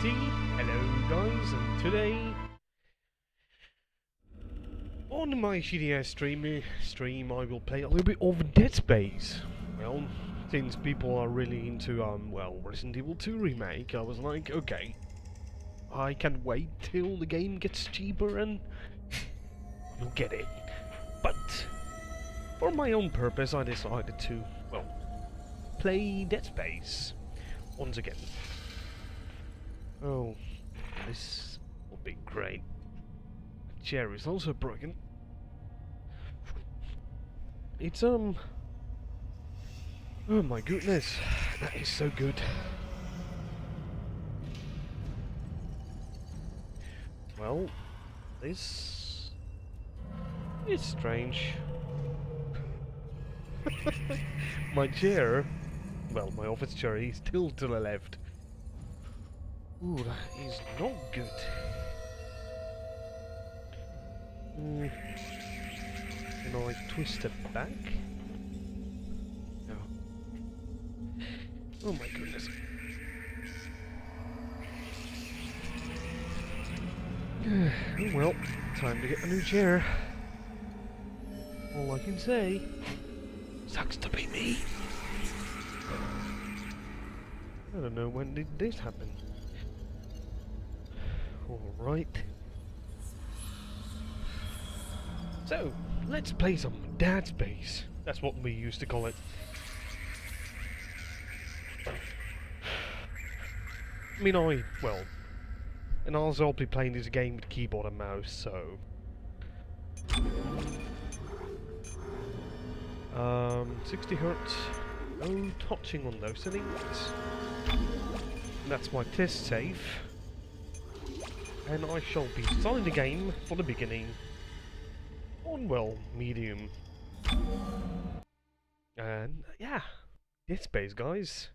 T. Hello guys, and today on my GDS stream I will play a little bit of Dead Space. Well, since people are really into Resident Evil 2 remake, I was like, okay, I can't wait till the game gets cheaper and you'll get it. But for my own purpose I decided to, well, play Dead Space once again. Oh, this will be great. The chair is also broken. It's oh my goodness, that is so good. Well, this is strange. My chair, well, my office chair is still to the left. Ooh, that is not good. Can I twist it back? No. Oh my goodness. Oh well, time to get a new chair. All I can say, sucks to be me. I don't know, when did this happen? Alright. So, let's play some Dead Space. That's what we used to call it. I mean, and also I'll be playing this game with keyboard and mouse, so... 60 Hz, no touching on those settings. That's my test save. And I shall be starting the game from the beginning on, well, medium. And, yeah, Dead Space, guys.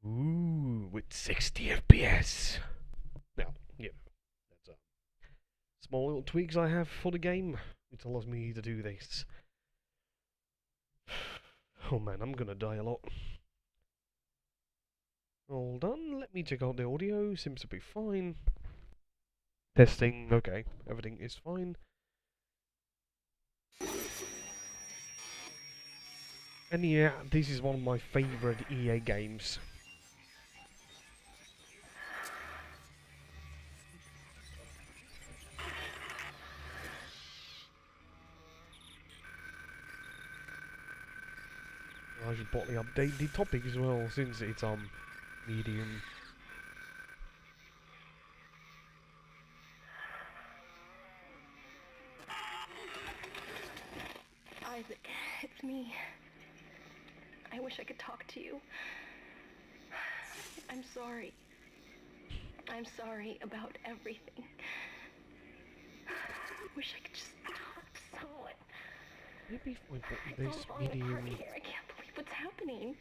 Ooh, with 60 FPS. Now, yeah, that's small little tweaks I have for the game. It allows me to do this. Oh man, I'm gonna die a lot. All done, let me check out the audio, seems to be fine. Testing, okay, everything is fine. And yeah, this is one of my favorite EA games. I should probably update the topic as well, since it's medium. Isaac, it's me. I wish I could talk to you. I'm sorry. I'm sorry about everything. I wish I could just talk to someone. Maybe if we put It's this all falling apart medium... here. I can't believe what's happening.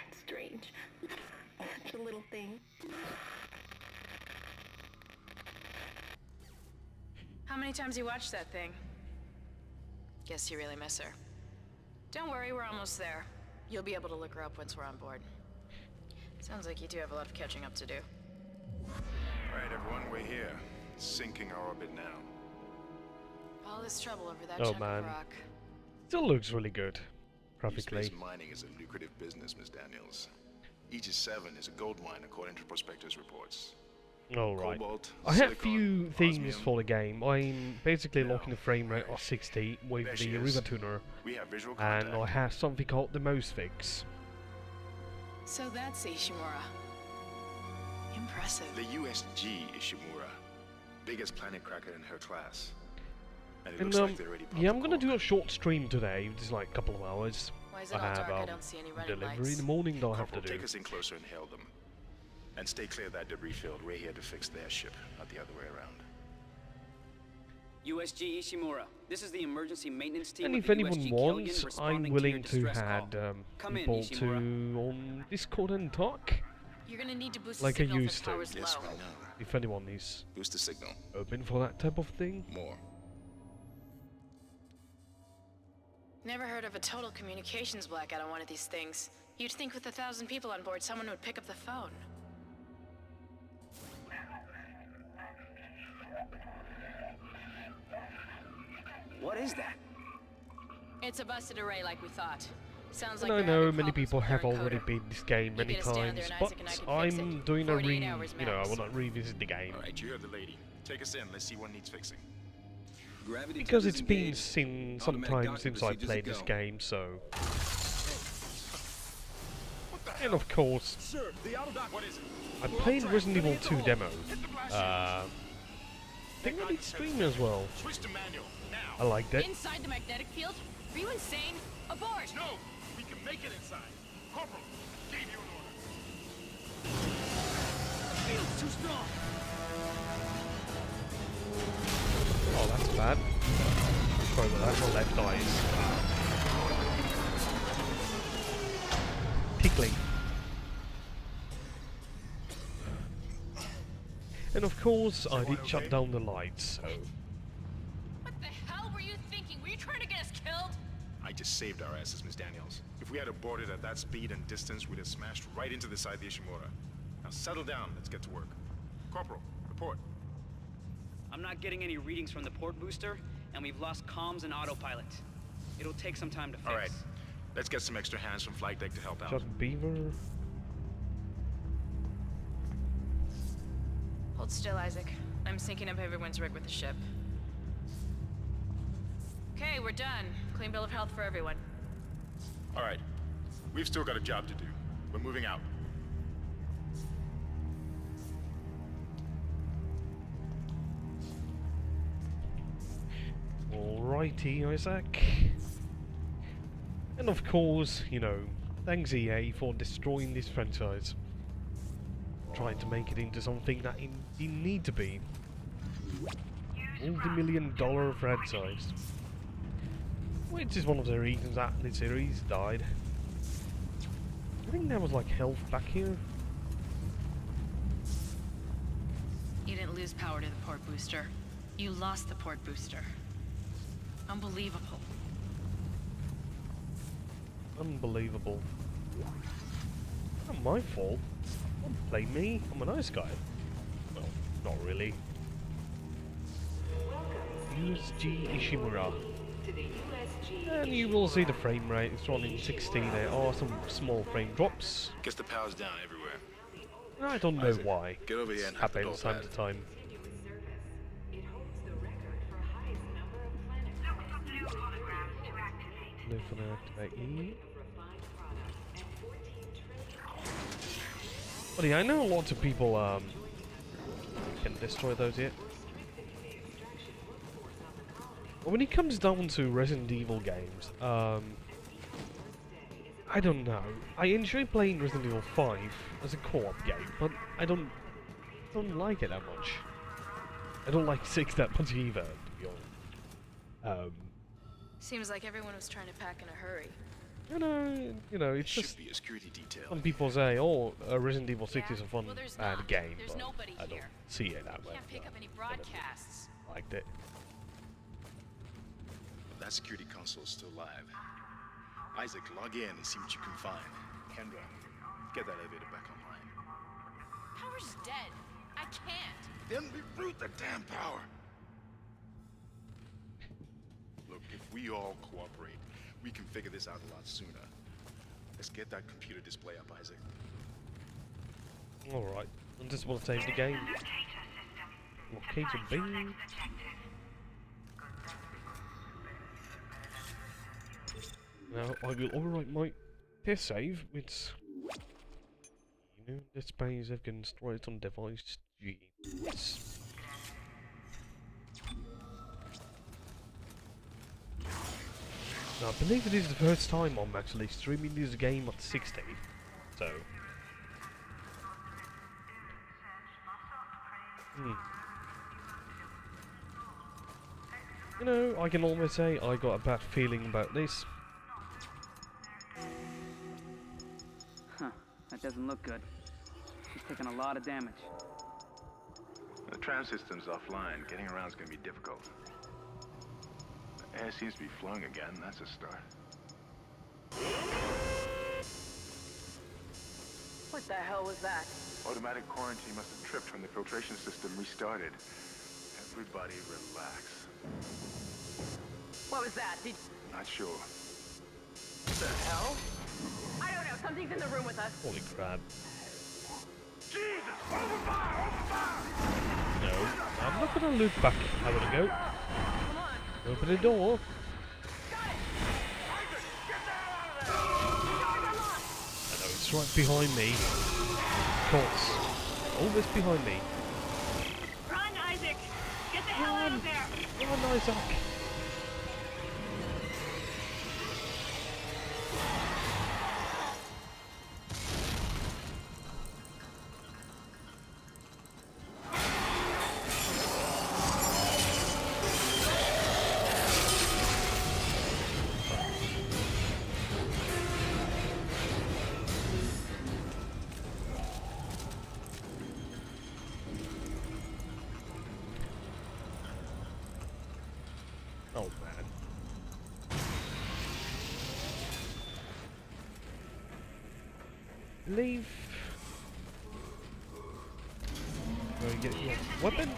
It's strange. Such a little thing. How many times you watched that thing? Guess you really miss her. Don't worry, we're almost there. You'll be able to look her up once we're on board. Sounds like you do have a lot of catching up to do. Alright, everyone, we're here. Sinking our orbit now. All this trouble over that Oh, chunk man. of rock. Still looks really good, Deep graphically. space mining is a lucrative business, Miss Daniels. Aegis 7 is a gold mine according to prospectors' reports. Alright. Cobalt, I have silicon, few things osmium. for the game. I'm basically Now, locking the frame rate of 60 with there the she is. River Tuner, We have visual contact. and I have something called the Mouse Fix. So that's Ishimura. Impressive. The USG Ishimura, biggest planet cracker in her class. And it And looks like they already yeah, I'm popped gonna the do a short stream today, just like a couple of hours. Why is it I all have dark? I don't see any running delivery lights. in the morning that I have to Corporal, do. take us in closer and hail them. And stay clear of that debris field. We're here to fix their ship, not the other way around. USG Ishimura, this is the emergency maintenance team. And of if the anyone USG wants, Killian responding I'm to your willing to distress add call. Come in, people to Ishimura. on Discord and talk, You're gonna need to boost like the I signal if used the to. power's Yes, low. we know. if anyone is Boost the signal. open for that type of thing. More. Never heard of a total communications blackout on one of these things. You'd think with 1,000 people on board, someone would pick up the phone. What is that? It's a busted array like we thought. Sounds And like I they're know having many problems people with their have already encoder. beat this game many get us down there times, and but Isaac and I can fix I'm it. doing a 48 hours I max. want to revisit the game. Alright, you heard the lady. Take us in, let's see what needs fixing. Gravity Because tethers it's been engaged. some Automatic time docking since I procedures played a this go. game, so... And of course, Sir, the auto dock. What is it? I played Resident Evil 2 demo. I think I did stream as well. Switch to manual, now. I liked it. Inside the magnetic field? Are you insane? Abort! No, we can make it inside. Corporal, gave you an order. Field's too strong. Oh, that's bad. Sorry about that, my left eye is tickling. And of course, I did shut down the lights, so... What the hell were you thinking? Were you trying to get us killed? I just saved our asses, Miss Daniels. If we had aborted at that speed and distance, we'd have smashed right into the side of the Ishimura. Now settle down, let's get to work. Corporal, report. I'm not getting any readings from the port booster, and we've lost comms and autopilot. It'll take some time to fix. Alright, let's get some extra hands from flight deck to help out. Just Beaver... Hold still, Isaac. I'm syncing up everyone's rig with the ship. Okay, we're done. Clean bill of health for everyone. Alright, we've still got a job to do. We're moving out. Alrighty, Isaac. And of course, you know, thanks EA for destroying this franchise. Trying to make it into something that it didn't need to be. Multi-million-dollar franchise. Which is one of the reasons that the series died. I think there was like health back here. You didn't lose power to the port booster. You lost the port booster. Unbelievable. Unbelievable. Not my fault. Don't blame me. I'm a nice guy. Well, not really. USG Ishimura. And you will see the frame rate. It's running 60. There are some small frame drops. Guess the power's down everywhere. I don't know Isaac, why. get over here and hit the Happens door time pad. to time. Live for the activate E. But yeah, I know lots of people can destroy those yet. But when it comes down to Resident Evil games, I don't know. I enjoy playing Resident Evil 5 as a co-op game, but I don't like it that much. I don't like 6 that much either, to be honest. Seems like everyone was trying to pack in a hurry. You know, it's Should just be a security detail. some people say, "Oh, Resident Evil 6 is a fun Well, there's bad not. game," There's but nobody I don't here. see it that way. Can't pick so up any broadcasts. I liked it. That security console is still live. Isaac, log in and see what you can find. Kendra, get that elevator back online. Power's dead. I can't. Then reroute the damn power. Look, if we all cooperate, we can figure this out a lot sooner. Let's get that computer display up, Isaac. Alright, I just want to save the game. Locator B. Now I will overwrite my test save, which you know, displays have been destroyed on device G. Yes. Now, I believe it is the first time I'm actually streaming this game at 60, so... You know, I can almost say I got a bad feeling about this. Huh. That doesn't look good. She's taking a lot of damage. The tram system's offline. Getting around's gonna be difficult. The air seems to be flowing again. That's a start. What the hell was that? Automatic quarantine must have tripped when the filtration system restarted. Everybody relax. What was that? Not sure. What the hell? I don't know. Something's in the room with us. Holy crap. Jesus! Open fire! Open fire! No, I'm not gonna look back. I wanna go. Come on. Open the door. Got it. Isaac, get the hell out of there! You guys are lost. I know, it's right behind me. Of course. Always behind me. Run, Isaac. Get the hell out of there. Run, Isaac. Oh man. Leave. Go and get your weapon.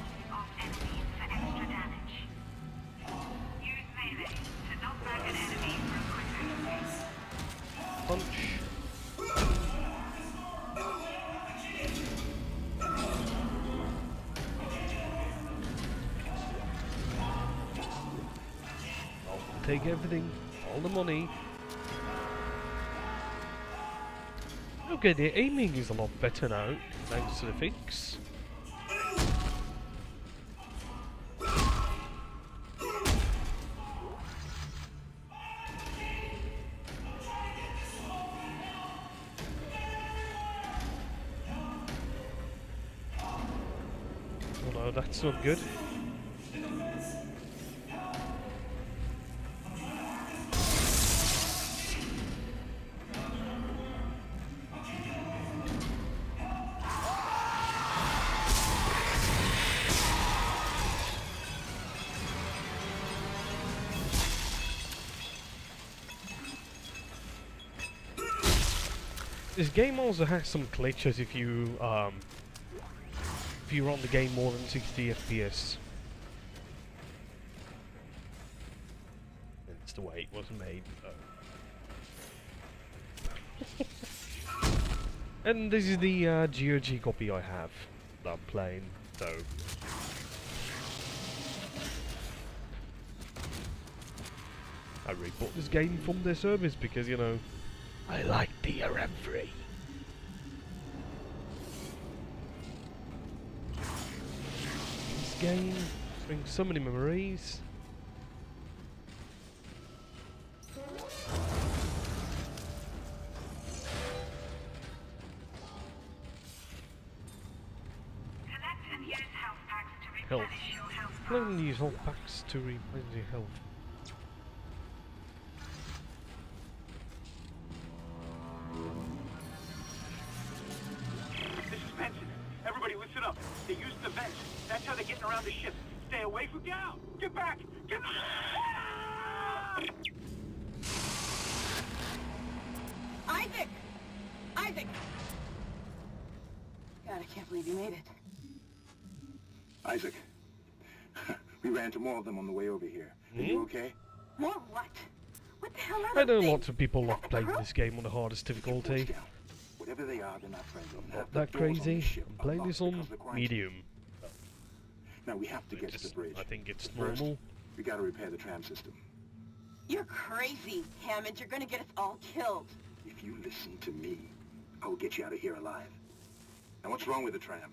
Punch. I'll take everything, all the money. Okay, the aiming is a lot better now, thanks to the fix. Oh no, that's not good. This game also has some glitches if you run the game more than 60 FPS. It's the way it was made, though. And this is the GOG copy I have that I'm playing, so. I rebought this game from their service because, you know, I like DRM-free. This game brings so many memories. Health. Plan and use health packs to replenish your health. This is Benson. Everybody listen up. They used the vents. That's how they're getting around the ship. Stay away from down. Get back. Get back. Isaac! Isaac! God, I can't believe you made it. Isaac, we ran into more of them on the way over here. Are you okay? More what? What the hell are I know those things? lots of people love playing this game on the hardest difficulty. Down. Whatever they are, they're not friendly. Not that crazy. I'm playing this on medium. Now we have to get to the bridge. I think it's But first, normal. we gotta repair the tram system. You're crazy, Hammond. You're gonna get us all killed. If you listen to me, I will get you out of here alive. Now what's wrong with the tram?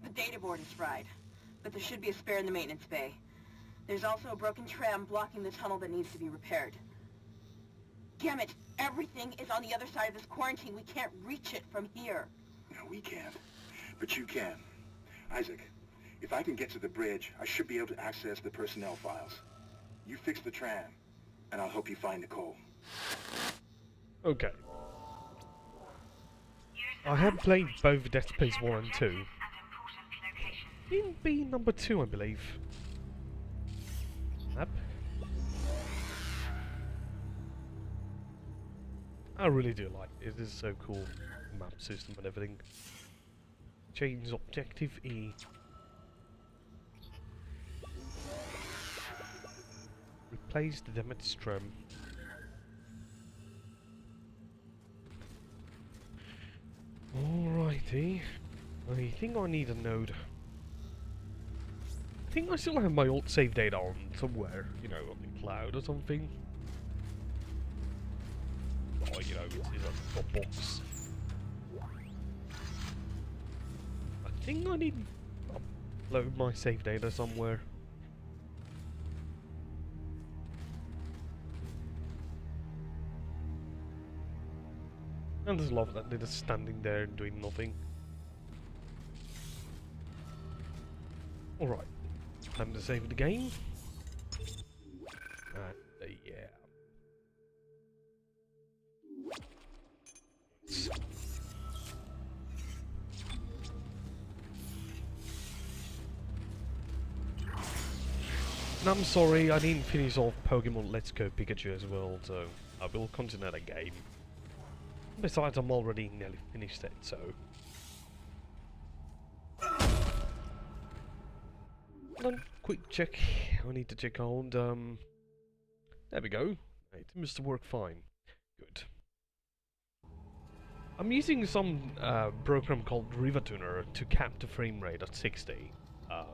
The data board is fried, but there should be a spare in the maintenance bay. There's also a broken tram blocking the tunnel that needs to be repaired. Damn it! Everything is on the other side of this quarantine. We can't reach it from here. No, we can't. But you can. Isaac, if I can get to the bridge, I should be able to access the personnel files. You fix the tram, and I'll help you find Nicole. Okay. I have played both Dead Space 1 and 2. In B number 2, I believe. Map. I really do like it. It is so cool. Map system and everything. Change objective E. Replace the damaged tram. Alrighty. I think I need a node. I think I still have my old save data on somewhere, you know, on the cloud or something. Oh, you know, it's in a box. I think I need to upload my save data somewhere. I just love that they're just standing there and doing nothing. Alright, time to save the game. And yeah. And I'm sorry, I didn't finish off Pokemon Let's Go Pikachu as well, so I will continue that game. Besides, I'm already nearly finished it, so... Then, quick check. I need to check out, there we go. It seems to work fine. Good. I'm using some program called RivaTuner to cap the frame rate at 60. I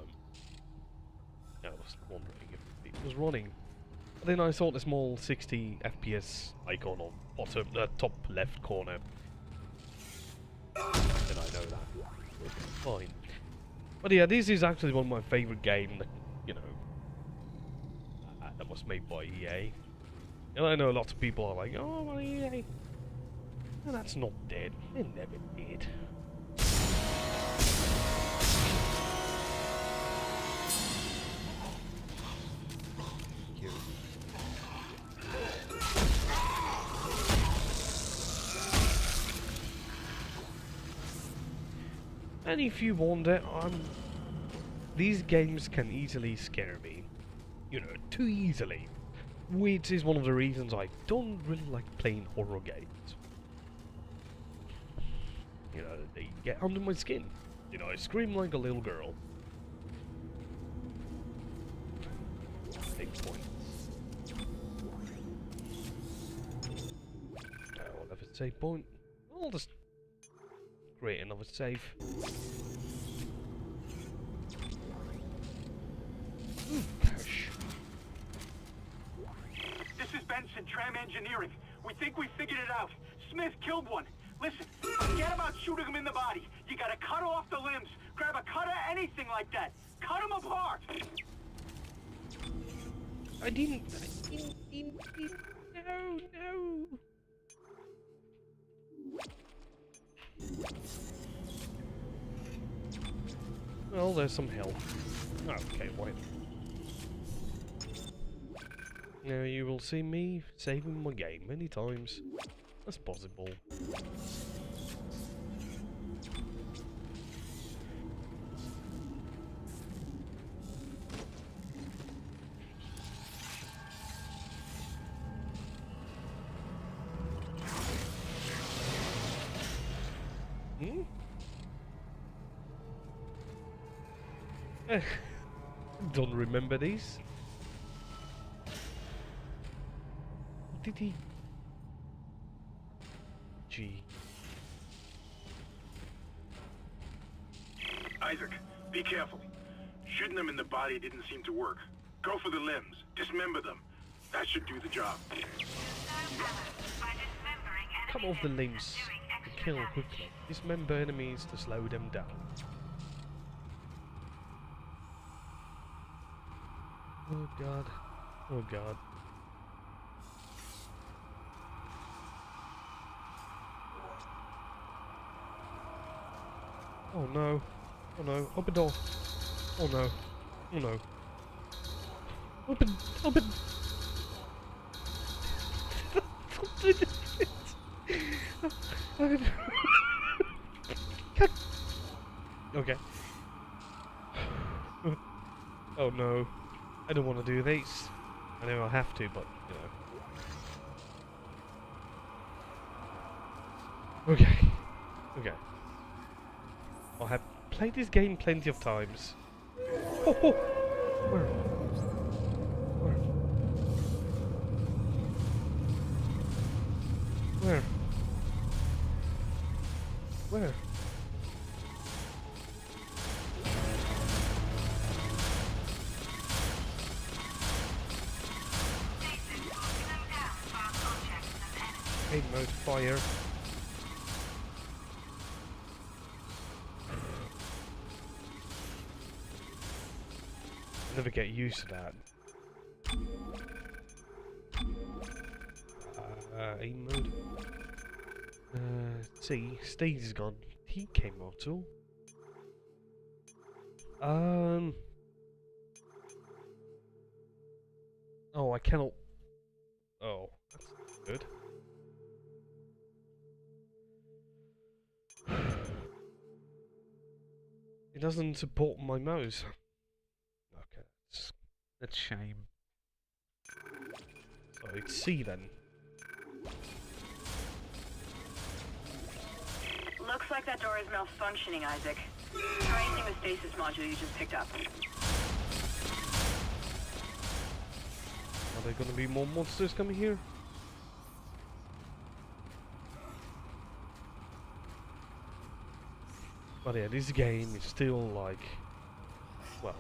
was wondering if it was running. But then I saw the small 60 FPS icon on bottom, top left corner. Then I know that. Fine. But yeah, this is actually one of my favorite games that, you know, that was made by EA. And I know lots of people are like, oh, well, EA. No, that's not dead. They never did. And if you wonder, these games can easily scare me. You know, too easily. Which is one of the reasons I don't really like playing horror games. You know, they get under my skin. You know, I scream like a little girl. Big points. I'll have a save point. I'll just create another save. Gosh. This is Benson, Tram Engineering. We think we figured it out. Smith killed one. Listen, forget about shooting him in the body. You gotta cut off the limbs. Grab a cutter, anything like that. Cut him apart. I didn't. No. Well, there's some help. Okay, wait. Now you will see me saving my game many times as possible. Don't remember these. Did he? Gee. Isaac, be careful. Shooting them in the body didn't seem to work. Go for the limbs. Dismember them. That should do the job. Cut off the limbs to kill quickly. Dismember enemies to slow them down. Oh god. Oh god. Oh no. Oh no. Open door. Oh no. Oh no. Open. Open. Okay. Oh no. I don't want to do these. I know I have to, but, you know. Okay. Okay. I have played this game plenty of times. Oh, oh. Where? Where? Where? Where? Aim mode fire. Never get used to that. Aim mode. See, Stage is gone. He came out too. Oh, I cannot. Oh, that's good. It doesn't support my mouse. Okay, that's shame. So it's C then. Looks like that door is malfunctioning, Isaac. Try using the stasis module you just picked up. Are there gonna be more monsters coming here? But yeah, this game is still like, well,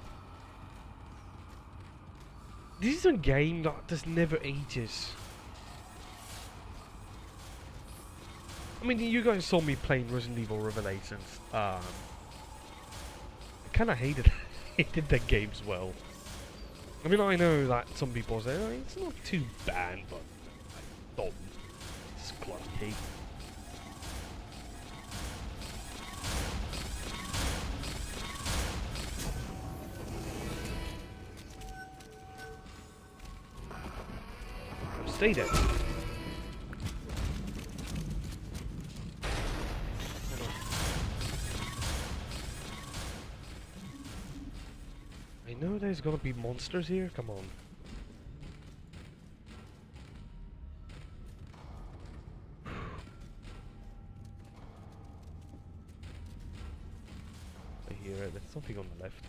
this is a game that just never ages. I mean, you guys saw me playing Resident Evil Revelations. I kind of hated that game as well. I mean, I know that some people say, oh, it's not too bad, but I thought it's clunky. Stay there. I know there's gonna be monsters here, come on. I hear it, there's something on the left.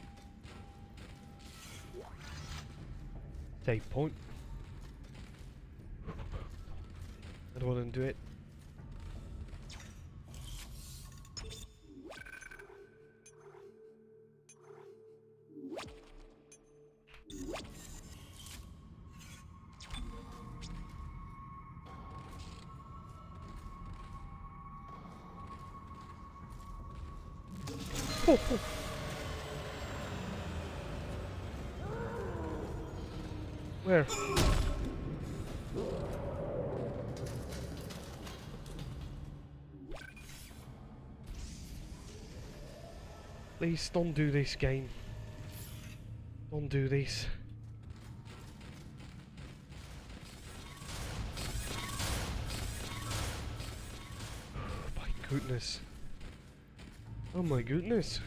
Save point. I don't want to do it. Oh, oh. Where? Please don't do this, game. Don't do this. My goodness. Oh my goodness.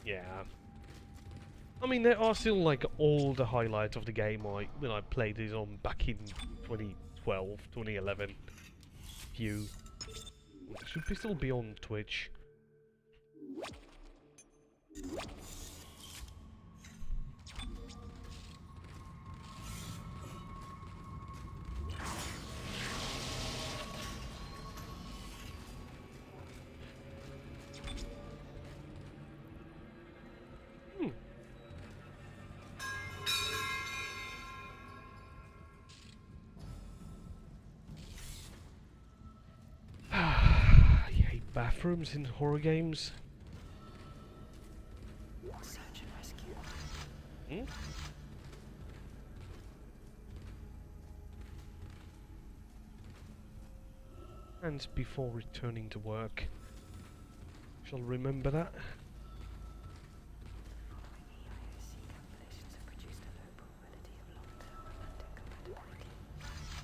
Yeah. I mean, there are still like all the highlights of the game when I played this on back in 2012, 2011. Few. Should we still be on Twitch? I hate bathrooms in horror games. Search and rescue. Hmm? And before returning to work. Shall remember that. Following EISC calculations have produced a low probability of long-term romantic compatibility.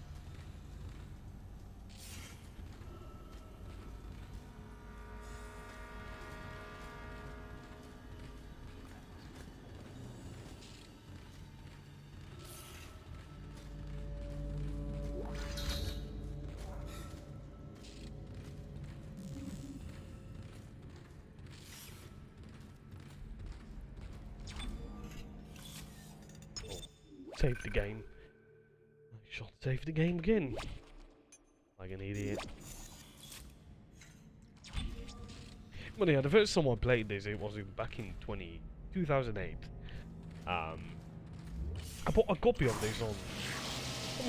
save the game. I shall save the game again. Like an idiot. Well, yeah, the first time I played this, it was back in 2008. I bought a copy of this on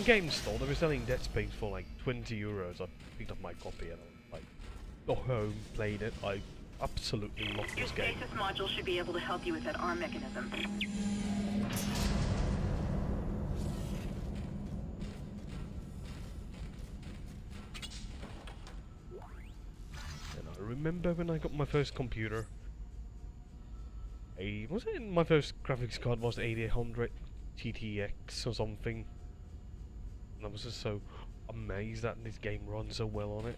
GameStop. They were selling Dead Space for like 20 euros. I picked up my copy and I got home, played it. I absolutely love Your this game. stasis module should be able to help you with that arm mechanism. And I remember when I got my first computer. Was it my first graphics card was 8800 GTX or something? And I was just so amazed that this game runs so well on it.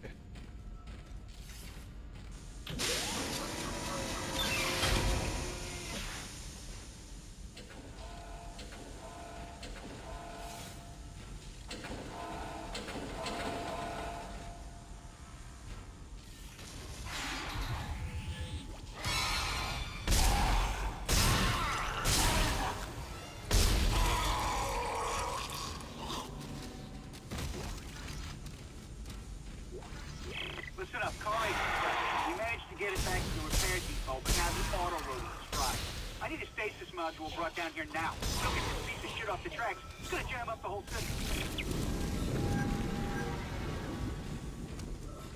Listen up, car agent. We managed to get it back to the repair depot, but now the auto rotor is fried. I need a stasis module brought down here now. Don't get this piece of shit off the tracks. It's gonna jam up the whole system.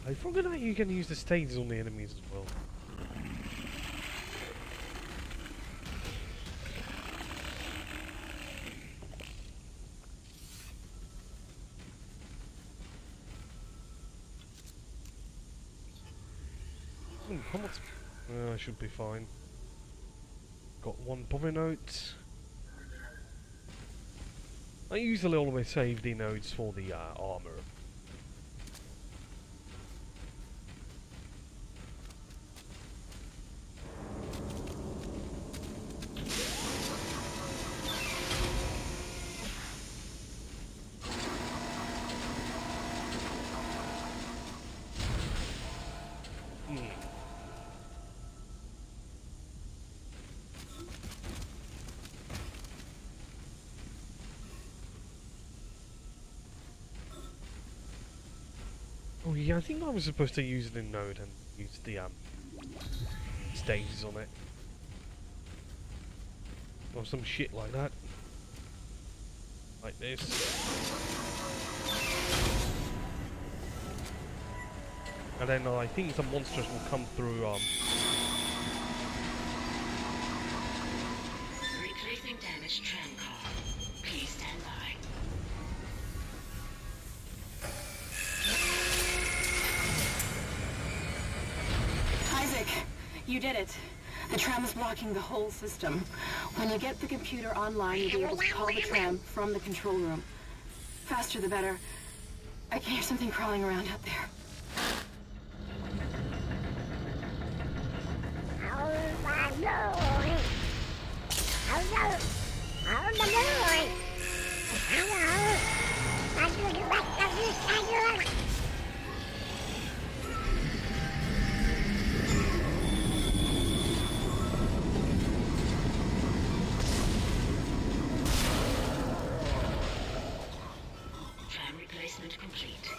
I forgot that you can use the stages on the enemies as well. How much? I should be fine. Got one power note. I usually always save the notes for the armor. Oh yeah, I think I was supposed to use the node and use the stages on it. Or some shit like that. Like this. And then I think some monsters will come through Replacing damaged tram car. Please stand by. Isaac, you did it. The tram is blocking the whole system. When you get the computer online, you'll be able to call the tram from the control room. Faster the better. I can hear something crawling around out there. Tram replacement complete.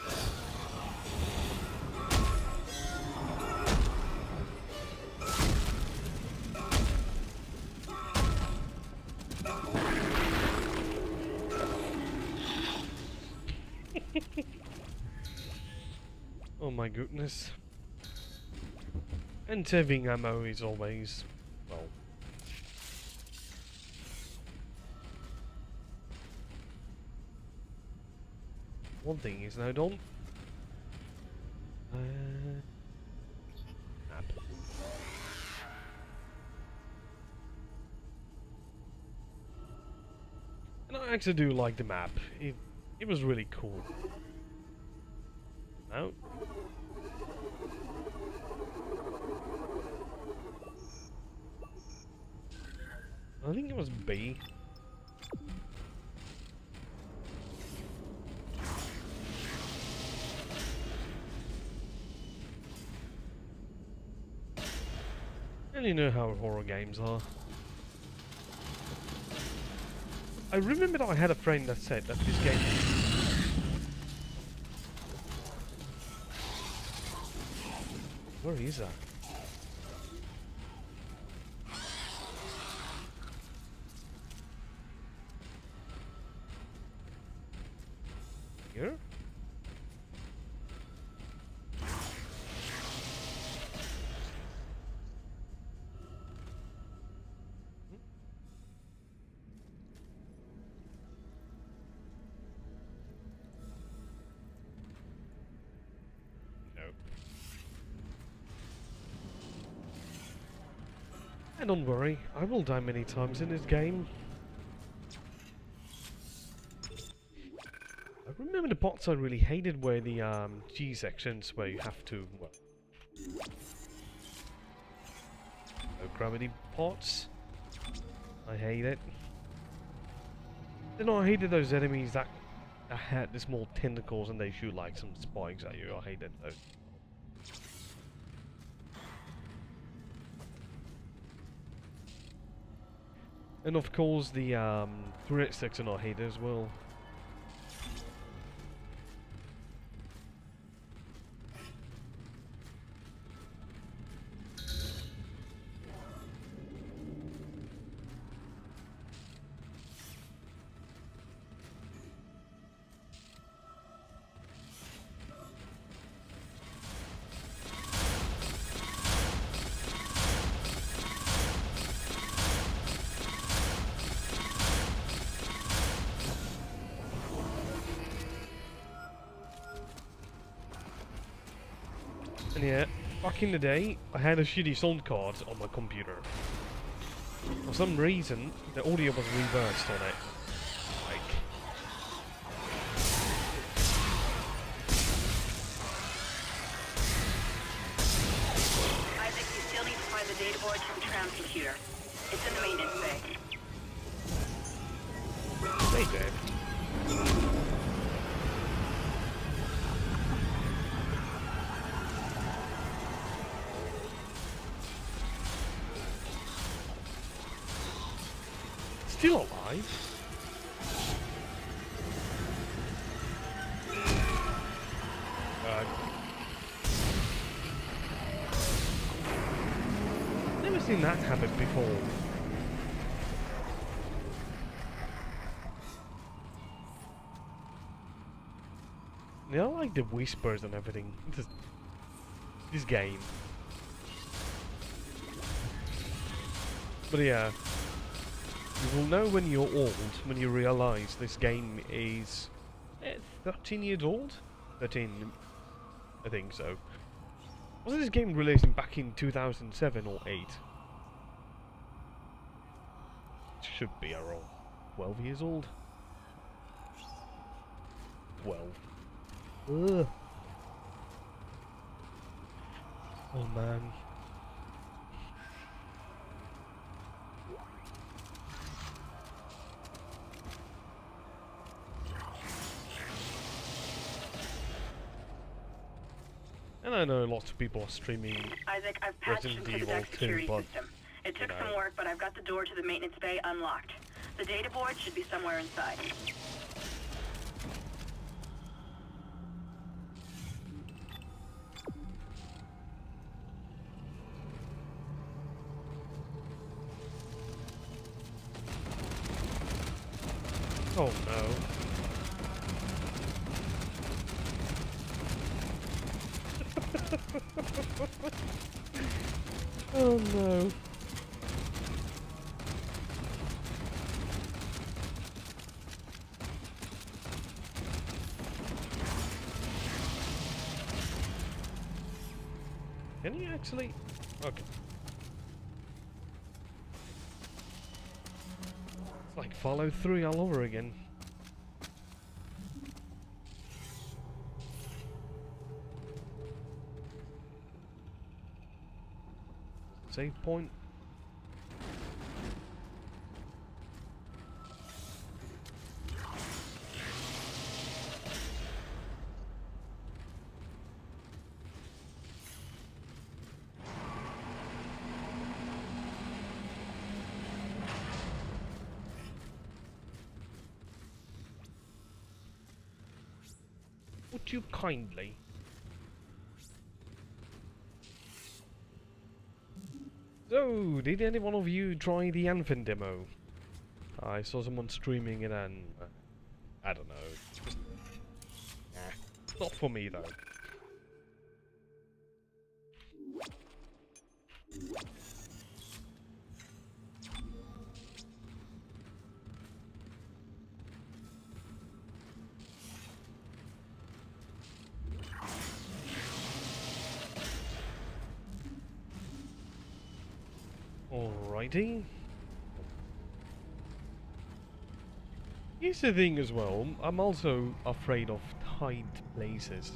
oh my goodness. And saving ammo is always, well, one thing is now done. Map. And I actually do like the map. It was really cool. No. I think it was B. And you know how horror games are. I remember that I had a friend that said that this game... Where is that? Here? No. And don't worry, I will die many times in this game. I remember the parts I really hated were the G sections where you have to, well, no gravity parts. I hate it. Then I hated those enemies that had the small tentacles and they shoot like some spikes at you. I hated those. And of course the turret section I hate as well. And yeah, back in the day, I had a shitty sound card on my computer. For some reason, the audio was reversed on it. Like... Isaac, you still need to find the data board to the tram computer. It's in the maintenance bay. They did. Still alive? Never seen that happen before. Yeah, I like the whispers and everything. This game. But yeah, you will know when you're old, when you realize this game is 13 years old? 13, I think so. Wasn't this game released back in 2007 or 8? It should be around 12 years old. 12. Ugh. Oh man. And I know lots of people are streaming Isaac, I've patched Resident into the Evil deck 2, security but, system. It took you some know. work, but I've got the door to the maintenance bay unlocked. The data board should be somewhere inside. Oh no. Oh no. Can you actually? Okay. It's like follow through all over again. Save point. too kindly. So, did any one of you try the Anthem demo? I saw someone streaming it and... I don't know. Just, not for me though. Alrighty. Here's the thing as well, I'm also afraid of tight places.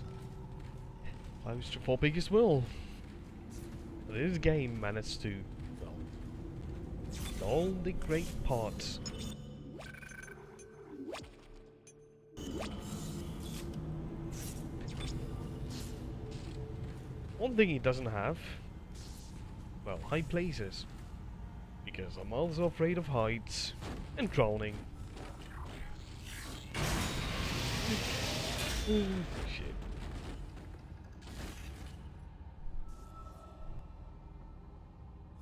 Claustrophobic as well. This game managed to, well, all the great parts. One thing it doesn't have, well, high places. Because I'm also afraid of heights and drowning. Shit.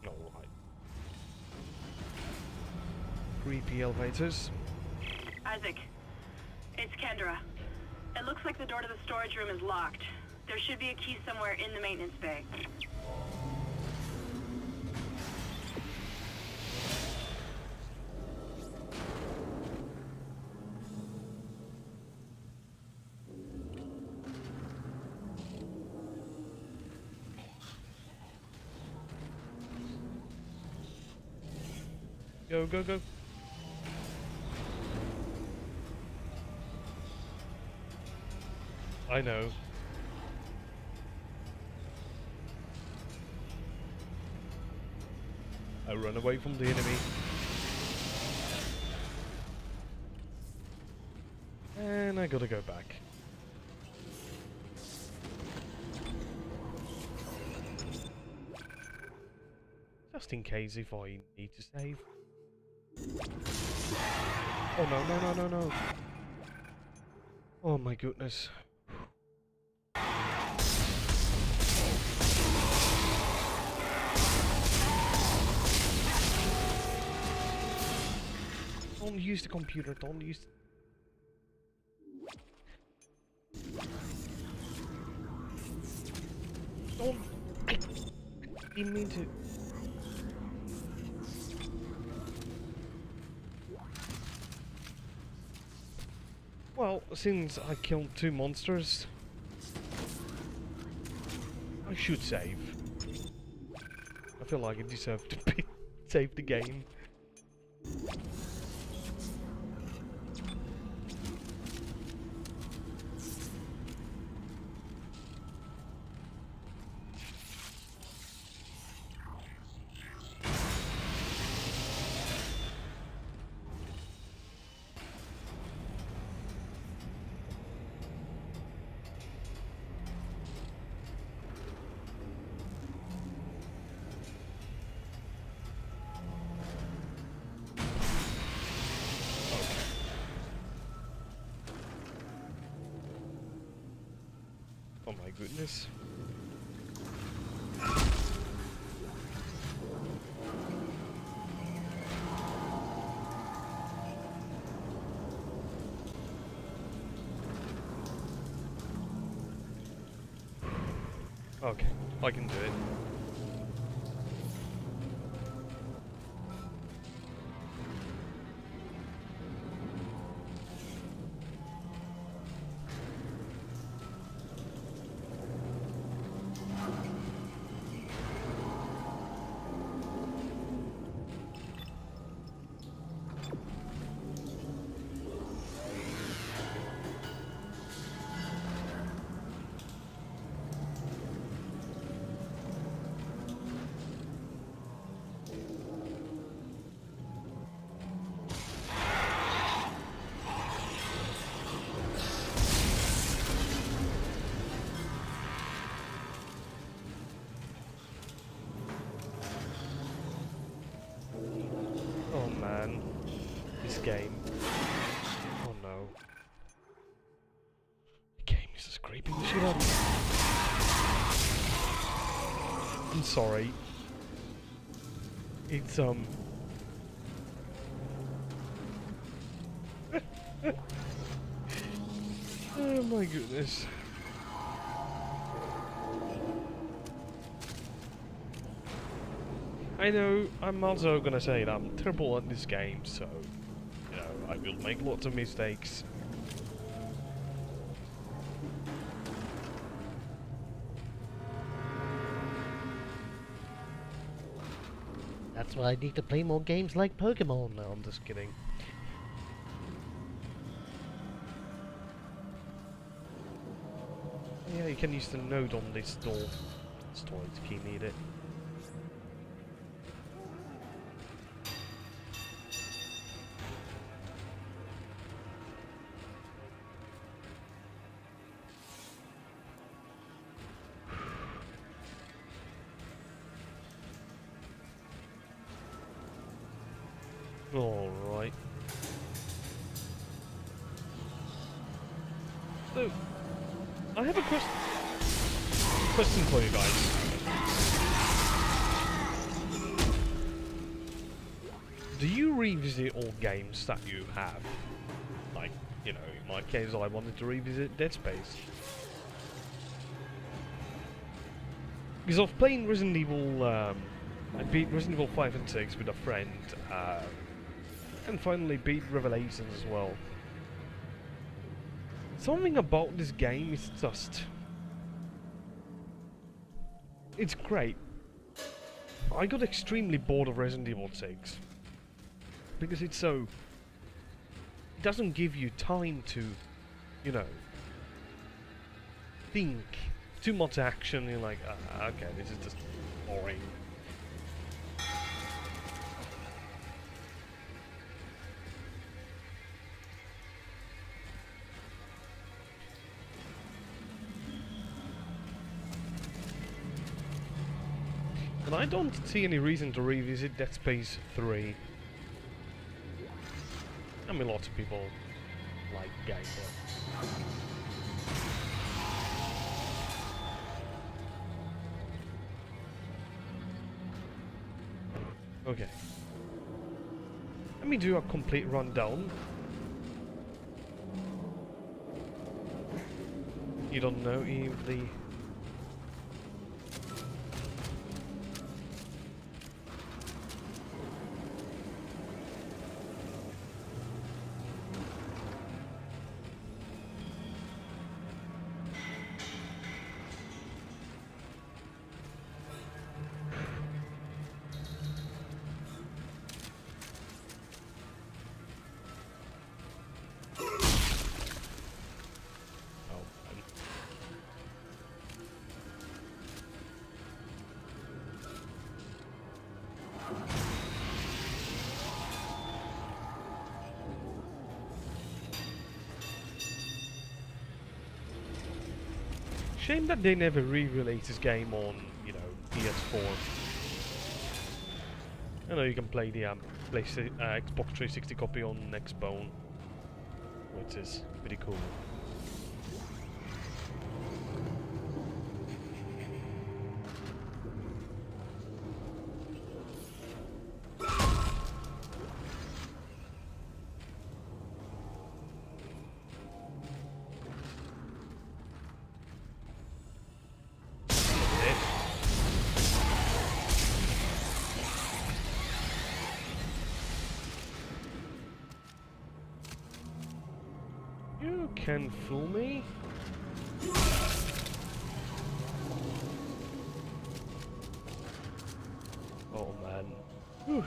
Alright. Creepy elevators. Isaac, it's Kendra. It looks like the door to the storage room is locked. There should be a key somewhere in the maintenance bay. Go, go, go. I know. I run away from the enemy. And I gotta go back. Just in case if I need to save. Oh no, no, no, no, no. Oh my goodness. Don't use the computer, don't use... Don't... I didn't mean to... Well, since I killed 2 monsters, I should save. I feel like I deserve to save the game. Oh my goodness. Okay, I can do it. Oh man, this game. Oh no. The game is creeping the shit out of me. I'm sorry. It's oh my goodness. I know, I'm also gonna say that I'm terrible at this game, so, you know, I will make lots of mistakes. That's why I need to play more games like Pokemon. No, I'm just kidding. Yeah, you can use the node on this door. Storage key needed. Alright. So, I have a question for you guys. Do you revisit all games that you have? Like, you know, in my case I wanted to revisit Dead Space. Because I've played Resident Evil, I beat Resident Evil 5 and 6 with a friend, and finally beat Revelations as well. Something about this game is just... it's great. I got extremely bored of Resident Evil 6. Because it's so... it doesn't give you time to, you know, think. Too much action, you're like, okay, this is just boring. And I don't see any reason to revisit Dead Space 3. I mean, lots of people like gameplay. Okay. Let me do a complete rundown. You don't know if the... Shame that they never re-released this game on, you know, PS4. I know you can play the Xbox 360 copy on Xbone, which is pretty cool. You can fool me? Oh man. Whew.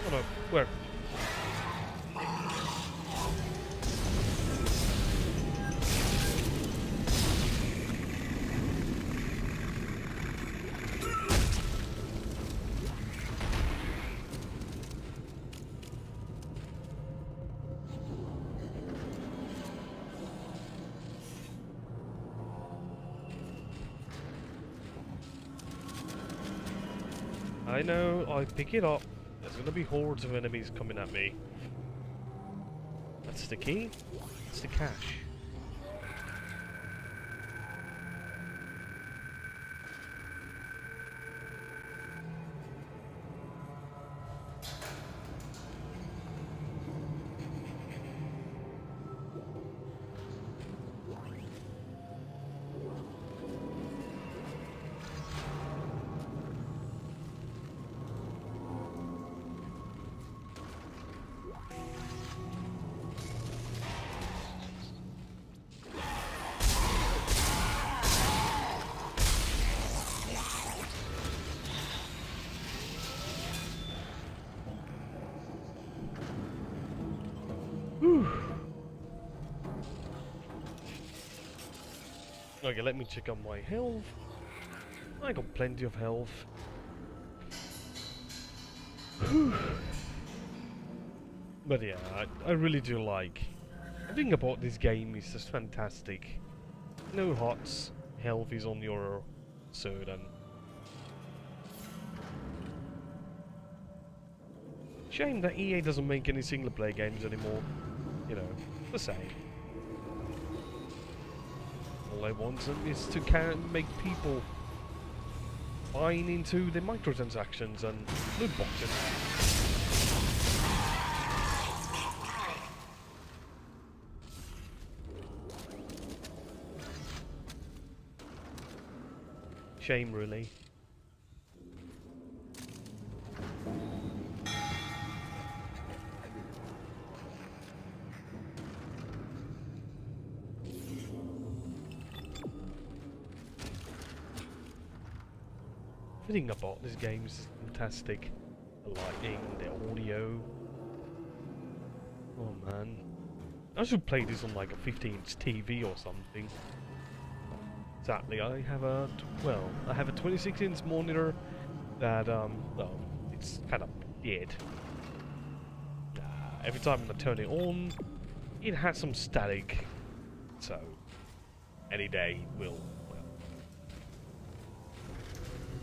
Oh no, where? I know, I pick it up. There's gonna be hordes of enemies coming at me. That's the key. It's the cash. Okay, let me check on my health. I got plenty of health. But yeah, I really do like. Everything about this game is just fantastic. No HOTS, health is on your certain. Shame that EA doesn't make any single player games anymore. You know, the same. All I want is to make people buying into the microtransactions and loot boxes. Shame, really. Everything about this game is fantastic. The lighting, the audio. Oh man. I should play this on like a 50-inch TV or something. Sadly, I have a 26-inch monitor that well, it's kind of dead. Every time I turn it on, it has some static. So any day will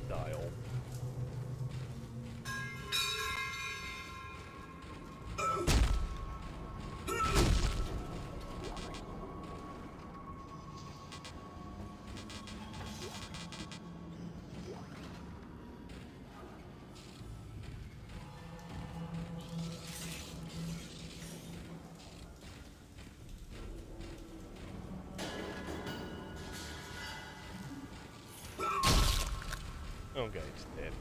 dial. Okay, it's dead.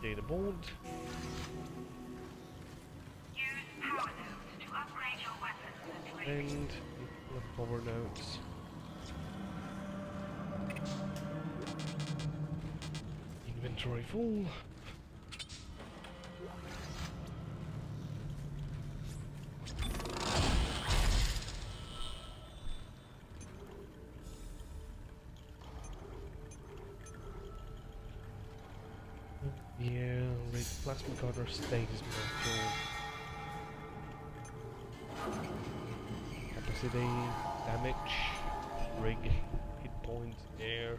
Data board. And power notes. Inventory full. Yeah, read plasma cutter status module. Capacity, damage, rig, hit points, air.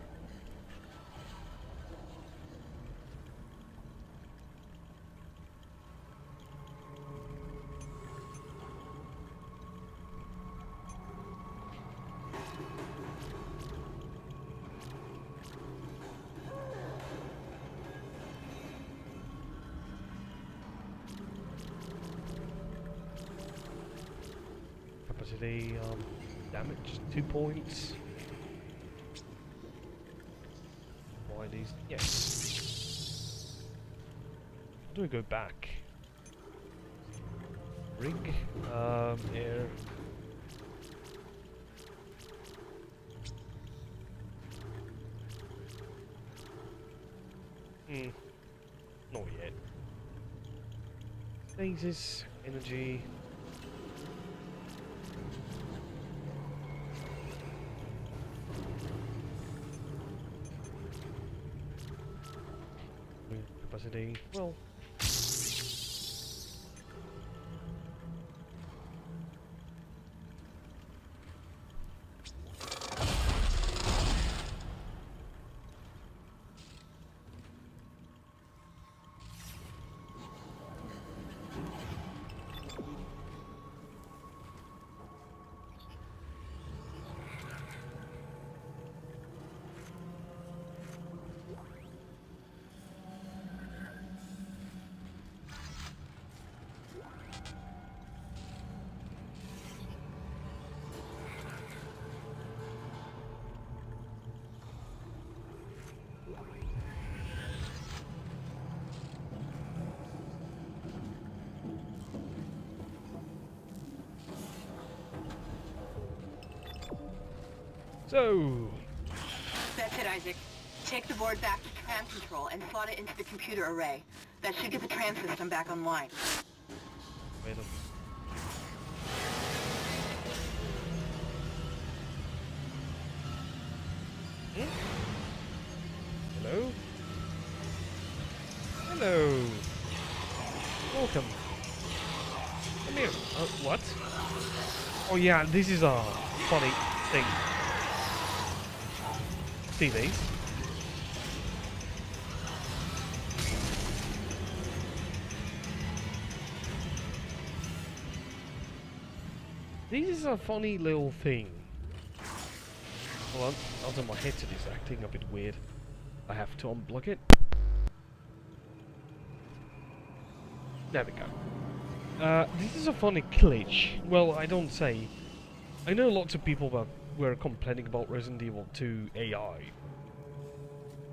Capacity, damage, 2 points. Why these? Yes. How do we go back? Rig, air. Not yet. Stasis, energy. capacity. Well. So, That's it, Isaac. Take the board back to tram control and slot it into the computer array. That should get the tram system back online. wait a Hello? Hello! Welcome. Come here. What? Oh yeah, this is a funny thing. See these? This is a funny little thing. Hold on, although my headset is acting a bit weird. I have to unplug it. There we go. This is a funny glitch. Well, I don't say. I know lots of people that were complaining about Resident Evil 2 AI.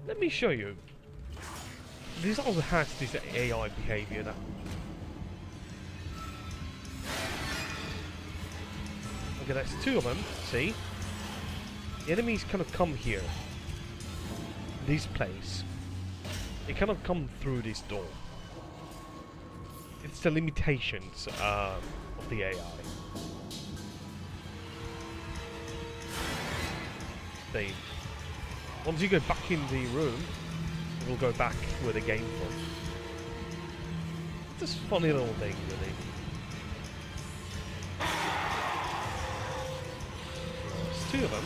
Let me show you. This also has this AI behavior that. Okay, that's two of them. See? The enemies kind of come here. This place. They cannot come through this door. It's the limitations of the AI. See? Once you go back in the room, it will go back where they came from. It's a funny little thing, really. There's two of them.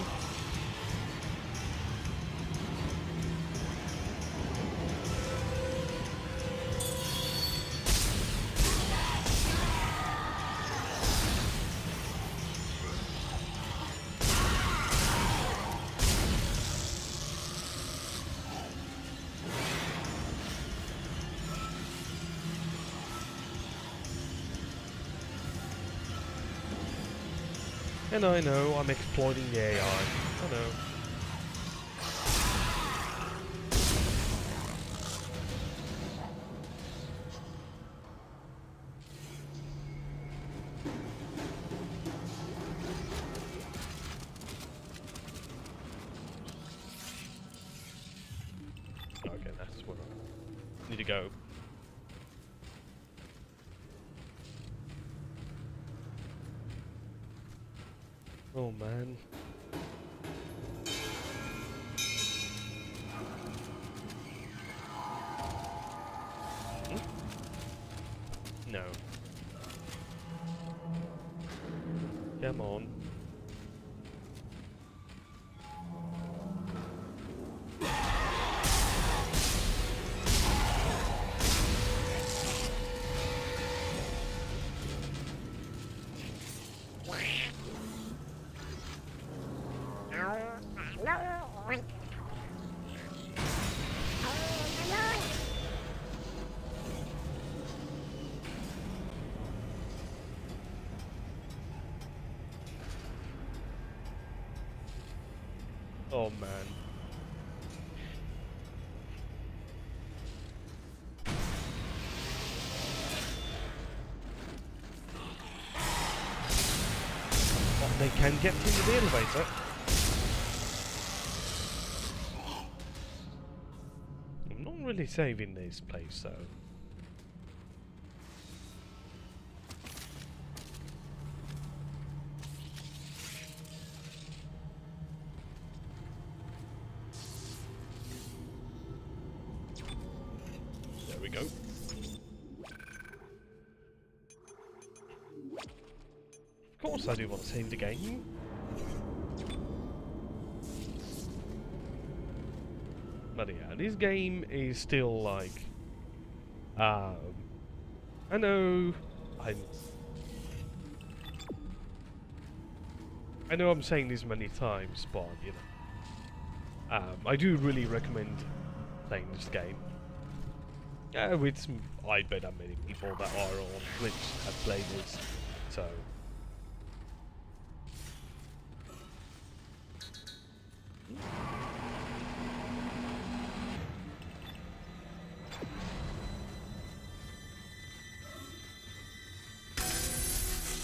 And I know I'm exploiting the AI. I know. Okay, that's where I need to go. Oh man. No. Come on. Oh man. Oh, they can get into the elevator. I'm not really saving this place though. we go. Of course I do want to save the game. But yeah, this game is still like... I know I'm saying this many times, but you know, I do really recommend playing this game. With some, I bet how many people that are on Twitch have played this, so.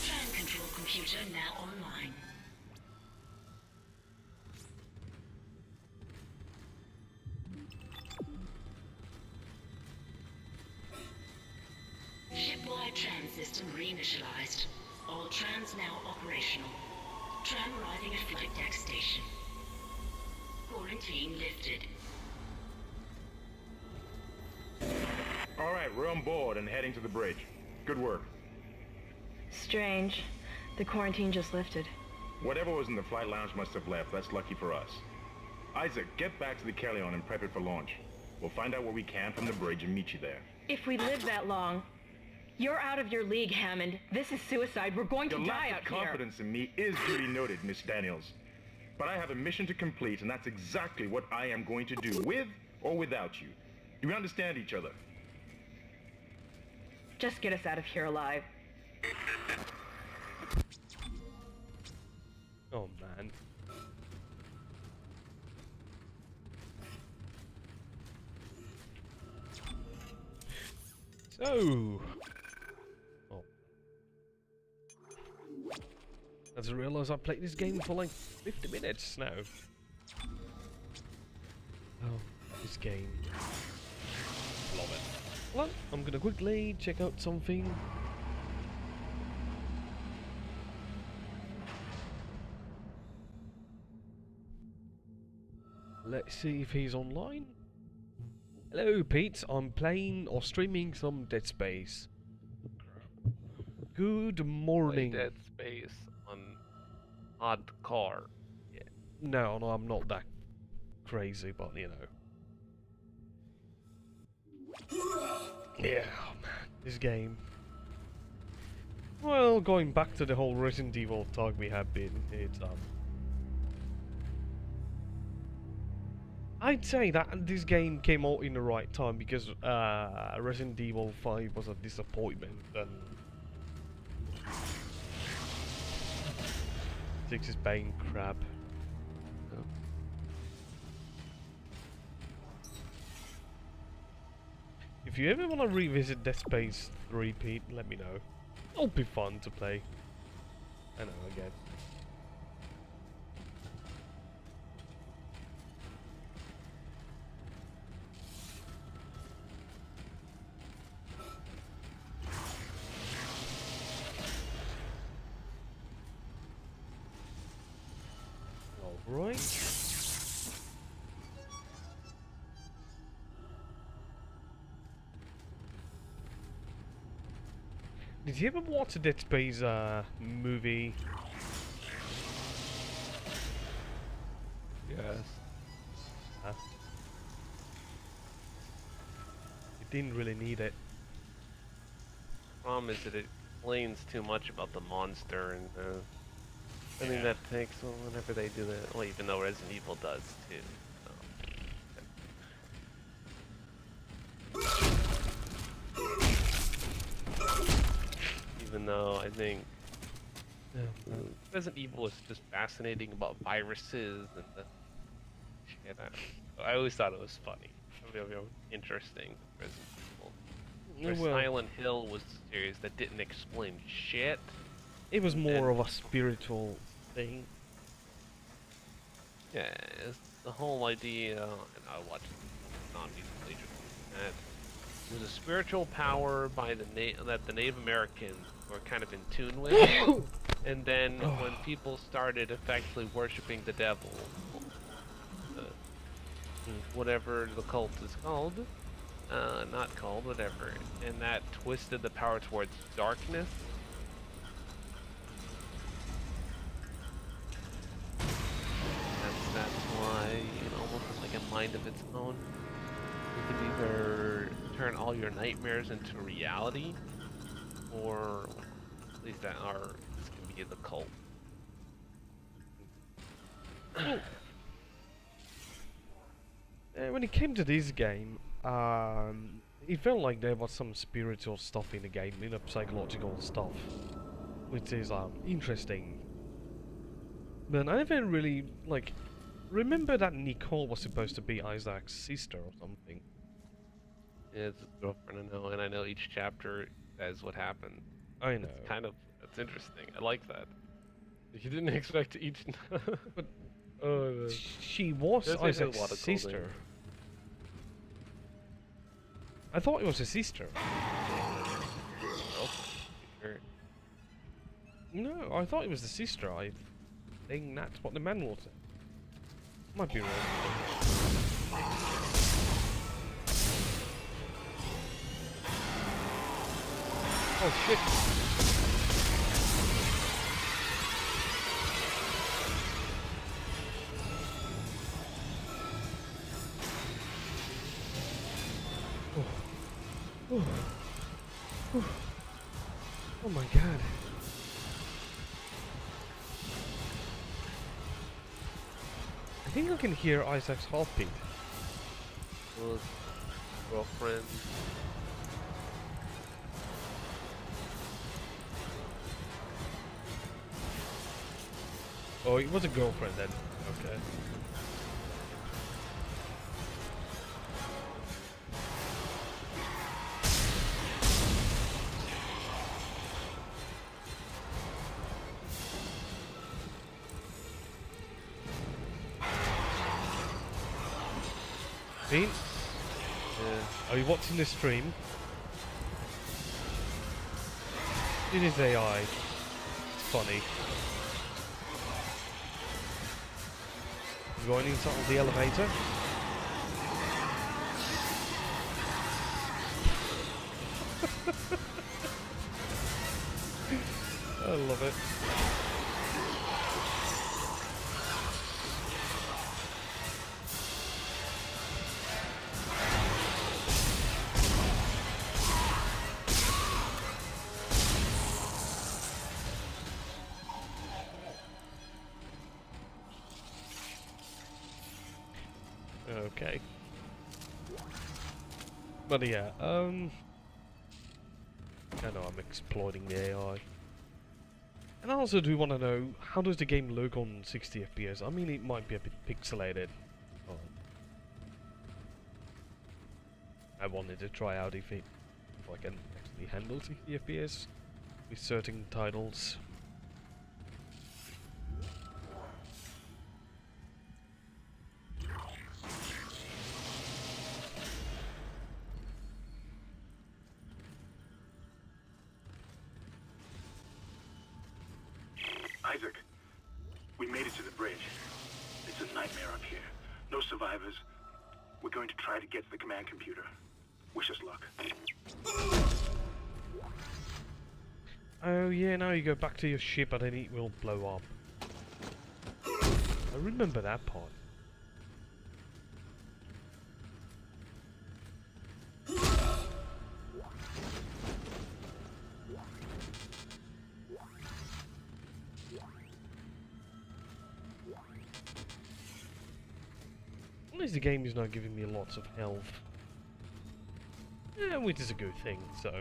Tram control computer now online. Shipwide tram system reinitialized. All trams now operational. Tram arriving at flight deck station. Quarantine lifted. All right, we're on board and heading to the bridge. Good work. Strange. The quarantine just lifted. Whatever was in the flight lounge must have left. That's lucky for us. Isaac, get back to the Kellion and prep it for launch. We'll find out what we can from the bridge and meet you there. If we live that long, you're out of your league, Hammond. This is suicide. We're going to Your die lack out of here. confidence in me is duly noted, Miss Daniels. But I have a mission to complete, and that's exactly what I am going to do, with or without you. Do we understand each other? Just get us out of here alive. Oh man. So. Oh. I just realised I played this game for like 50 minutes now. Oh, this game. Love it. Well, I'm gonna quickly check out something. Let's see if he's online. Hello, Pete. I'm playing or streaming some Dead Space. Good morning. Play Dead Space on hardcore. Yeah. No, I'm not that crazy, but you know. Yeah, oh man, this game. Well, going back to the whole Resident Evil talk we have been, it's I'd say that this game came out in the right time because Resident Evil 5 was a disappointment and 6 is bang crap. Oh. If you ever want to revisit Dead Space 3, Pete, let me know. It'll be fun to play. I know, again. Alright. Did you ever watch the Dead Space movie? Yes. Huh? You didn't really need it. Problem is that it explains too much about the monster and I think that takes whenever they do that. Well, even though Resident Evil does too. Even though I think Resident Evil is just fascinating about viruses and the shit. I always thought it was funny, really interesting. Resident Evil. Where Silent Hill was a series that didn't explain shit. It was more of a spiritual thing. Yeah, it's the whole idea, and I watched non-musically that it was a spiritual power by the that the Native Americans were kind of in tune with, and then when people started effectively worshiping the devil, whatever the cult is called, not called, whatever, and that twisted the power towards darkness. That's why it almost has like a mind of its own. You can either turn all your nightmares into reality, or at least that are this can be the cult. When it came to this game, it felt like there was some spiritual stuff in the game, psychological stuff, which is interesting. But I never really remember that Nicole was supposed to be Isaac's sister or something. Yeah, it's a girlfriend, I know, and I know each chapter says what happened. I know. It's interesting. I like that. You didn't expect each. But she was Isaac's sister. I thought it was a sister. No, I thought it was the sister. I think that's what the manual said. Might be wrong. Oh shit. Oh my god. I think I can hear Isaac's heartbeat. Well, girlfriend. Oh, it was a girlfriend then. Okay. Bean? Yeah. Are you watching the stream? It is AI. It's funny. Going inside the elevator. I love it. Okay. But yeah, I know I'm exploiting the AI. And I also do want to know, how does the game look on 60 FPS? I mean, it might be a bit pixelated. Oh. I wanted to try out if I can actually handle 60 FPS with certain titles. Isaac, we made it to the bridge. It's a nightmare up here. No survivors. We're going to try to get to the command computer. Wish us luck. Oh yeah, now you go back to your ship and then it will blow up. I remember that part. At least the game is not giving me lots of health. Yeah, which is a good thing, so...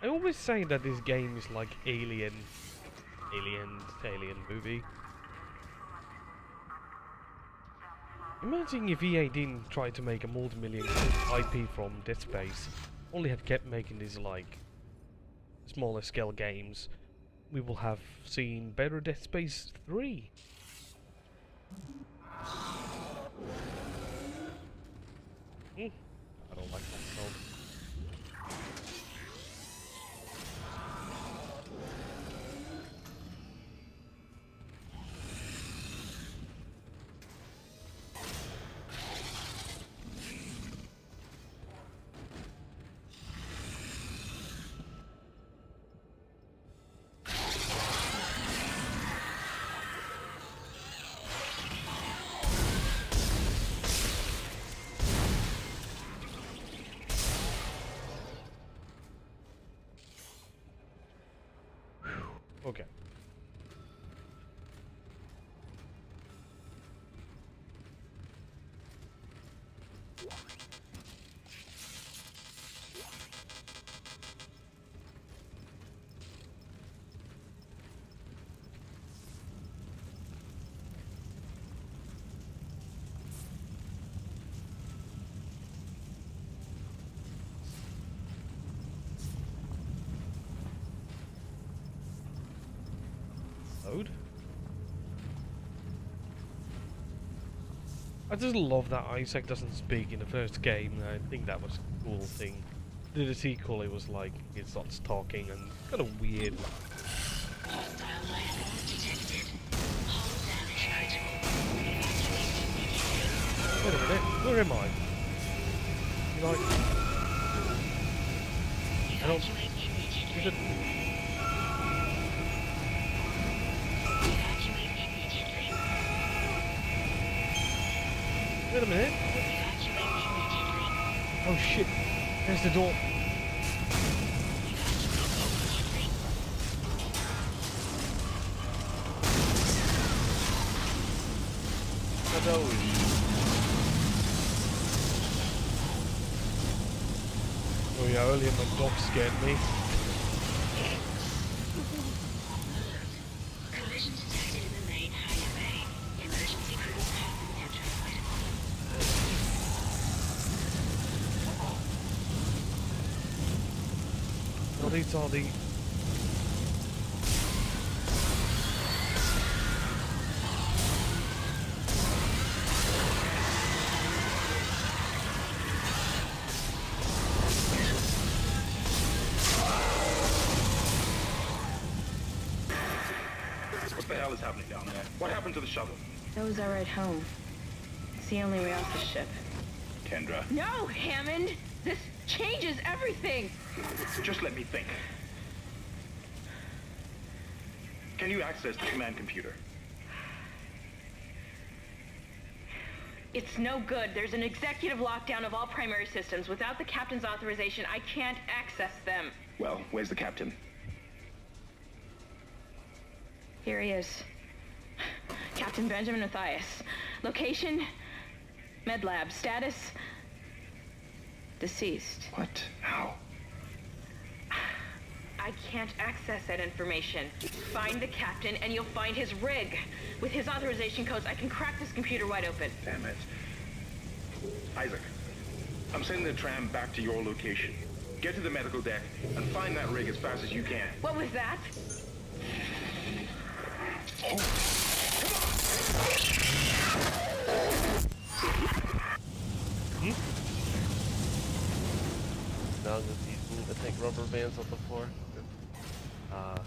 I always say that this game is like Alien movie. Imagine if EA didn't try to make a multi-million IP from Dead Space, only had kept making these like smaller scale games. we will have seen better Dead Space 3. I don't like that sound. Okay. Load. I just love that Isaac doesn't speak in the first game. I think that was a cool thing. In the sequel, it was like he starts talking and kind of weird. Hostile life form detected. Hull damage notable. Wait a minute, where am I? You like? I don't. Evacuate immediately. Is it? Evacuate immediately. Wait a minute. Evacuate immediately. Oh shit! There's the door. Oh yeah, earlier my dog scared me. Collision detected in the main hangar bay. Emergency crews have been notified. Well, these are the... What the hell is happening down there? What happened to the shuttle? That was our ride home. It's the only way off the ship. Kendra, No, Hammond! This changes everything! just let me think. Can you access the command computer? It's no good. There's an executive lockdown of all primary systems. Without the captain's authorization, I can't access them. Well, where's the captain? Here he is. Captain Benjamin Mathias. Location? Med lab. Status? Deceased. What? How? I can't access that information. Find the captain and you'll find his rig. With his authorization codes, I can crack this computer wide open. Damn it. Isaac, I'm sending the tram back to your location. Get to the medical deck and find that rig as fast as you can. What was that? Now that these move, I think rubber bands on the floor. I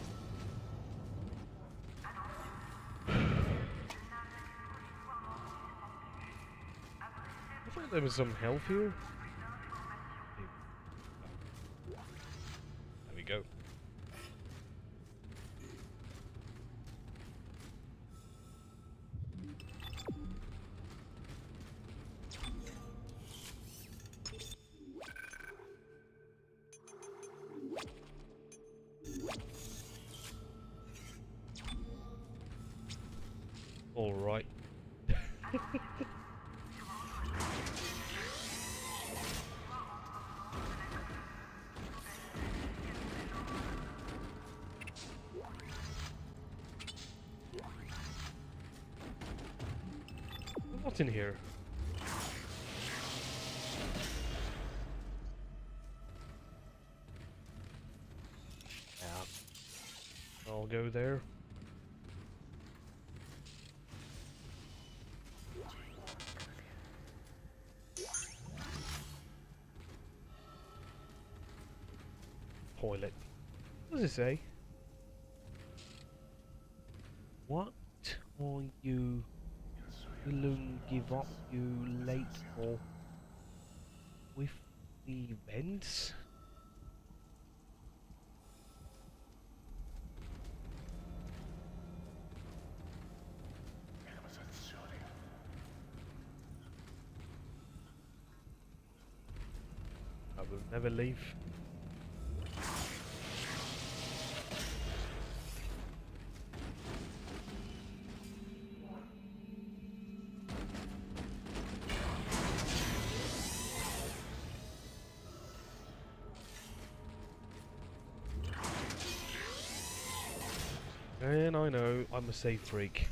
thought there was some health here. There we go. All right. What's in here? Yeah. I'll go through there. Toilet. What does it say? What are you willing to give up you late for with the events? I will never leave. And I know I'm a safe freak.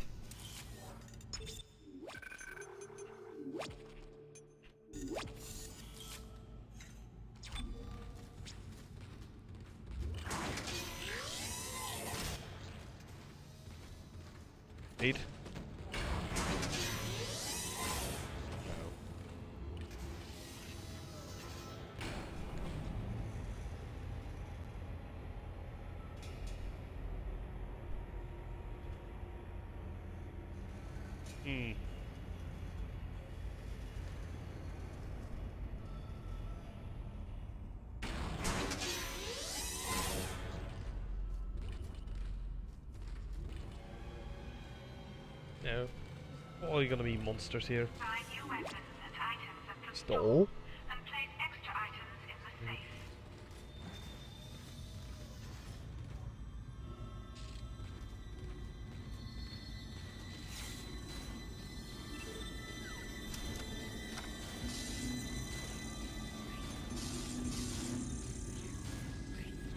Need? Hmm. No. What are you gonna be monsters here? Buy new weapons and items at the Stole? and place extra items in the safe.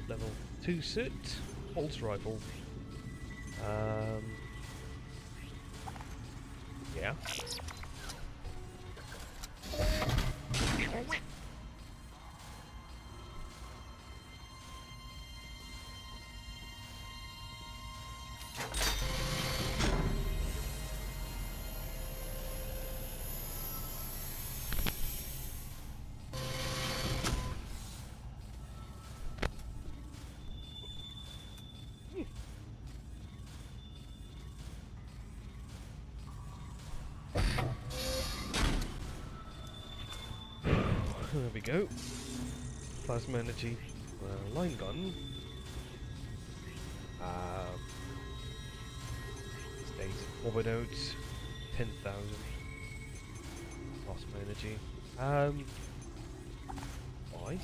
Level 2 suit, pulse rifle. Yeah. There we go. Plasma energy, line gun. State overnodes, 10,000. Plasma energy. Why?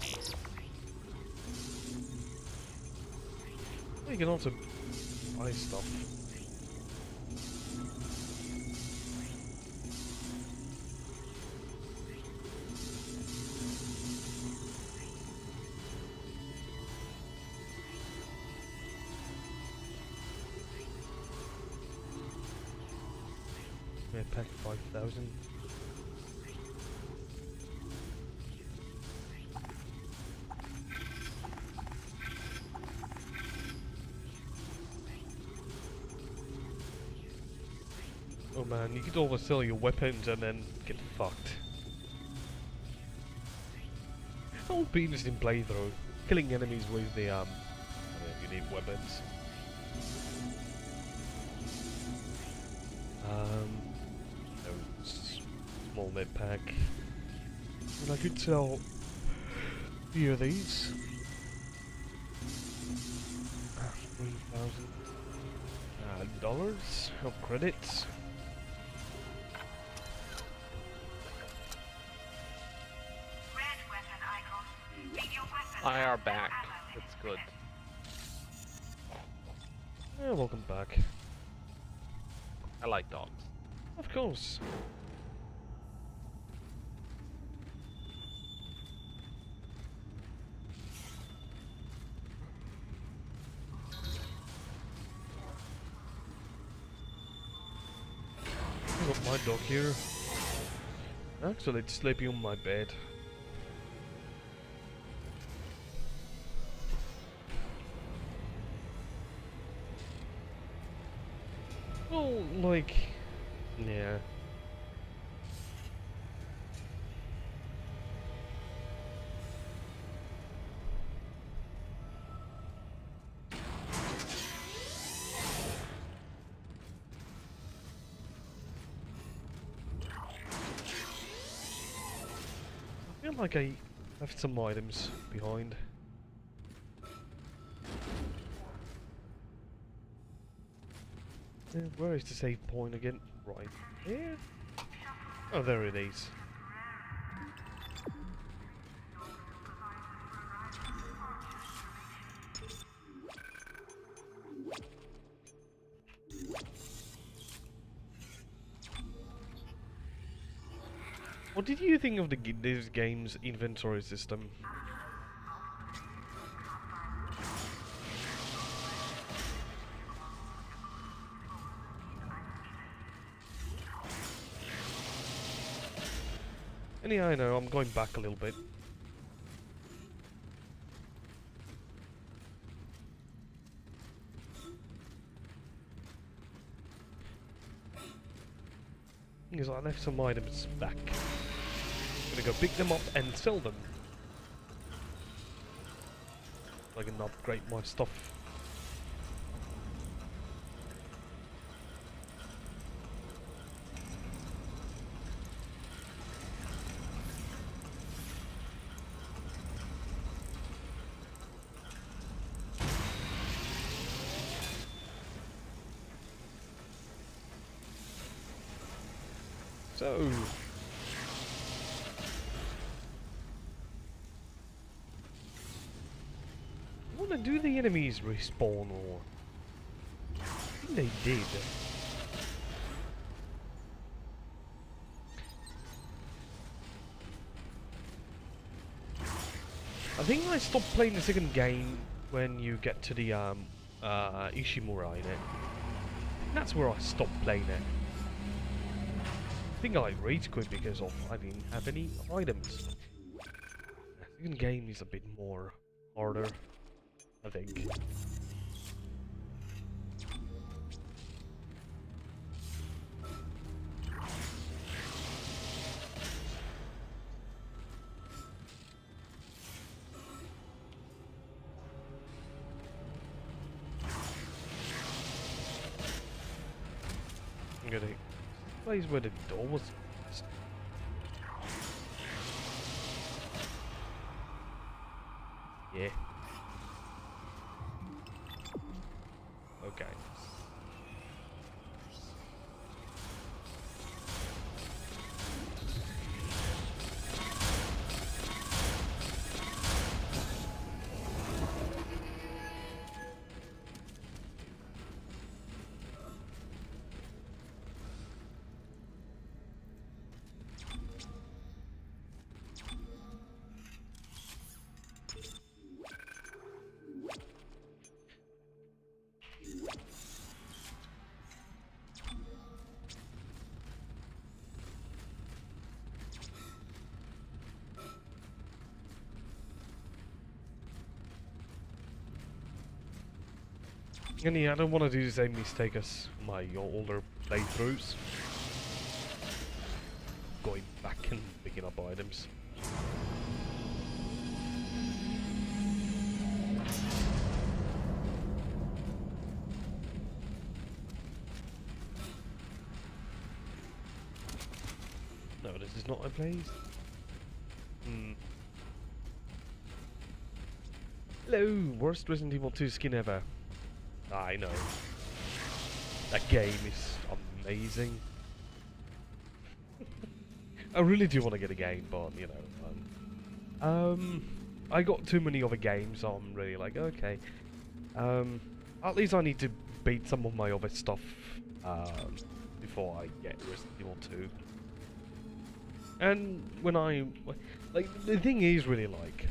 Well, you can also buy stuff. Pack 5,000. Oh man, you could oversell your weapons and then get fucked. That would be interesting playthrough. Killing enemies with the I don't know, you need weapons. Small med pack. And I could sell a few of these. 3,000 dollars of credits. I are back. That's good. Yeah, welcome back. I like dogs. Of course. I got my dog here. Actually, it's sleeping on my bed. Well, like, yeah. I feel like I left some items behind. Where is the save point again? Right here? Oh, there it is. What did you think of this game's inventory system? Anyhow, I know, I'm going back a little bit. Because I left some items back. I'm gonna go pick them up and sell them. So I can upgrade my stuff. So, I wonder, do the enemies respawn or? I think they did. I think I stopped playing the second game when you get to the Ishimura in it. That's where I stopped playing it. I think I rage quit because of I didn't have any items. The second game is a bit more harder, I think. I'm gonna place where the door was. Yeah. Okay. And yeah, I don't want to do the same mistake as my older playthroughs. Going back and picking up items. No, this is not a place. Hello, worst Resident Evil 2 skin ever. I know. That game is amazing. I really do want to get a game, but you know, I got too many other games, so I'm really like, okay. At least I need to beat some of my other stuff before I get Resident Evil 2. And when I like, the thing is really like,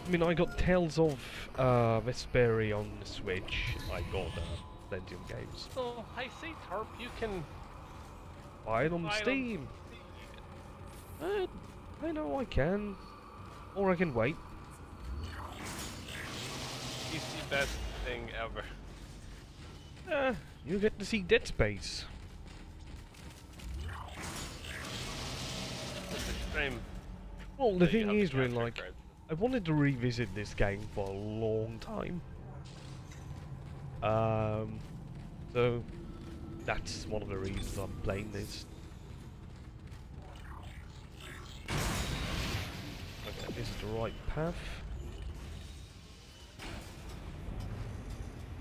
I mean, I got Tales of Vesperia on the Switch. I got plenty of games. Oh, I see, Tarp. You can buy it on Steam. I know I can. Or I can wait. It's the best thing ever. You get to see Dead Space. It's extreme. Well, the that you thing have is, the really, capture like, card. I wanted to revisit this game for a long time. So that's one of the reasons I'm playing this. Okay, this is the right path.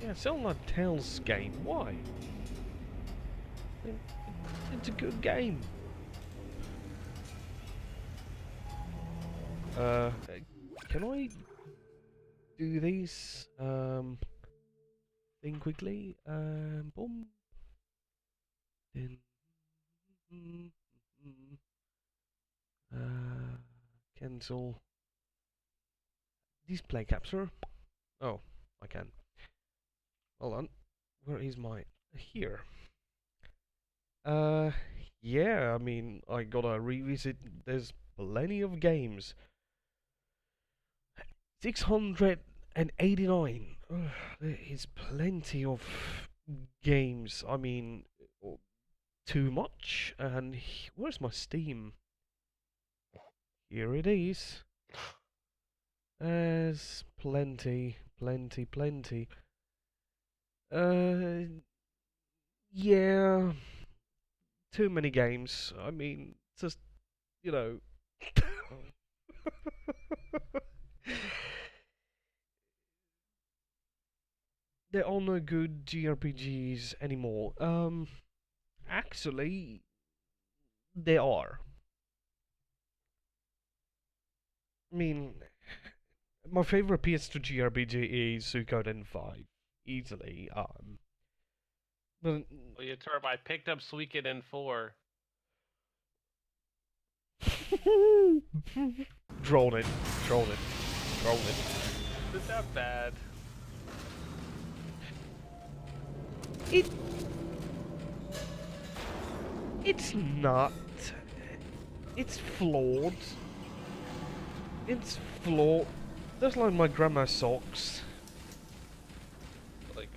Yeah, it's all like Tales game. Why? It's a good game. Can I do these thing quickly? Boom. Then cancel. Display capture. Oh, I can. Hold on. Where is my here? Yeah, I mean, I gotta revisit. There's plenty of games. 689. There is plenty of games. I mean, too much. And where's my Steam? Here it is. There's plenty. Yeah. Too many games. I mean, just, you know. There are no good JRPGs anymore. Actually, there are. I mean, my favorite PS2 JRPG is Suikoden 5, easily. But Well, you turb, I picked up Suikoden 4. Drone it. Is that bad? It's not. It's flawed. It's flawed. That's like my grandma's socks. Like,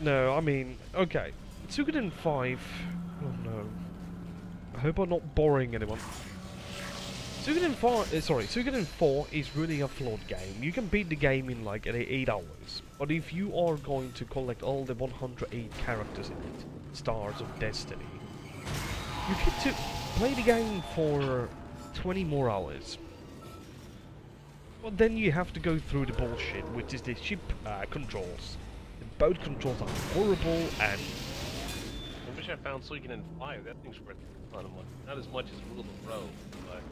No, I mean, okay. Suikoden 5. Oh no. I hope I'm not boring anyone. Suikoden 4 is really a flawed game. You can beat the game in like 8 hours. But if you are going to collect all the 108 characters in it, Stars of Destiny, you get to play the game for 20 more hours. But then you have to go through the bullshit, which is the ship controls. The boat controls are horrible, and I wish I found Suikoden 5. That thing's worth a lot of money. Not as much as Rule of Row, but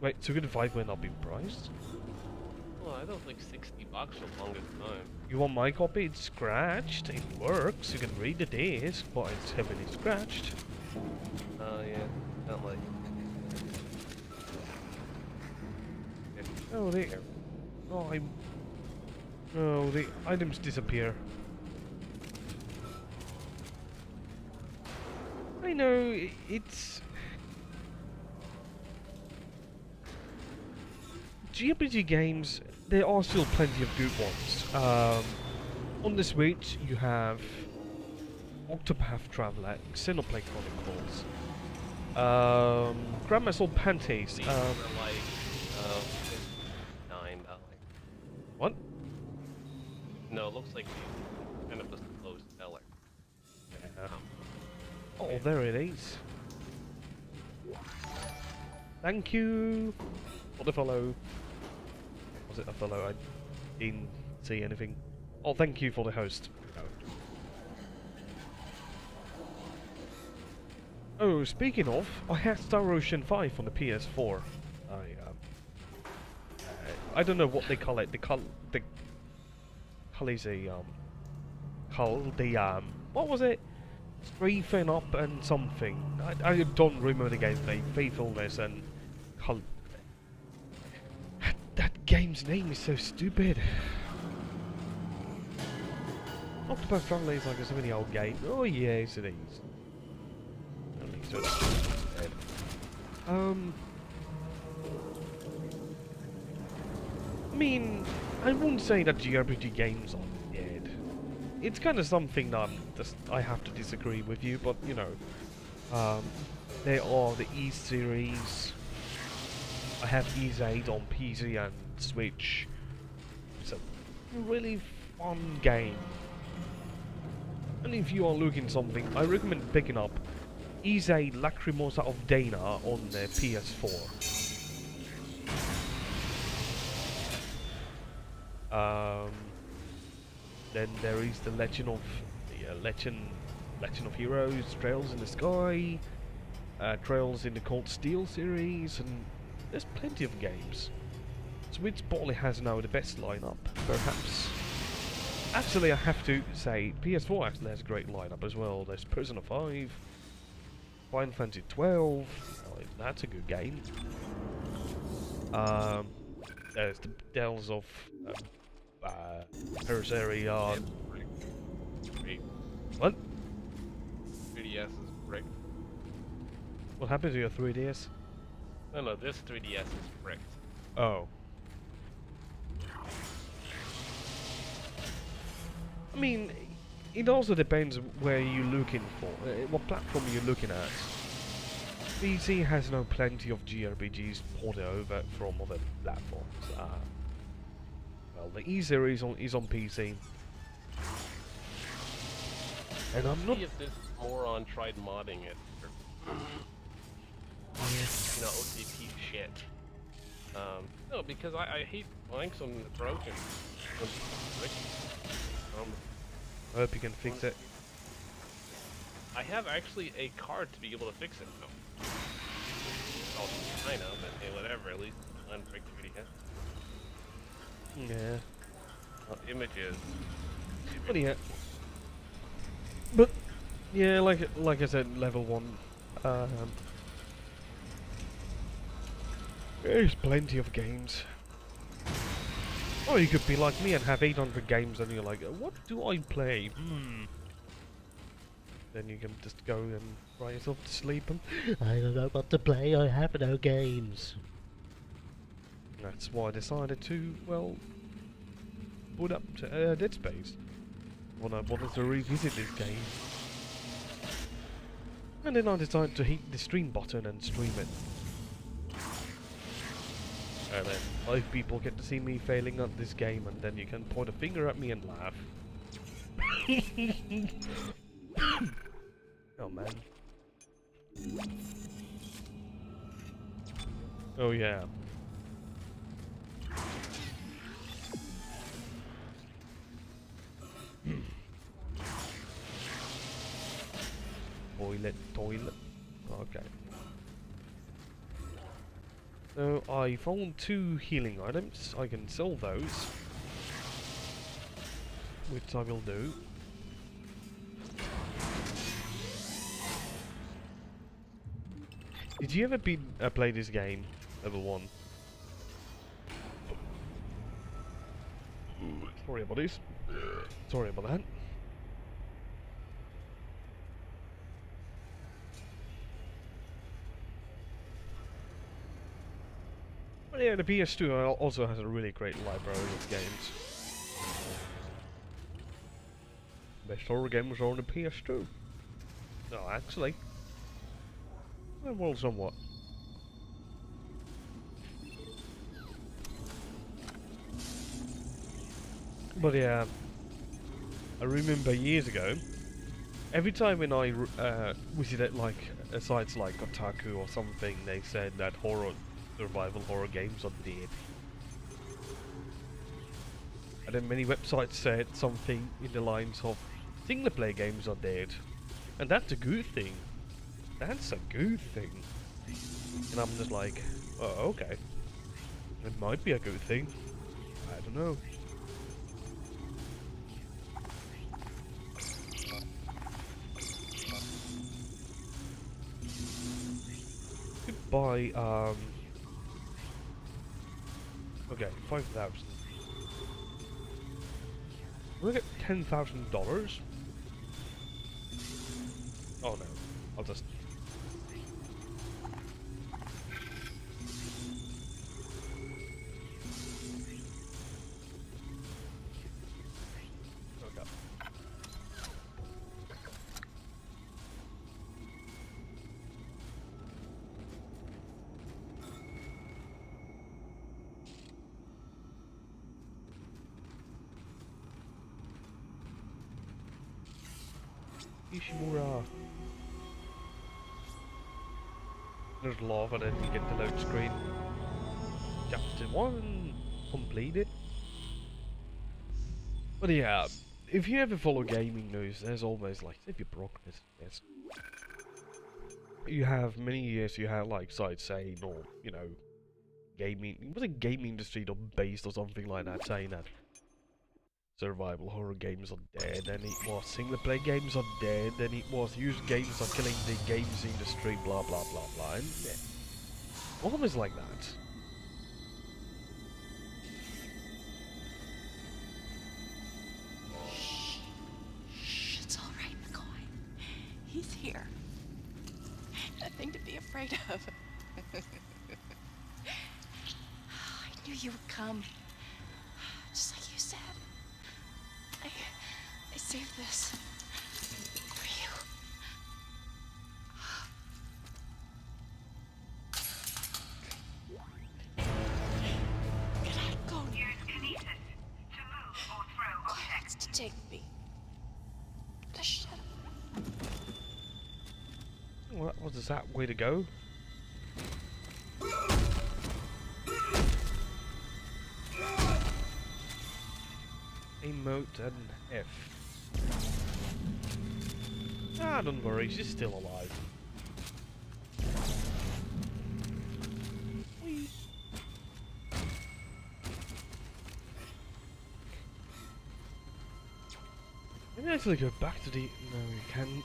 wait, Suikoden 5 will not be priced? well, I don't think $60 for the longest time. You want my copy? It's scratched. It works. You can read the disc, but it's heavily scratched. Oh yeah, not like. Oh, they. Oh, I'm. Oh, the items disappear. I know it's. JRPG games, there are still plenty of good ones. On the Switch, you have Octopath Traveler, Xenoblade Chronicles, Grandma's Old Panties. These are like $9. What? No, it looks like kind of a slow seller. Oh, there it is. Thank you for the follow. Was it a follow? I didn't see anything. Oh, thank you for the host. Oh, speaking of, I had Star Ocean 5 on the PS4. I don't know what they call it. What was it? Strafing up and something. I don't remember the game's name. Faithfulness and that game's name is so stupid. Octopath Traveler is like a 70-year-old game. Oh yes, it is. At least it's dead. I mean, I wouldn't say that JRPG games are dead. It's kind of something that I have to disagree with you, but you know, there are the E series. I have Ys 8 on PC and Switch. It's a really fun game. And if you are looking something, I recommend picking up Ys 8 Lacrimosa of Dana on the PS4. Then there is the Legend of Heroes, Trails in the Sky, Trails in the Cold Steel series, and there's plenty of games. Switch probably has now the best lineup, perhaps. Actually, I have to say, PS4 actually has a great lineup as well. There's Persona 5, Final Fantasy 12, that's a good game. There's the Dells of Berseria. What? 3DS is bricked. What happened to your 3DS? No, this 3DS is bricked. Oh. I mean, it also depends where you're looking for, what platform you're looking at. PC has now plenty of JRPGs ported over from other platforms. Well, the E series is on PC. And I'm not... See if this moron tried modding it. No, OTP shit. No, because I hate buying something that's broken. I hope you can fix it. I have actually a card to be able to fix it though. Oh, I know, but hey, whatever, at least unbreak the video. Yeah. Images. But yeah. But yeah, like I said, level 1. There's plenty of games. Or you could be like me and have 800 games and you're like, what do I play? Then you can just go and cry yourself to sleep and I don't know what to play, I have no games. That's why I decided to, well, put up to Dead Space. When I wanted to revisit this game. And then I decided to hit the stream button and stream it. And then 5 people get to see me failing at this game, and then you can point a finger at me and laugh. Oh man. Oh yeah. Toilet. Okay. So I found 2 healing items. I can sell those, which I will do. Did you ever play this game, level 1? Sorry, buddies. Sorry about that. But yeah, the PS2 also has a really great library of games. Best horror games are on the PS2. No, actually. Well, somewhat. But yeah, I remember years ago, every time when I visited like sites like Kotaku or something, they said that survival horror games are dead. And then many websites said something in the lines of single player games are dead. And that's a good thing. That's a good thing. And I'm just like, oh, okay. It might be a good thing. I don't know. Buy okay, 5,000. We'll get $10,000. Oh no, I'll just Ishimura. There's love, and then you get the load screen. Chapter 1 completed. But yeah, if you ever follow gaming news, there's always like, if you broke this, yes. You have many years, you had like sites saying, or, you know, gaming, was it gaming industry based or something like that, saying that survival horror games are dead, and it was single player games are dead, and it was used games are killing the games industry, blah blah blah blah, and yeah, always like that. Shh, it's all right, McCoy. He's here. Nothing to be afraid of. I knew you would come. Just like you said. I saved this for you. Can I go? Use kinesis to move or throw objects. To take me. Just shut up. What was that way to go? Emote and F. Ah, don't worry, she's still alive. Whee. Maybe actually go back to the... No, you can't.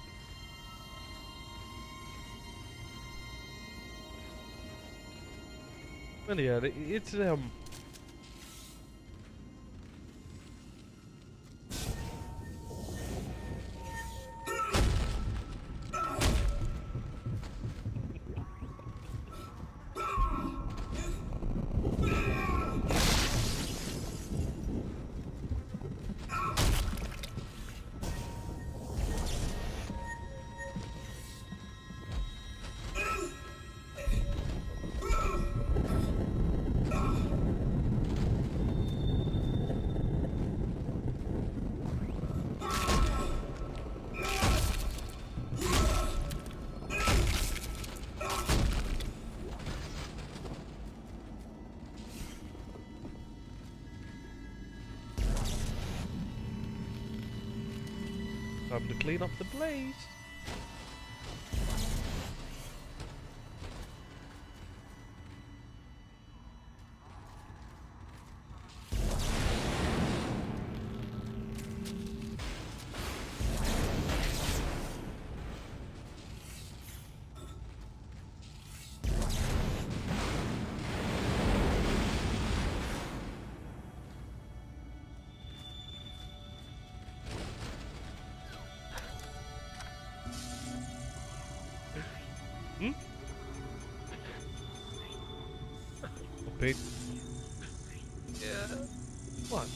Well, yeah, it's time to clean up the blaze. Hmm? Wait. Yeah. What?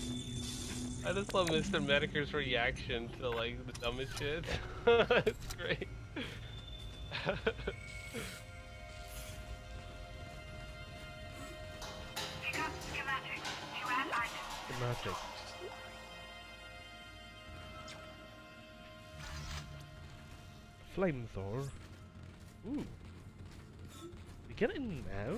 I just love Mr. Medicare's reaction to like the dumbest shit. It's great. Pick up schematics to add items. Schematics. Flamethrower. Ooh. We get it now?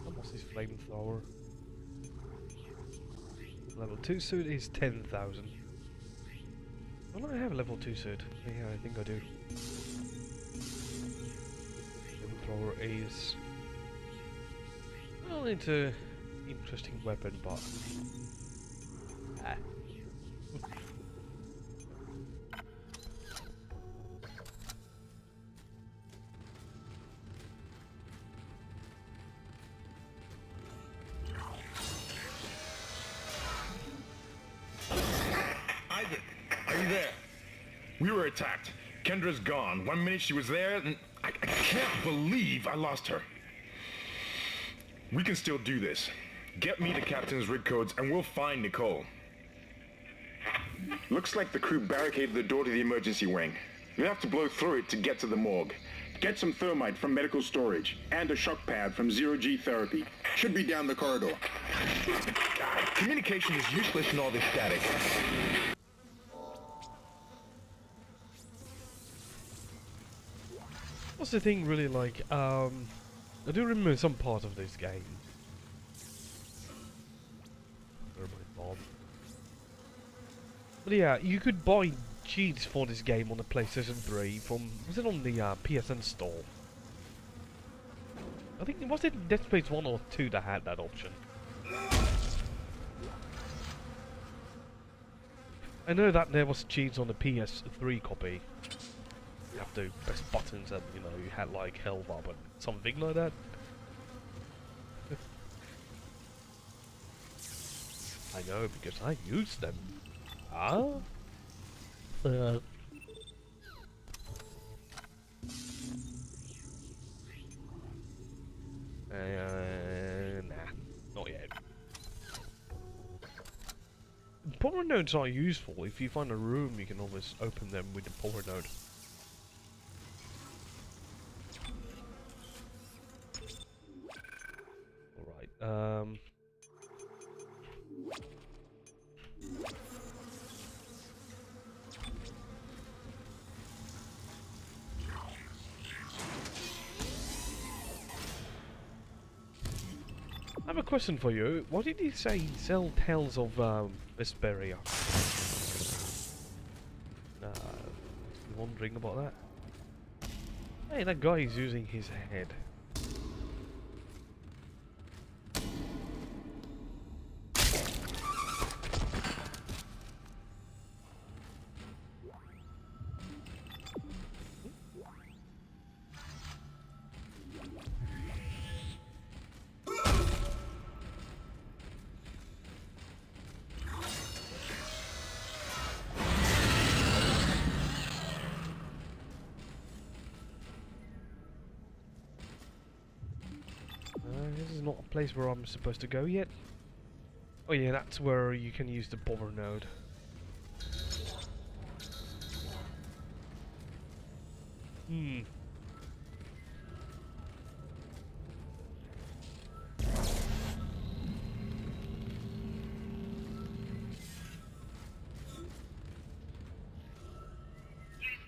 How much is flamethrower? Level 2 suit is 10,000. Well, I have a level 2 suit. Yeah, I think I do. Flamethrower is... Well, it's a interesting weapon, but... Ah. Isaac, are you there? We were attacked. Kendra's gone. 1 minute she was there, and I can't believe I lost her. We can still do this. Get me the captain's rig codes, and we'll find Nicole. Looks like the crew barricaded the door to the emergency wing. You have to blow through it to get to the morgue. Get some thermite from medical storage, and a shock pad from zero-G therapy. Should be down the corridor. Communication is useless in all this static. What's the thing really like? I do remember some part of this game. Where my bomb? But yeah, you could buy cheats for this game on the PlayStation 3 from, was it on the PSN store? I think, was it Dead Space 1 or 2 that had that option? I know that there was cheats on the PS3 copy. You have to press buttons and, you know, you had like health up and something like that. I know, because I used them. Ah? Nah, not yet. Power nodes are useful. If you find a room, you can always open them with the power node. Alright, I have a question for you. What did he say? Sell Tales of Vesperia. You wondering about that? Hey, that guy is using his head. This is not a place where I'm supposed to go yet. Oh yeah, that's where you can use the power node. Use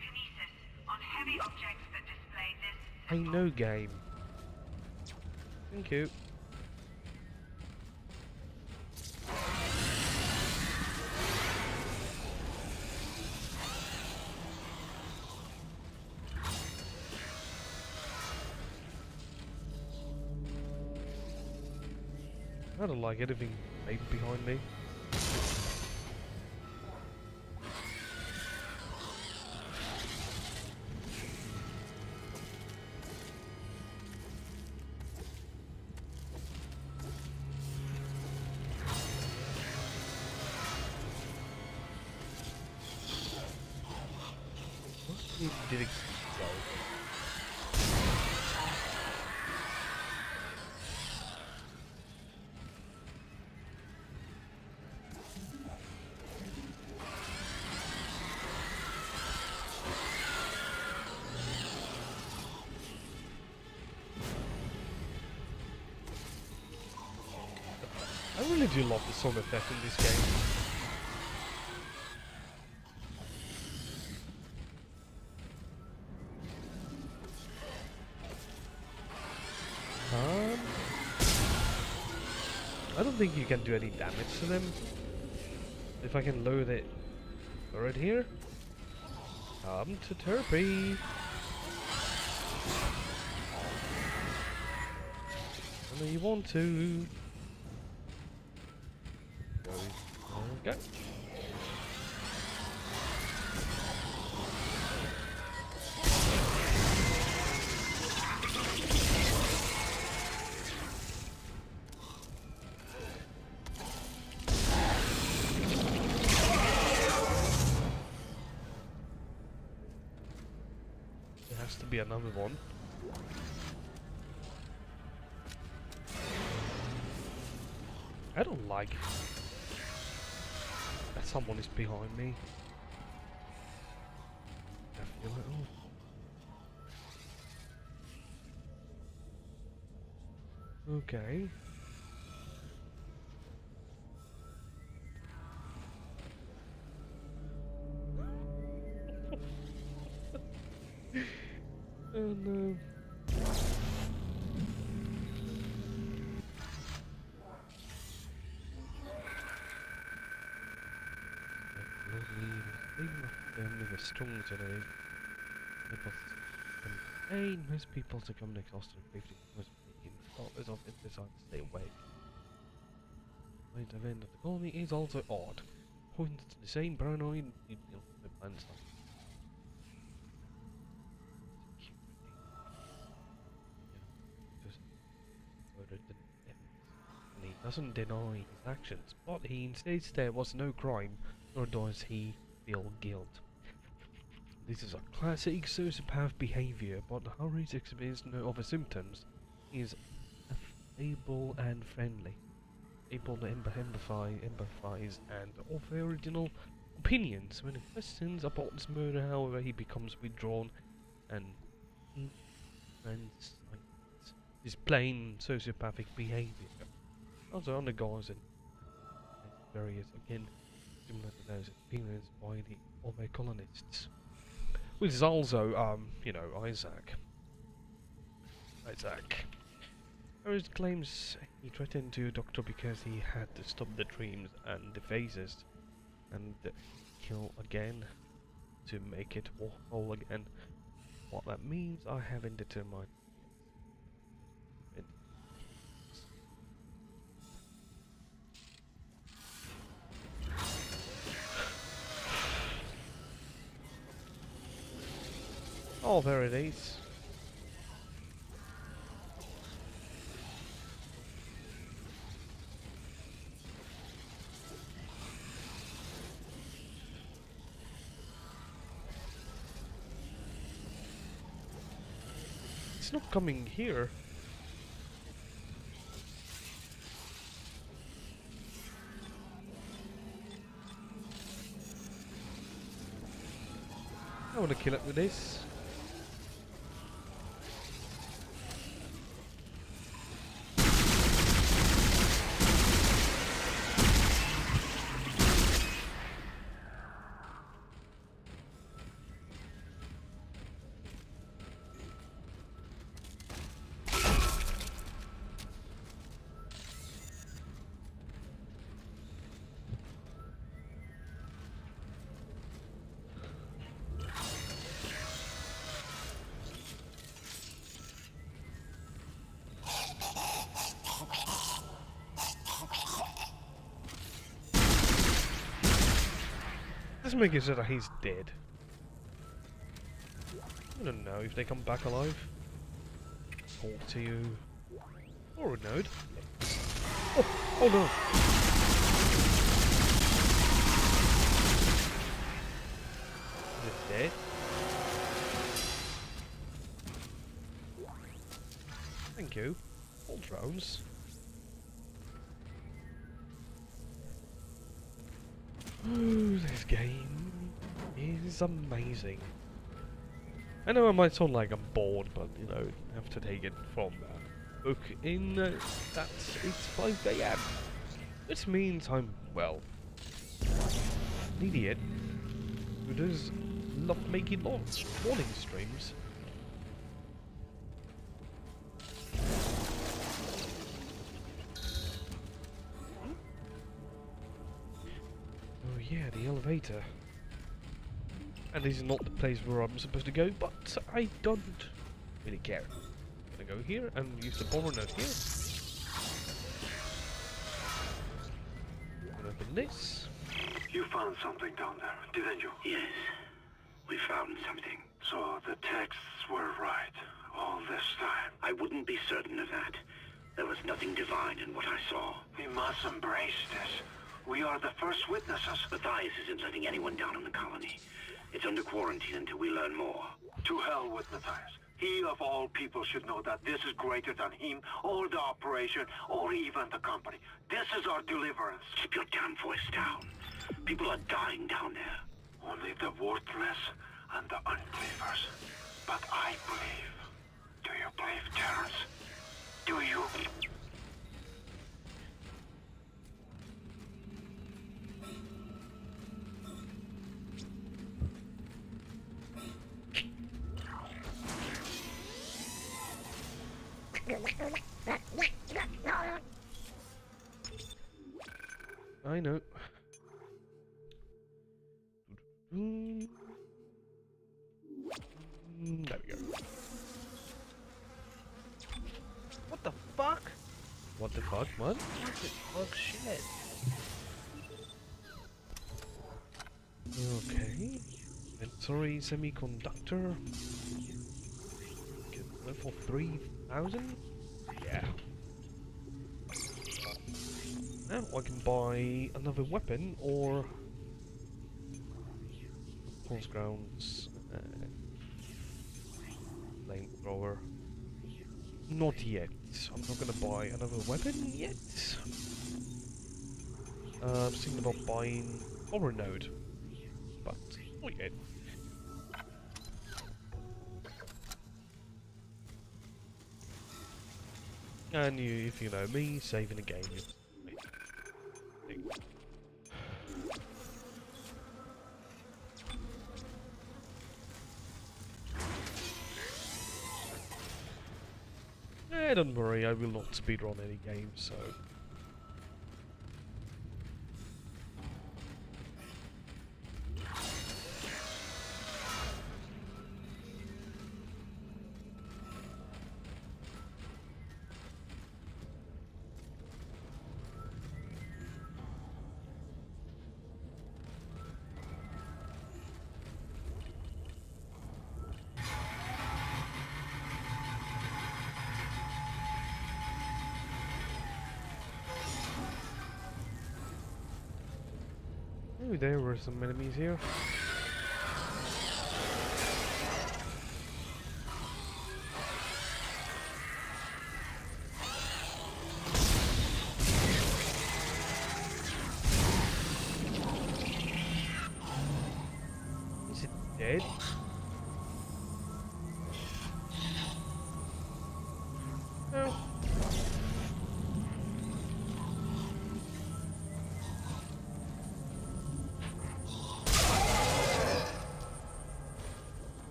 kinesis on heavy objects that display this. I know game. Thank you. I don't like anything made behind me. Did it go? I really do love the sound effect in this game. I don't think you can do any damage to them. If I can load it right here. Come to Turpy. I know you want to. There we go. To be another one. I don't like that someone is behind me. I feel it all. Okay. Oh no. Leave my strong today. Hey, most people succumb to exhaustion and briefly was as of desire to stay awake. The event of the colony is also odd. Points to the same paranoid plans. He doesn't deny his actions, but he insists there was no crime, nor does he feel guilt. This is a classic sociopath behavior, but Harry's exhibits no other symptoms. He is affable and friendly, able to empathize, and offer original opinions. When he questions about his murder, however, he becomes withdrawn and his plain sociopathic behavior. Also undergoes in various, again, similar to those experienced by the other colonists. Which is also, you know, Isaac. Harris claims he threatened to Doctor because he had to stop the dreams and the phases and kill again to make it whole again. What that means, I haven't determined. Oh, there it is. It's not coming here. I want to kill it with this. Let's make it so that he's dead. I don't know if they come back alive. Talk to you. Or a node. Oh no! Is it dead? Thank you. All drones. This game is amazing. I know I might sound like I'm bored, but you know, I have to take it from that book in that it's 5 AM. Which means I'm, well, an idiot who does love making morning streams. Yeah, the elevator. And this is not the place where I'm supposed to go, but I don't really care. I'm gonna go here and use the bomber node here. And open this. You found something down there, didn't you? Yes, we found something. So the texts were right all this time. I wouldn't be certain of that. There was nothing divine in what I saw. We must embrace this. We are the first witnesses. Matthias isn't letting anyone down in the colony. It's under quarantine until we learn more. To hell with Matthias. He of all people should know that this is greater than him, or the operation, or even the company. This is our deliverance. Keep your damn voice down. People are dying down there. Only the worthless and the unbelievers. But I believe. Do you believe, Terrence? Do you? I know. There we go. What the fuck? What the fuck, man? What the fuck shit? Okay. Inventory semiconductor. Get level 3000? Yeah. Now I can buy another weapon or pulse grounds, flamethrower. Not yet. I'm not gonna buy another weapon yet. I'm thinking about buying power node, but not yet. And if you know me, saving a game is don't worry, I will not speedrun any game, so... Oh, there were some enemies here. Is it dead? No.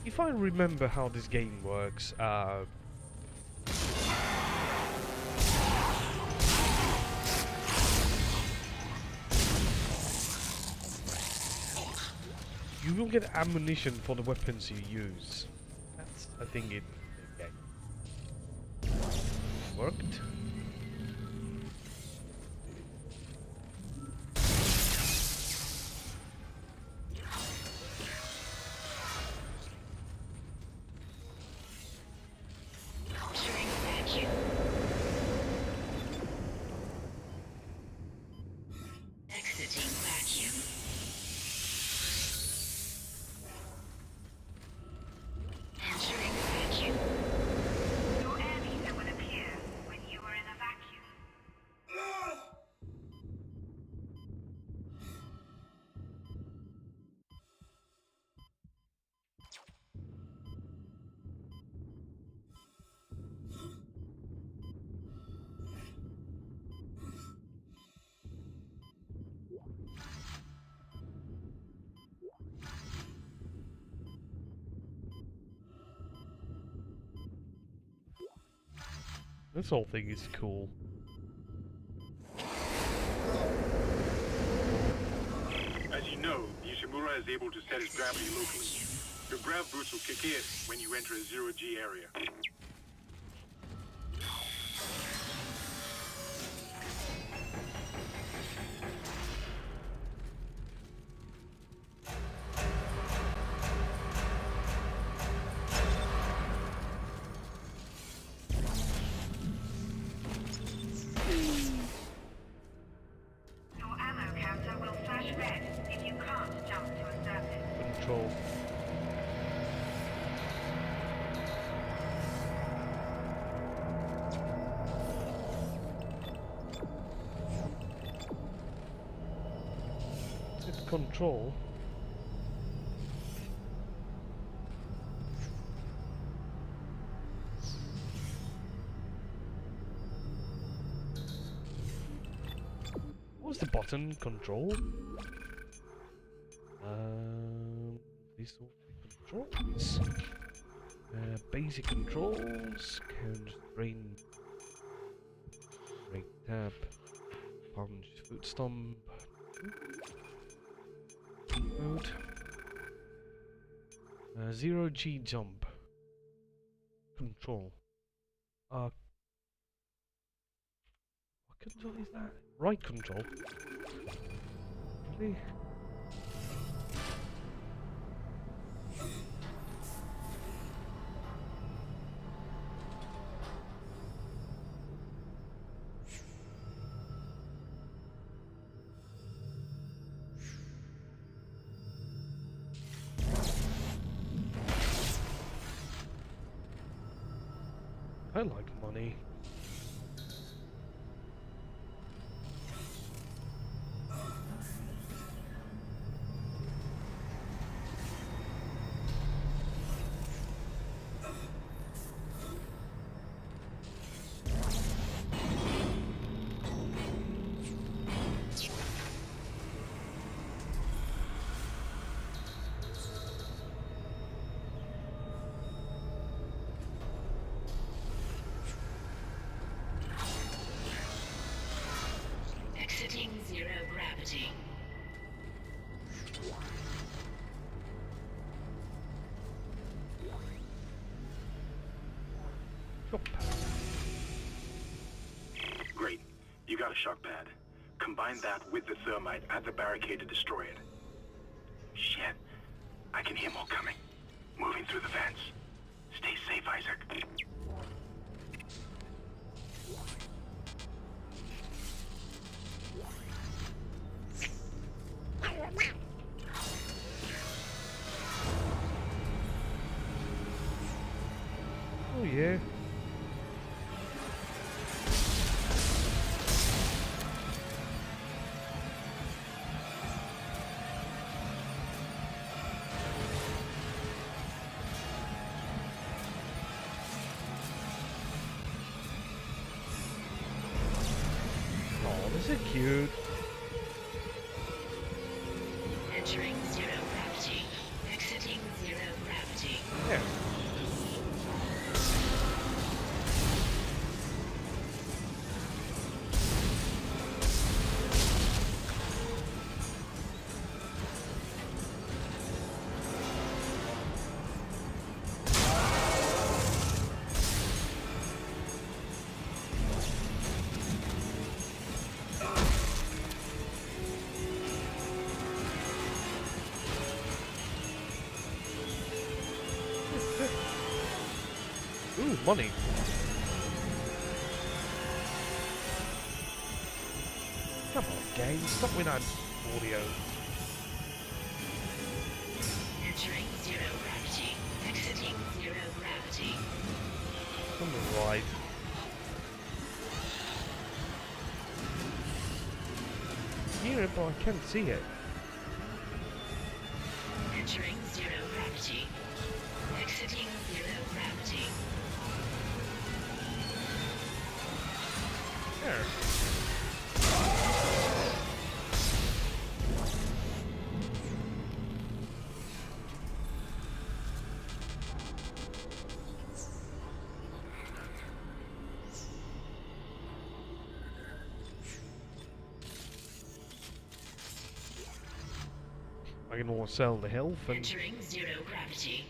If I remember how this game works, you will get ammunition for the weapons you use. That's a thing in the game. Worked. This whole thing is cool. As you know, the Ishimura is able to set its gravity locally. Your grav boost will kick in when you enter a zero-G area. Your ammo counter will flash red if you can't jump to a surface. Control. It's control. What was the button? Control? These are controls. Basic controls. Count, brain tab, punch, foot stomp. Mode. 0G jump. Control. What control is that? Right control. Really? I like money. Exiting zero gravity. Great. You got a shock pad. Combine that with the thermite at the barricade to destroy it. Shit. I can hear more coming. Moving through the vents. Stay safe, Isaac. Oh yeah. Oh, this is cute. Entering zero gravity. Exiting zero gravity. Yeah. Ooh, money. Come on, game, stop with that audio. Entering zero gravity. Exiting zero gravity. On the right. Hear it, but I can't see it. Entering zero gravity. Exiting zero gravity. There. I can almost sell the health and Entering zero gravity.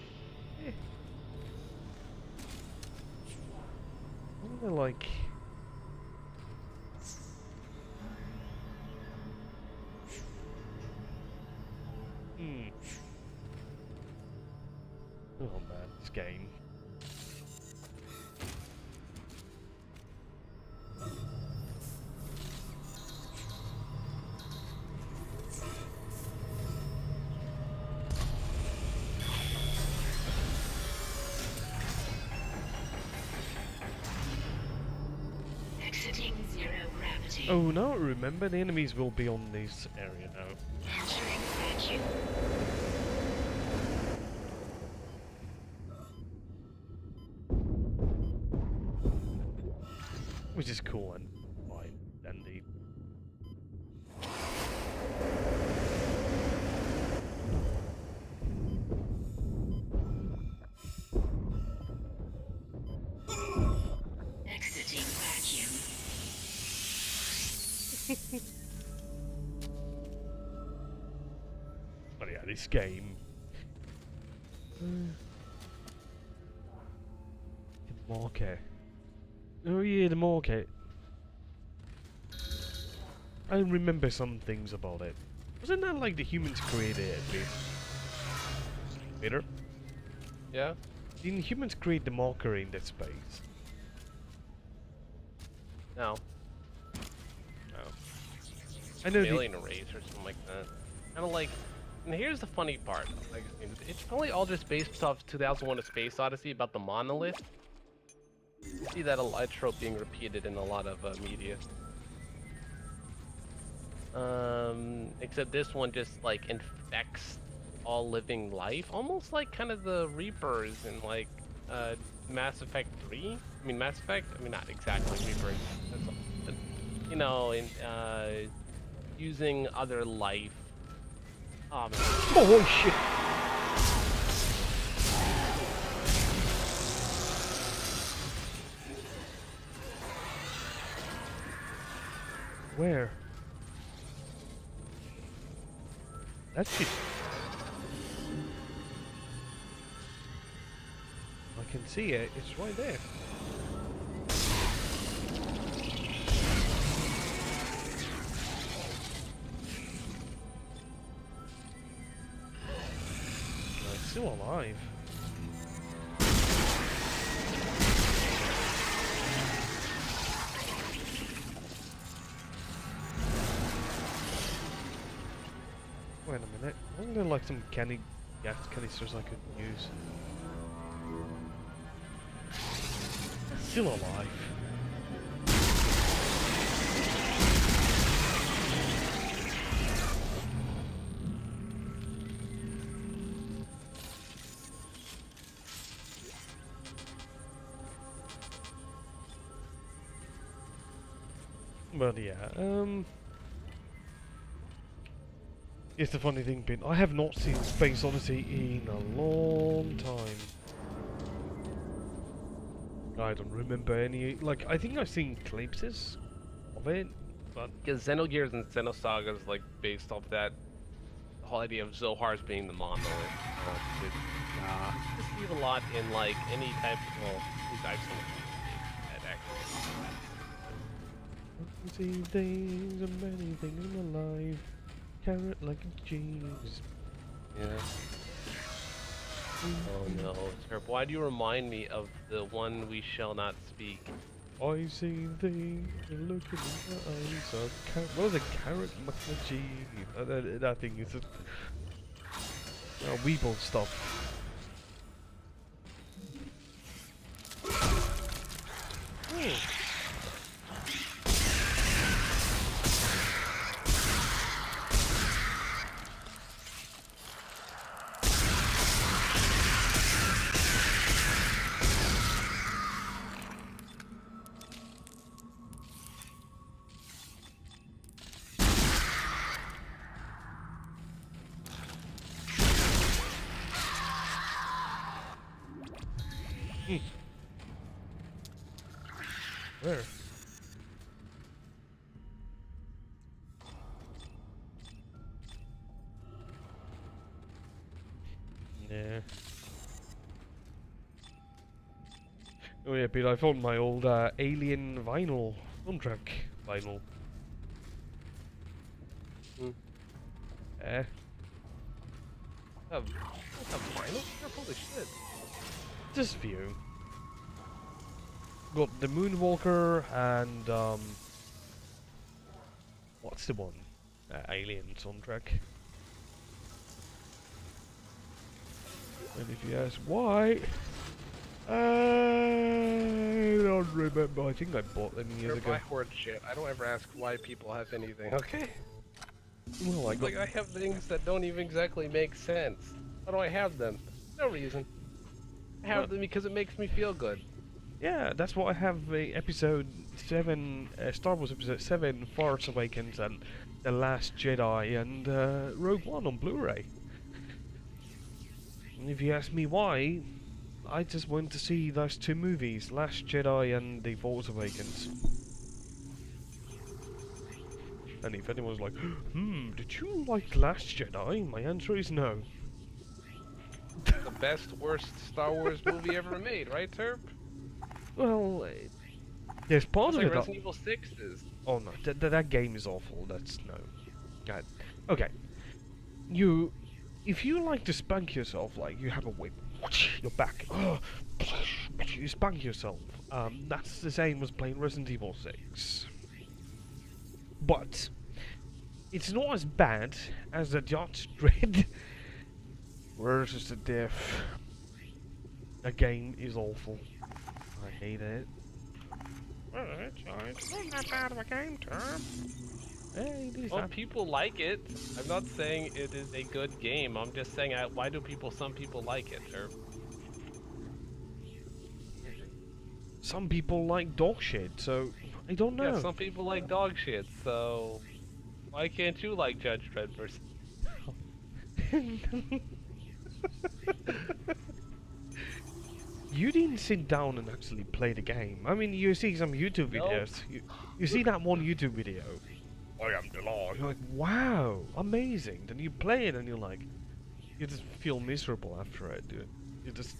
what are they like? Oh man, this game. Exiting zero gravity. Oh no, remember the enemies will be on this area now. Entering vacuum. Which is cool and fine, dandy. But yeah, this game. The market. Oh yeah, the market. I remember some things about it. Wasn't that like the humans created it, Peter? Yeah? Didn't humans create the marker in that space? No. I know alien race or something like that. Kind of like, and here's the funny part. Like, it's probably all just based off 2001: A Space Odyssey about the monolith. You see that a trope being repeated in a lot of media. Except this one just like infects all living life, almost like kind of the Reapers in like Mass Effect 3. I mean Mass Effect. I mean not exactly Reapers. That's all, but, you know, in using other life. Oh, man. Oh shit! Where? That's it. I can see it. It's right there. It's still alive. Wait a minute. Wasn't there like some gas canisters I could use? It's still alive. But yeah, it's the funny thing, Ben. I have not seen Space Odyssey in a long time. I don't remember any. Like, I think I've seen glimpses of it, but because Xenogears and Xenosaga is like based off that whole idea of Zohar's being the monolith. Just see a lot in like any type of. Well, at least I've seen it that actually. See things and many things in my life. Carrot like a cheese. Yeah. Oh no, terrible. Why do you remind me of the one We Shall Not Speak? I see things and look in my eyes. What is a carrot like a cheese? That thing is just Weeble stuff. Where? Yeah. Oh yeah, Pete, I found my old Alien vinyl, soundtrack vinyl. Have vinyl? Holy shit. Just few. Got the Moonwalker and what's the one? Alien soundtrack. And if you ask why, I don't remember. I think I bought them years ago. I hoard shit. I don't ever ask why people have anything. Okay. Well, I got. Like I have things that don't even exactly make sense. How do I have them? No reason. I have them because it makes me feel good. Yeah, that's what I have. Episode 7, Star Wars Episode 7, Force Awakens, and The Last Jedi, and Rogue One on Blu-ray. And if you ask me why, I just went to see those two movies, Last Jedi and The Force Awakens. And if anyone's like, did you like Last Jedi? My answer is no. The best, worst Star Wars movie ever made, right, Terp? Well, there's part Just of like it. Resident Evil 6 is. Oh no, that game is awful. That's no. God. Okay. If you like to spank yourself, like you have a whip, your back, you spank yourself. That's the same as playing Resident Evil 6. But it's not as bad as the Judge Dredd versus the Death. That game is awful. I hate it. Well, it's not that bad of a game, Terp. Hey, Well, people like it. I'm not saying it is a good game. I'm just saying, why do some people like it, Terp? Some people like dog shit, so I don't know. Yeah, some people like dog shit, so why can't you like Judge Dredd versus? You didn't sit down and actually play the game. I mean, you see some YouTube videos. You see that one YouTube video. I am the law. You're like, wow, amazing. Then you play it and you're like, you just feel miserable after it, dude. You just.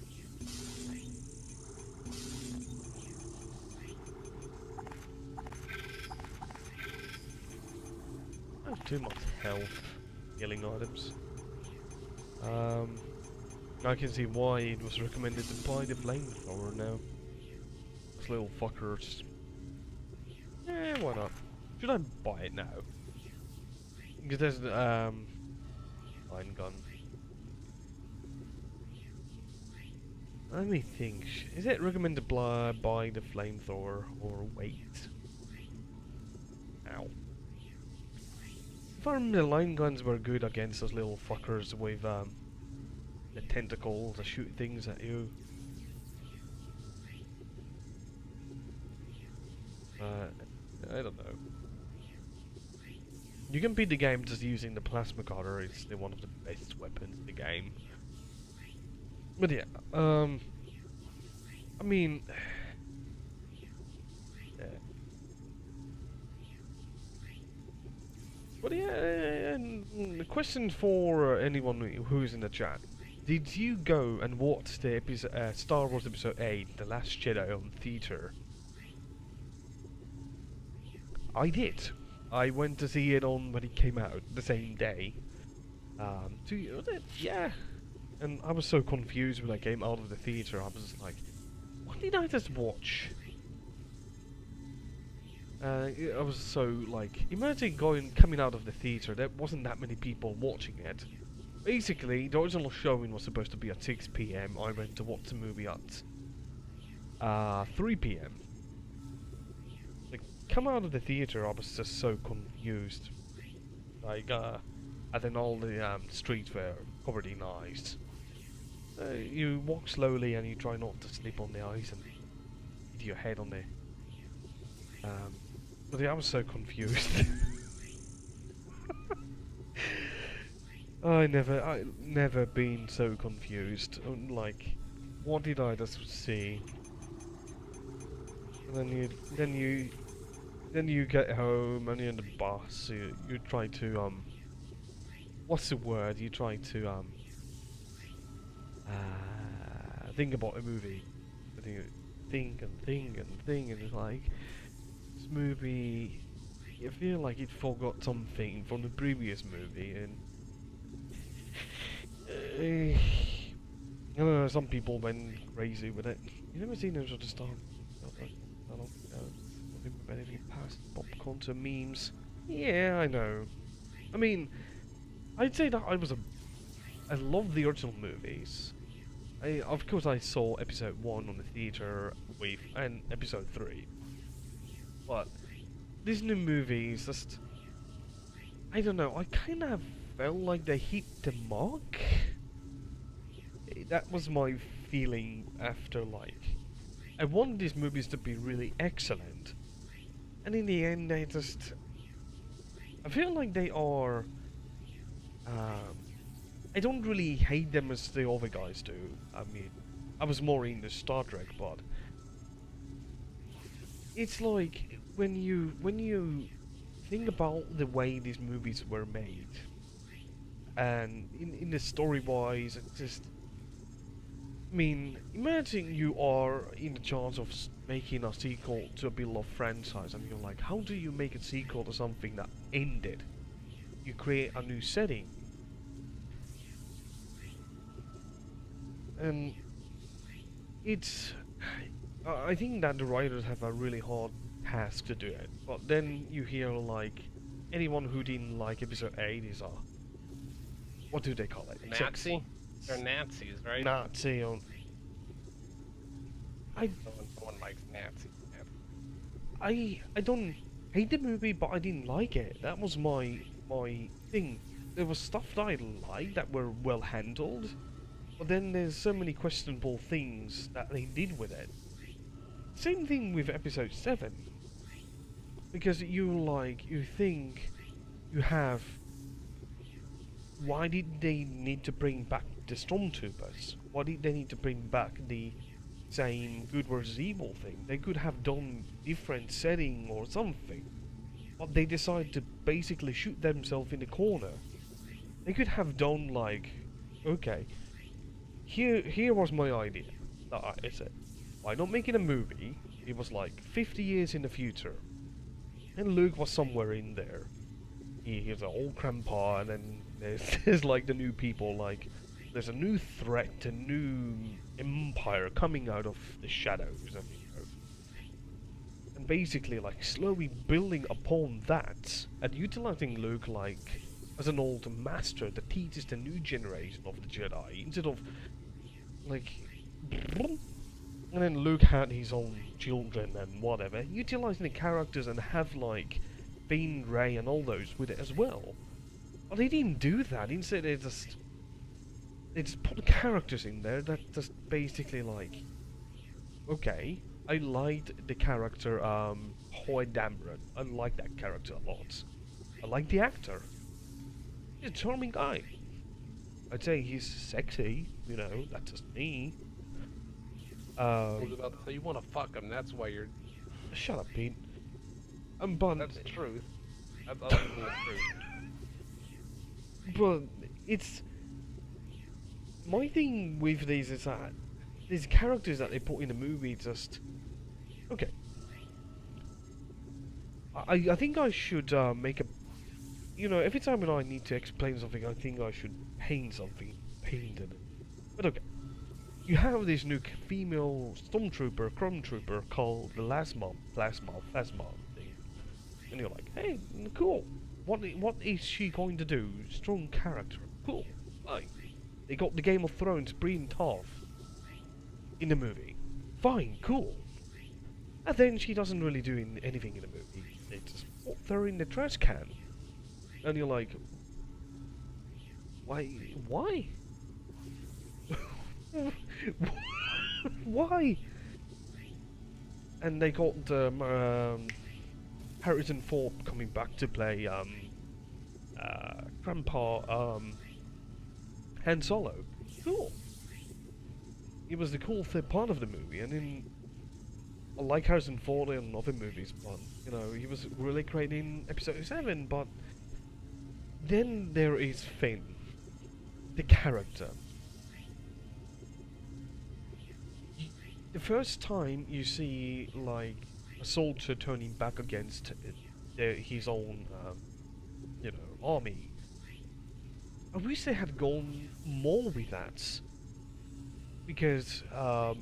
I have too much health healing items. I can see why it was recommended to buy the flamethrower now. Those little fuckers. Why not? Should I buy it now? Because there's line gun. Let me think. Is it recommended to buy the flamethrower or wait? Ow. If I remember, the line guns were good against those little fuckers with the tentacles that shoot things at you. I don't know. You can beat the game just using the plasma cutter. It's one of the best weapons in the game. But yeah, I mean, yeah. But yeah, and the question for anyone who's in the chat: did you go and watch the episode, Star Wars Episode 8, The Last Jedi, on theater? I did. I went to see it on when it came out, the same day. Yeah. And I was so confused when I came out of the theater. I was like, what did I just watch? I was so like, imagine coming out of the theater. There wasn't that many people watching it. Basically, the original showing was supposed to be at 6 PM. I went to watch the movie at 3 PM. Like, come out of the theater, I was just so confused. Like, and then all the streets were covered in ice. You walk slowly and you try not to slip on the ice and hit your head on the. But yeah, I was so confused. I never been so confused. Like, what did I just see? And then you get home and you're in the bus. You try to what's the word? You try to think about a movie. And you think and it's like, this movie, you feel like it forgot something from the previous movie, and I don't know, some people went crazy with it. You never seen those sort of stuff? Anything past popcorn to memes? Yeah, I know. I mean, I'd say that I love the original movies. Of course, I saw episode 1 on the theater and episode 3. But these new movies, just, I don't know, I kind of felt like they hit the mark. That was my feeling after, like, I wanted these movies to be really excellent. And in the end, I feel like they are, I don't really hate them as the other guys do. I mean, I was more into Star Trek, but it's like when you think about the way these movies were made, and in the story-wise, it's just. I mean, imagine you are in charge of making a sequel to a beloved franchise, and you're like, how do you make a sequel to something that ended? You create a new setting. And it's... I think that the writers have a really hard task to do it. But then you hear, like, anyone who didn't like episode 8 is a... What do they call it? Nazi? They're Nazis, right? Nazi on... Someone likes Nazis. I don't hate the movie, but I didn't like it. That was my thing. There was stuff that I liked that were well handled, but then there's so many questionable things that they did with it. Same thing with episode 7. Because you think you have... Why did they need to bring back the Stormtroopers? Why did they need to bring back the same good versus evil thing? They could have done different setting or something. But they decided to basically shoot themselves in the corner. They could have done like, okay, here was my idea. I said, why not make it a movie? It was like 50 years in the future. And Luke was somewere in there. He's an old grandpa, and then there's like the new people, like there's a new threat, a new empire coming out of the shadows, and basically like slowly building upon that and utilizing Luke like as an old master that teaches the new generation of the Jedi instead of like, and then Luke had his own children and whatever, utilizing the characters and have like Finn, Rey and all those with it as well. But they didn't do that. Instead they just put characters in there that just basically like, okay, I liked the character Poe Dameron. I like that character a lot. I like the actor. He's a charming guy. I'd say he's sexy, you know, that's just me. I was about to say, you want to fuck him, that's why you're... Shut up, Pete. But that's the truth. That's the truth. But it's... My thing with these is that these characters that they put in the movie just... Okay. I think I should make a... You know, every time when I need to explain something, I think I should paint something. Painted. But okay. You have this new female stormtrooper, chrome trooper called the Phasma thing. And you're like, hey, cool. What is she going to do? Strong character. Cool. Fine. They got the Game of Thrones Brienne Tarth in the movie. Fine, cool. And then she doesn't really do anything in the movie. They just put her in the trash can. And you're like, why? Why? Why? And they got Harrison Ford coming back to play Grandpa Han Solo. Cool. It was the cool third part of the movie, and then I like Harrison Ford in other movies, but you know he was really great in Episode 7. But then there is Finn, the character. The first time you see like a soldier turning back against his own, you know, army. I wish they had gone more with that, because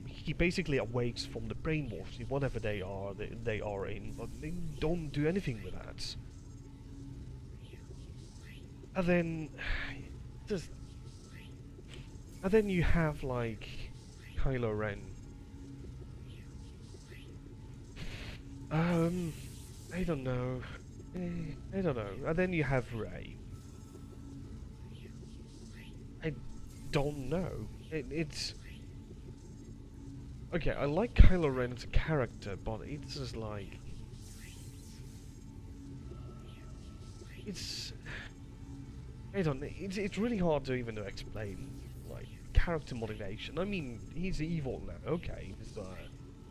he basically awakes from the brainwash, whatever they are in, but they don't do anything with that. And then you have like Kylo Ren. I don't know. I don't know. And then you have Rey. I don't know. It's... Okay, I like Kylo Ren as a character, but it's just like... It's... I don't know. It's really hard to even explain, like, character motivation. I mean, he's evil now. Okay, he's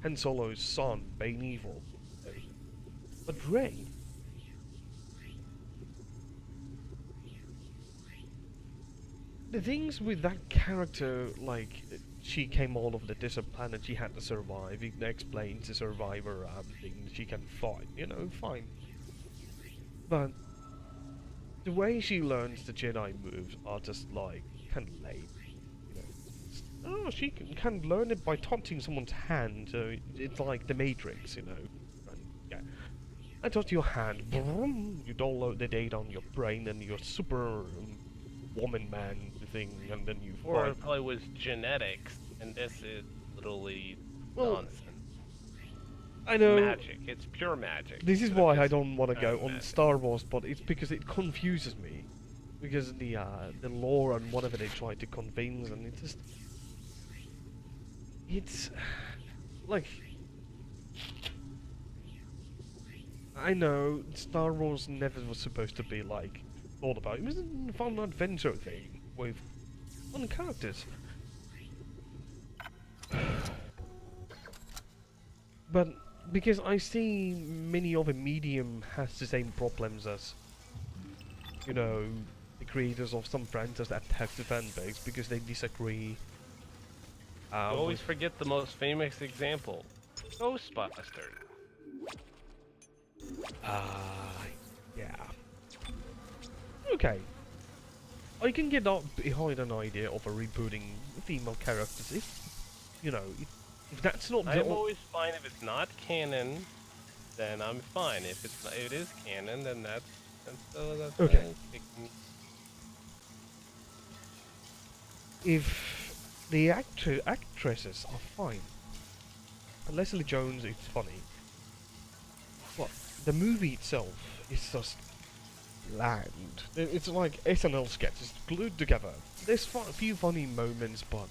Han Solo's son, being evil. But Rey, the things with that character, like, she came all over the desert planet, she had to survive, it explains the survivor thing she can fight, you know, fine. But the way she learns the Jedi moves are just, like, kind of lame, you know. Oh, she can learn it by touching someone's hand, so it's like the Matrix, you know. And, yeah. I touch your hand, vroom, you download the data on your brain and your super woman man thing, and then you Or fight. it probably was genetics, and this is literally Well, nonsense. I know. Magic. It's pure magic. This is But why I just don't want to go on magic. Star Wars, but it's because it confuses me. Because the lore and whatever they try to convince, and it's like, I know Star Wars never was supposed to be like thought about. It was a fun adventure thing with fun characters. But because I see many other medium has the same problems as, you know, the creators of some franchises that attack the fan base because they disagree. You always forget the most famous example, Ghostbusters. Yeah. Okay. I can get up behind an idea of a rebooting female characters if, you know, if that's not the I'm always fine if it's not canon, then I'm fine. If it is canon, then that's okay. fine. If the actresses are fine, and Leslie Jones is funny, but the movie itself is just bland. It's like SNL sketches glued together. There's a few funny moments, but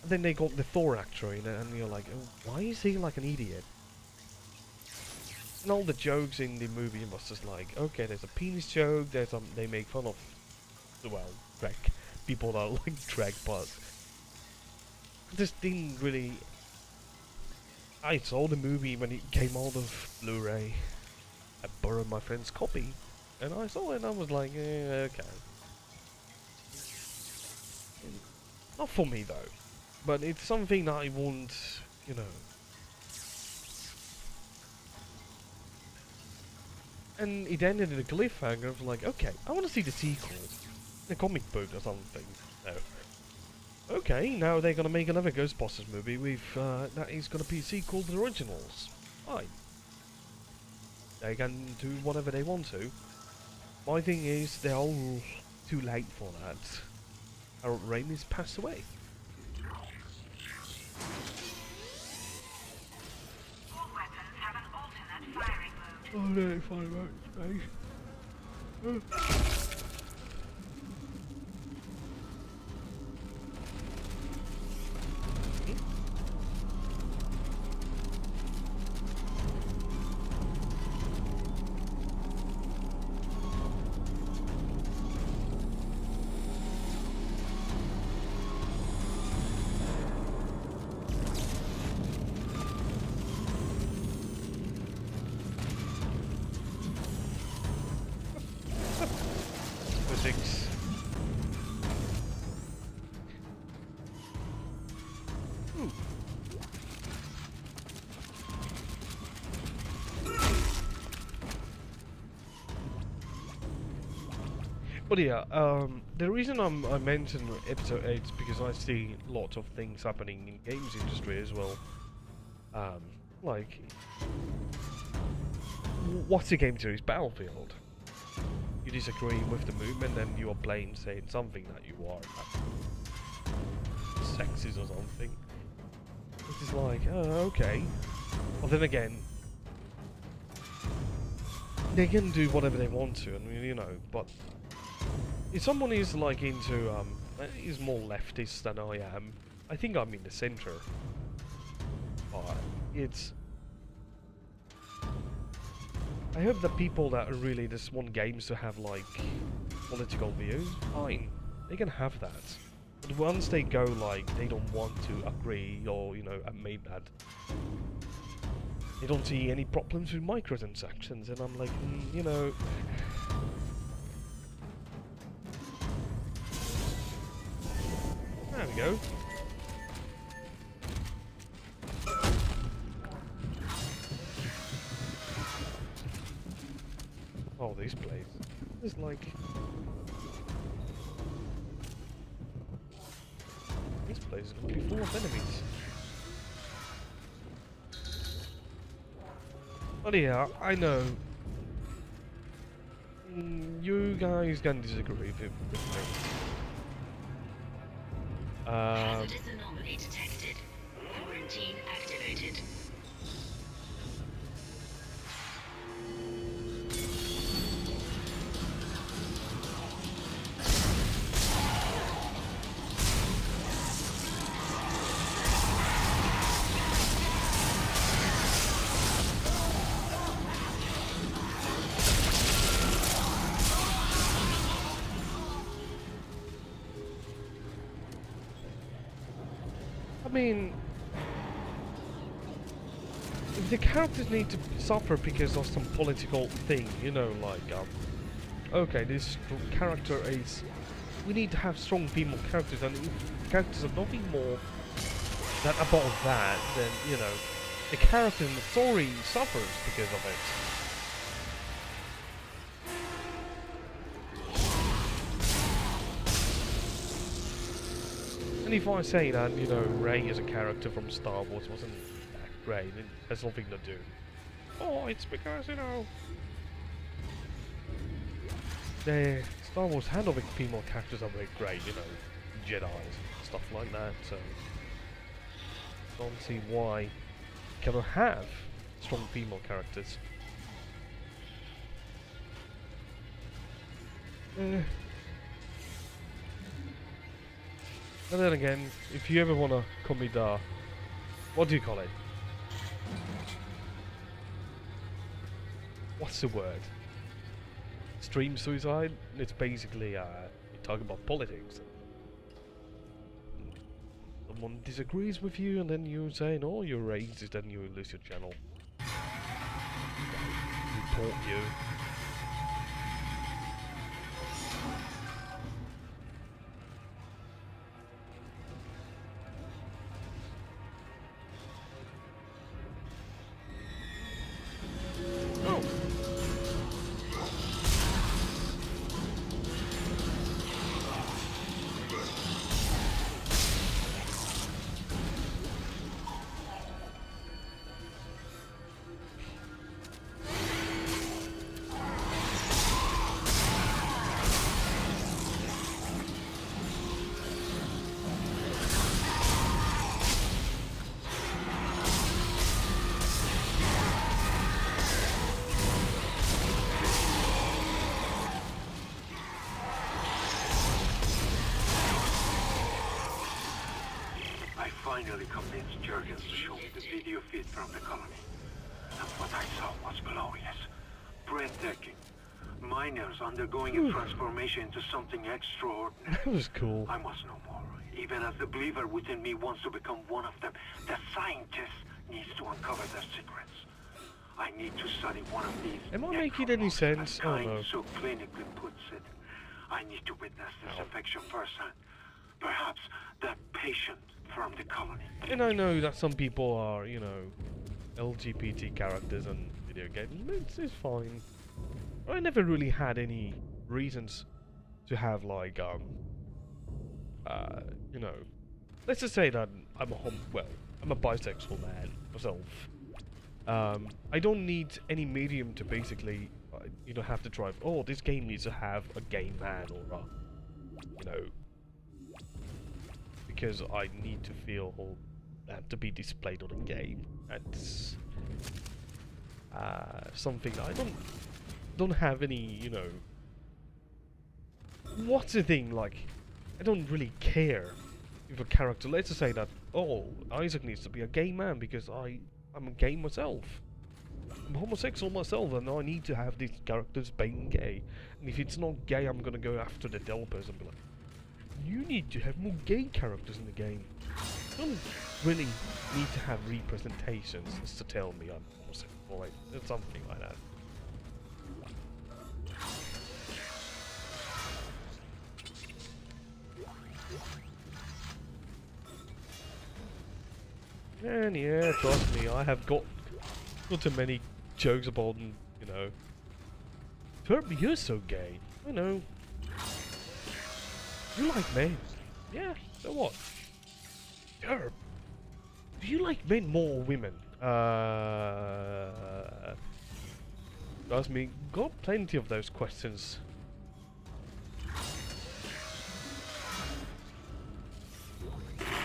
then they got the Thor actor in it, and you're like, oh, why is he like an idiot? And all the jokes in the movie was just like, okay, there's a penis joke, they make fun of, well, Trek, people that like Trek, but just didn't really. I saw the movie when it came out of Blu-ray. I borrowed my friend's copy, and I saw it, and I was like, okay. Not for me though, but it's something that I want, you know. And it ended in a cliffhanger of like, okay, I want to see the sequel, the comic book or something. No. Okay, now they're gonna make another Ghostbusters movie with that is gonna be a sequel to the originals. Fine. They can do whatever they want to. My thing is, they're all too late for that. Harold Ramis passed away. All weapons have an alternate firing mode. Oh no, fire out space. Physics. But yeah, the reason I mentioned episode 8 is because I see lots of things happening in games industry as well. Like, what's the game series? Battlefield. You disagree with the movement and you are playing saying something that you are sexist or something. It's just like, oh, okay. Well, then again, they can do whatever they want to, and you know, but if someone is like into, is more leftist than I am, I think I'm in the center. But it's, I hope that people that really just want games to have like political views, fine, they can have that. But once they go like they don't want to agree or, you know, admit that, they don't see any problems with microtransactions, and I'm like, you know, we go. Oh, this place is like... This place is going to be full of enemies. But yeah, I know. You guys can disagree with me. Hazardous anomaly detected. Quarantine activated. I mean, if the characters need to suffer because of some political thing, you know, like, okay, this character is... We need to have strong female characters, and if characters are nothing more than about that, then, you know, the character in the story suffers because of it. And if I say that, you know, Rey as a character from Star Wars wasn't that great, it has nothing to do. Oh, it's because, you know, the Star Wars handling female characters are very great, you know, Jedi's, stuff like that, so I don't see why you cannot have strong female characters. And then again, if you ever wanna commit what do you call it? What's the word? Stream suicide? It's basically, you talk about politics. Someone disagrees with you and then you say, no, you're racist, and you lose your channel. Report you. Finally convinced Jurgens to show me the video feed from the colony. And what I saw was glorious. Breathtaking. Miners undergoing a transformation into something extraordinary. That was cool. I must know more. Even as the believer within me wants to become one of them, the scientist needs to uncover their secrets. I need to study one of these. Am I making any sense? Oh no. So clinically puts it. I need to witness this affection firsthand. Perhaps that patient from the colony. And I know that some people are, you know, LGBT characters on video games. It's fine. I never really had any reasons to have, like, you know, let's just say that I'm a bisexual man myself. I don't need any medium to basically, you know, have to drive. Oh, this game needs to have a gay man or a, you know, because I need to feel that to be displayed on a game. That's something that I don't have any, you know. What's the thing, like, I don't really care if a character, let's just say that, oh, Isaac needs to be a gay man because I'm gay myself. I'm homosexual myself and I need to have these characters being gay. And if it's not gay, I'm gonna go after the developers and be like, you need to have more gay characters in the game. You don't really need to have representations just to tell me I'm homosexual, like, it's something like that. And yeah, trust me, I have got too many jokes about, you know. Turb, you're so gay. I know. You like men. Yeah, so what? Turb, do you like men more or women? Trust me, got plenty of those questions.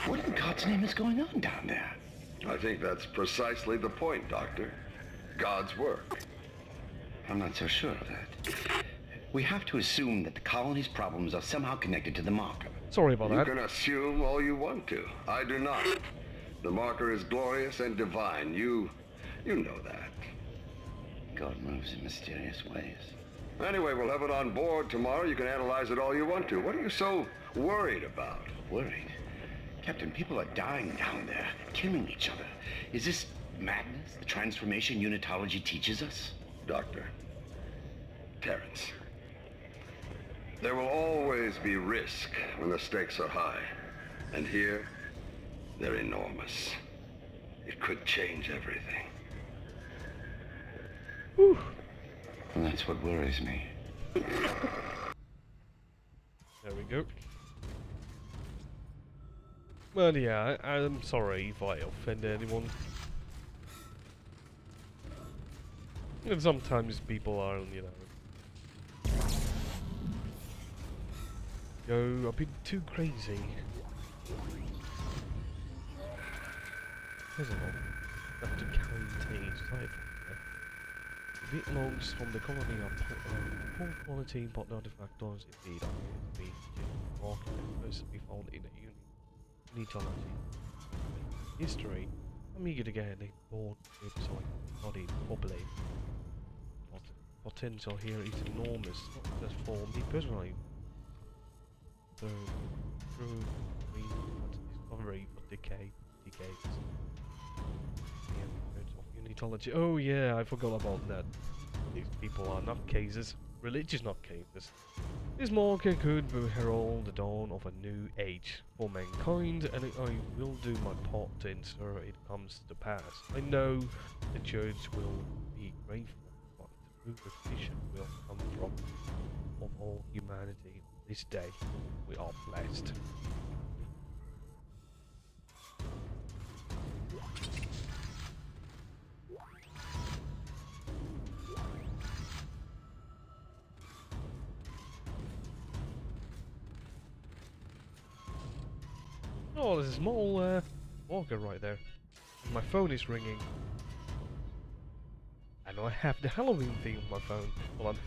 What in God's name is going on down there? I think that's precisely the point, Doctor. God's work. I'm not so sure of that. We have to assume that the colony's problems are somehow connected to the marker. Sorry about that. You can assume all you want to. I do not. The marker is glorious and divine. You know that. God moves in mysterious ways. Anyway, we'll have it on board tomorrow. You can analyze it all you want to. What are you so worried about? Worried? Captain, people are dying down there, killing each other. Is this madness, the transformation unitology teaches us? Doctor. Terrence. There will always be risk when the stakes are high. And here, they're enormous. It could change everything. Whew. And that's what worries me. There we go. Well, yeah, I'm sorry if I offended anyone. And sometimes people are, you know, go a bit too crazy. There's a lot. Have to contain type. A bit logs from the colony are poor quality, but not the factors indeed are to be first be found in a unitology history. I'm eager to get a board so I can study properly. But the potential here is enormous, not just for me personally. So, through discovery for decades. Unitology. Oh yeah, I forgot about that. These people are nutcases, religious nutcases. This marker could herald the dawn of a new age for mankind, and I will do my part to ensure it comes to pass. I know the church will be grateful, but the true recognition will come from of all humanity. This day, we are blessed. Oh, there's a small walker right there. My phone is ringing. I know I have the Halloween theme on my phone. Hold on.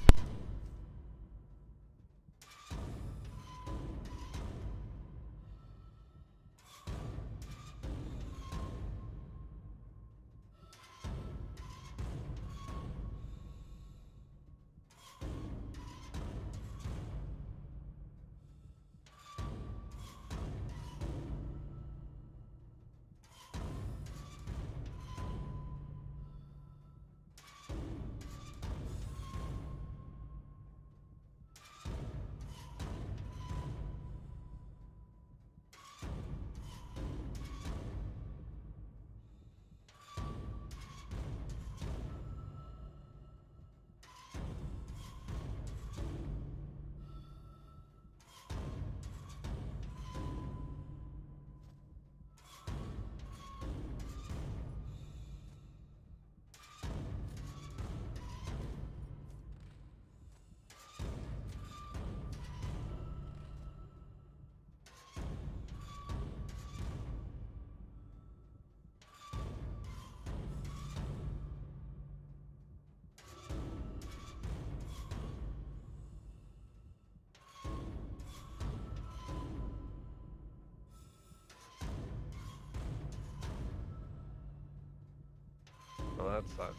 Oh, that sucks.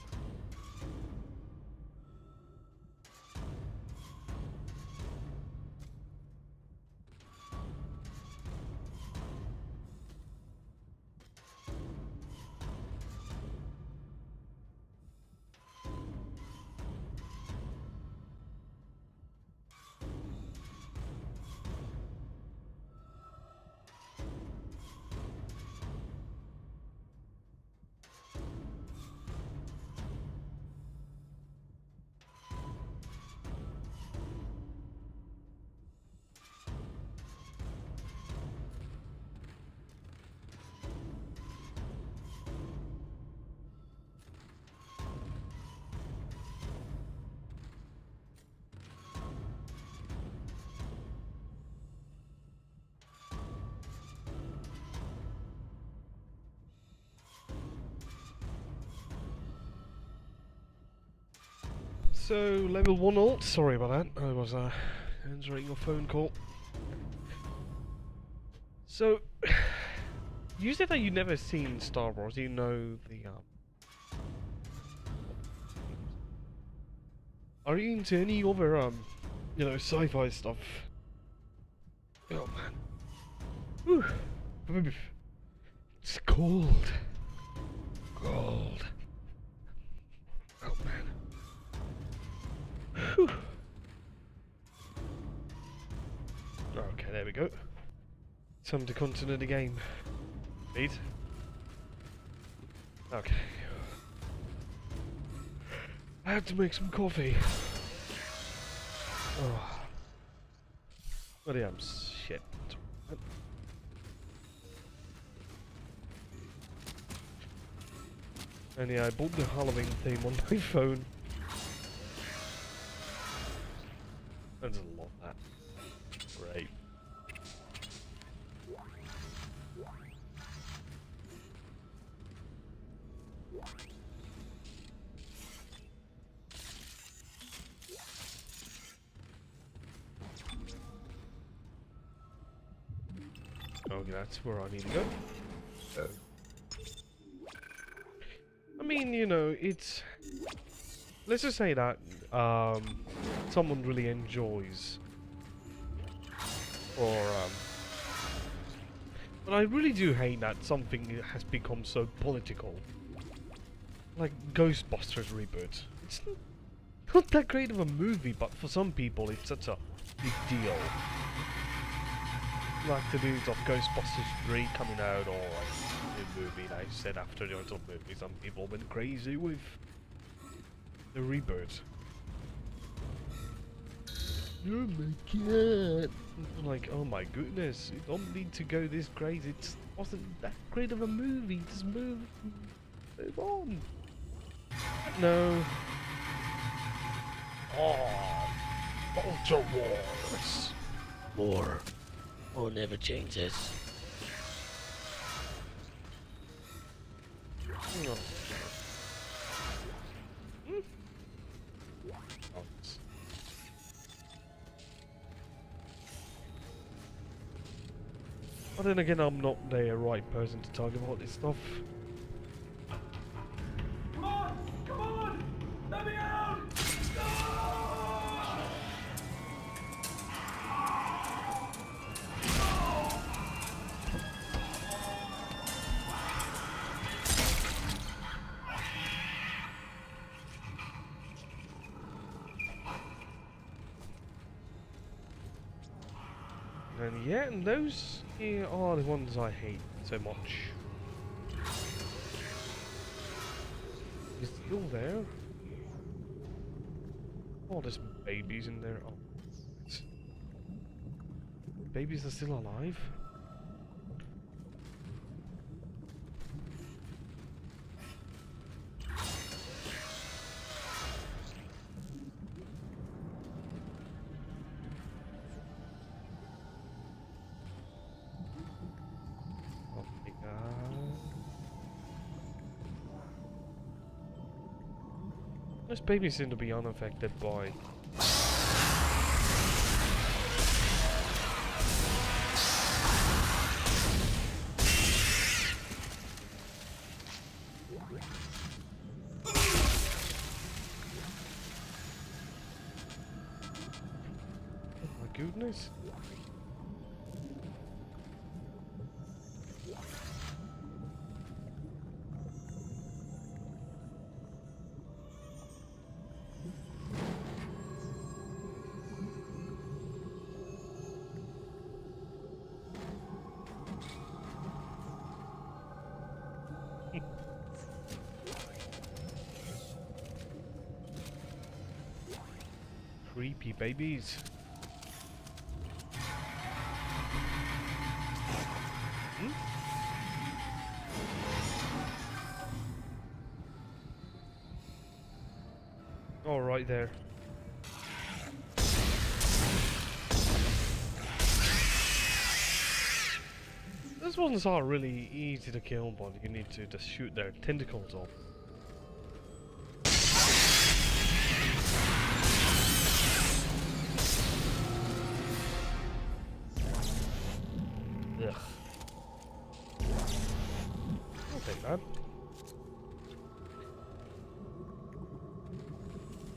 So, level 1 ult. Sorry about that. I was answering a phone call. So, you said that you've never seen Star Wars. You know the Are you into any other you know, sci-fi stuff? Oh man. Whew. It's cold. Cold. Oh man. Whew. Okay, there we go. Time to continue the game. Read. Okay. I have to make some coffee. Oh. But yeah, I'm shit. And yeah, I bought the Halloween theme on my phone. There's a lot of that. Great. Okay, that's where I need to go. I mean, you know, it's... Let's just say that someone really enjoys, or but I really do hate that something has become so political. Like Ghostbusters reboot. It's not that great of a movie, but for some people it's such a big deal. Like the news of Ghostbusters 3 coming out, or like the movie they said after the original movie, some people went crazy with the reboot. Oh my god! Like, oh my goodness, you don't need to go this crazy. It wasn't that great of a movie. Just move on. No. Oh, Ultra Wars. War. War never changes. No. But then again, I'm not the right person to talk about this stuff. Come on! Come on! Let me out! And yeah, and those here are the ones I hate so much. Is it still there? Oh, there's babies in there. Oh, babies are still alive? Those babies seem to be unaffected by... Oh my goodness. Creepy babies. Oh, right there. Those ones are really easy to kill, but you need to just shoot their tentacles off.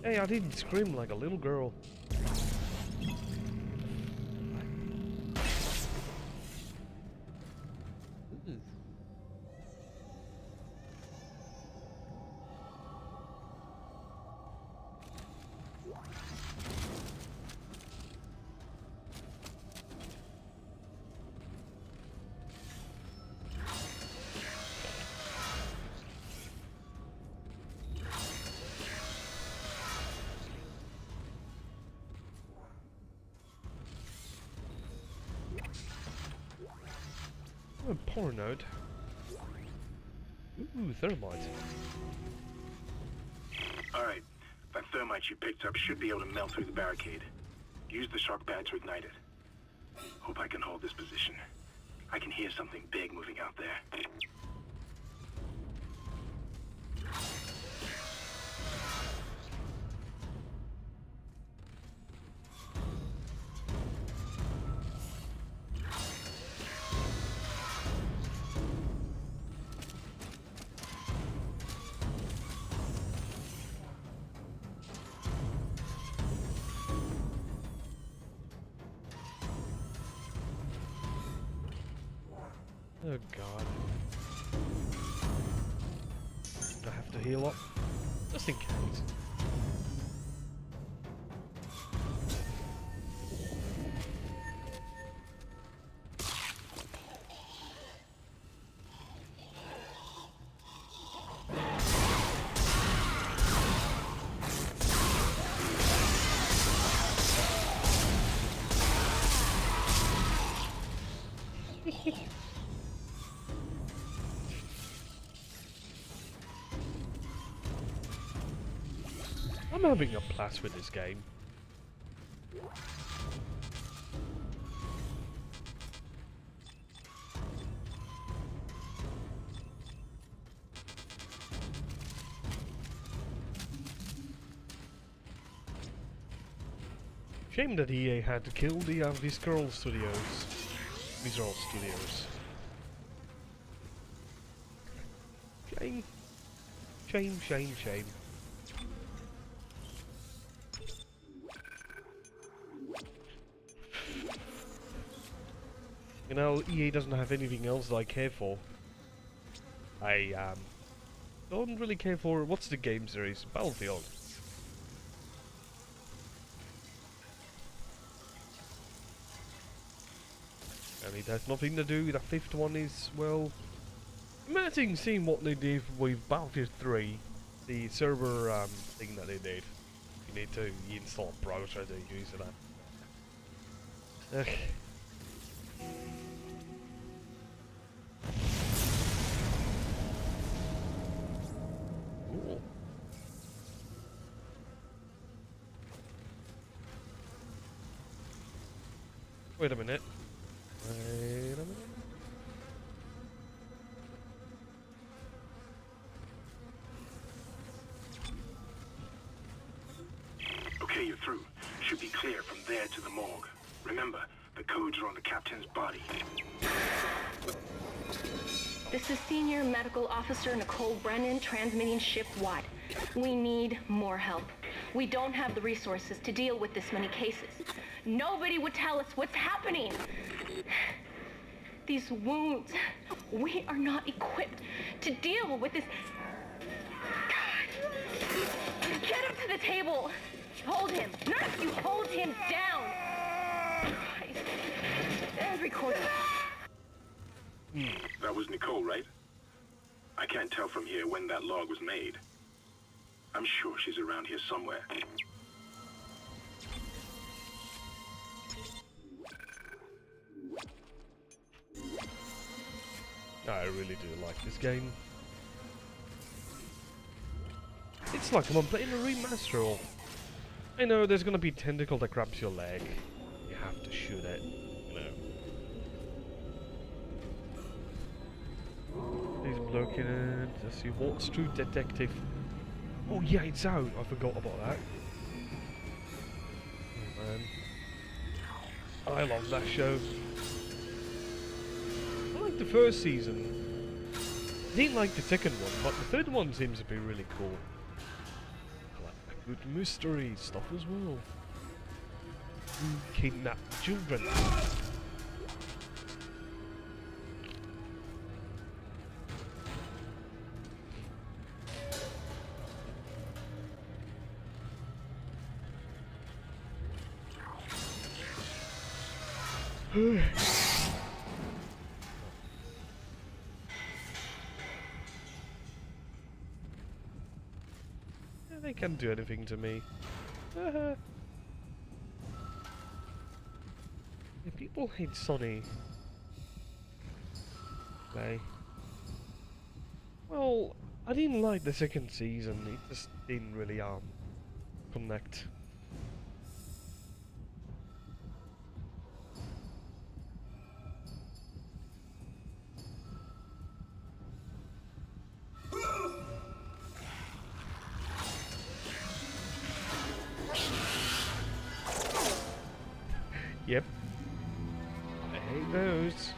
Hey, I didn't scream like a little girl. Oh, poor node. Ooh, thermite. Alright, that thermite you picked up should be able to melt through the barricade. Use the shock pad to ignite it. Hope I can hold this position. I can hear something big moving out there. Oh god. I have to heal up. Just in case. I'm having a blast with this game. Shame that EA had to kill the Visceral Studios. Visceral Studios. Shame. Shame, shame, shame. You know, EA doesn't have anything else that I care for. I don't really care for, what's the game series? Battlefield. And it has nothing to do, the fifth one is, well, amazing seeing what they did with Battlefield 3, the server thing that they did. You need to install a browser to use that. Ugh. Cool. Wait a minute. Wait a minute. Okay, you're through. Should be clear from there to the morgue. Remember, the codes are on the captain's body. This is Senior Medical Officer Nicole Brennan transmitting ship-wide. We need more help. We don't have the resources to deal with this many cases. Nobody would tell us what's happening. These wounds, we are not equipped to deal with this. God. Get him to the table. Hold him. Nurse, you hold him down. Christ. And record it. That was Nicole, right? I can't tell from here when that log was made. I'm sure she's around here somewhere. I really do like this game. It's like I'm playing a remaster. I know there's gonna be tentacle that grabs your leg. You have to shoot it, you know. He's blocking it. Let's see what's True Detective. Oh yeah, it's out. I forgot about that. Oh man, I love that show. I like the first season. I didn't like the second one, but the third one seems to be really cool. I like that. good mystery stuff as well. Who kidnapped children? Yeah, they can't do anything to me. Yeah, people hate Sonny. Okay. Well, I didn't like the second season. It just didn't really connect. Yep. I hate those.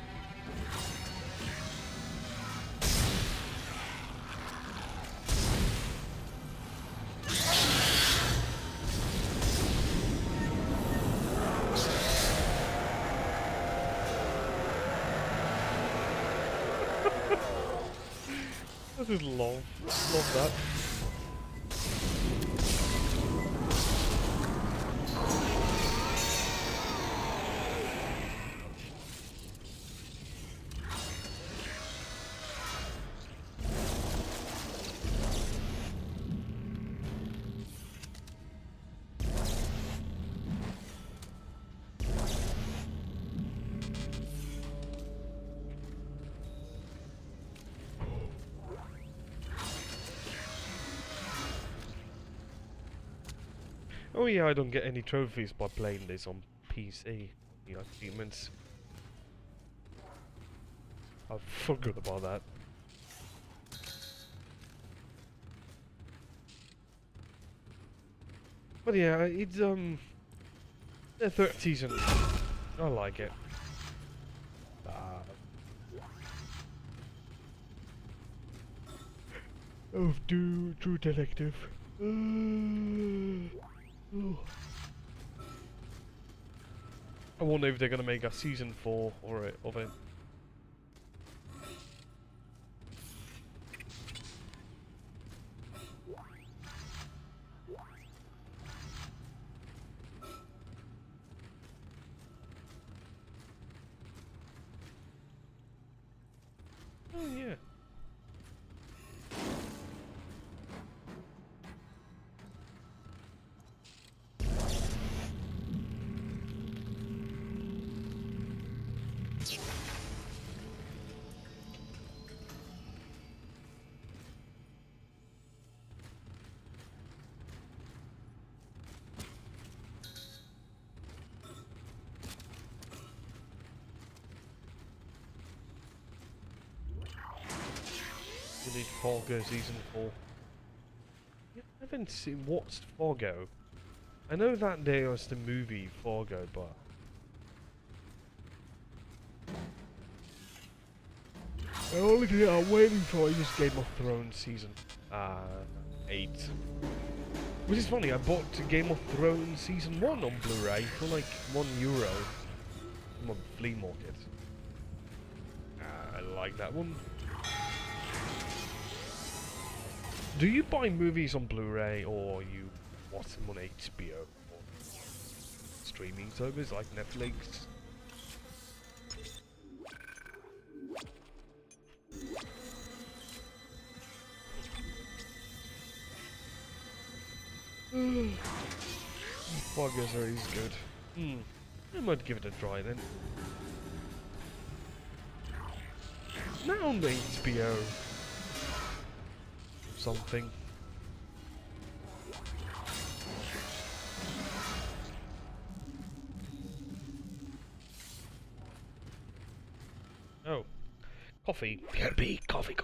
I just love that. Oh yeah, I don't get any trophies by playing this on PC. The achievements. I forgot about that. But yeah, it's the third season. I like it. Of True Detective. I wonder if they're gonna make a season 4 of it. Oh yeah. We need Fargo season 4. Yeah, I haven't watched Fargo. I know that there was the movie Fargo, but the only thing I'm waiting for is Game of Thrones season 8. Which is funny, I bought Game of Thrones season 1 on Blu-ray for like €1 from a flea market. I like that one. Do you buy movies on Blu-ray or you watch them on HBO or streaming service like Netflix? Fargo's is good. I might give it a try then. Now on the HBO something. Oh, coffee. BRB, coffee.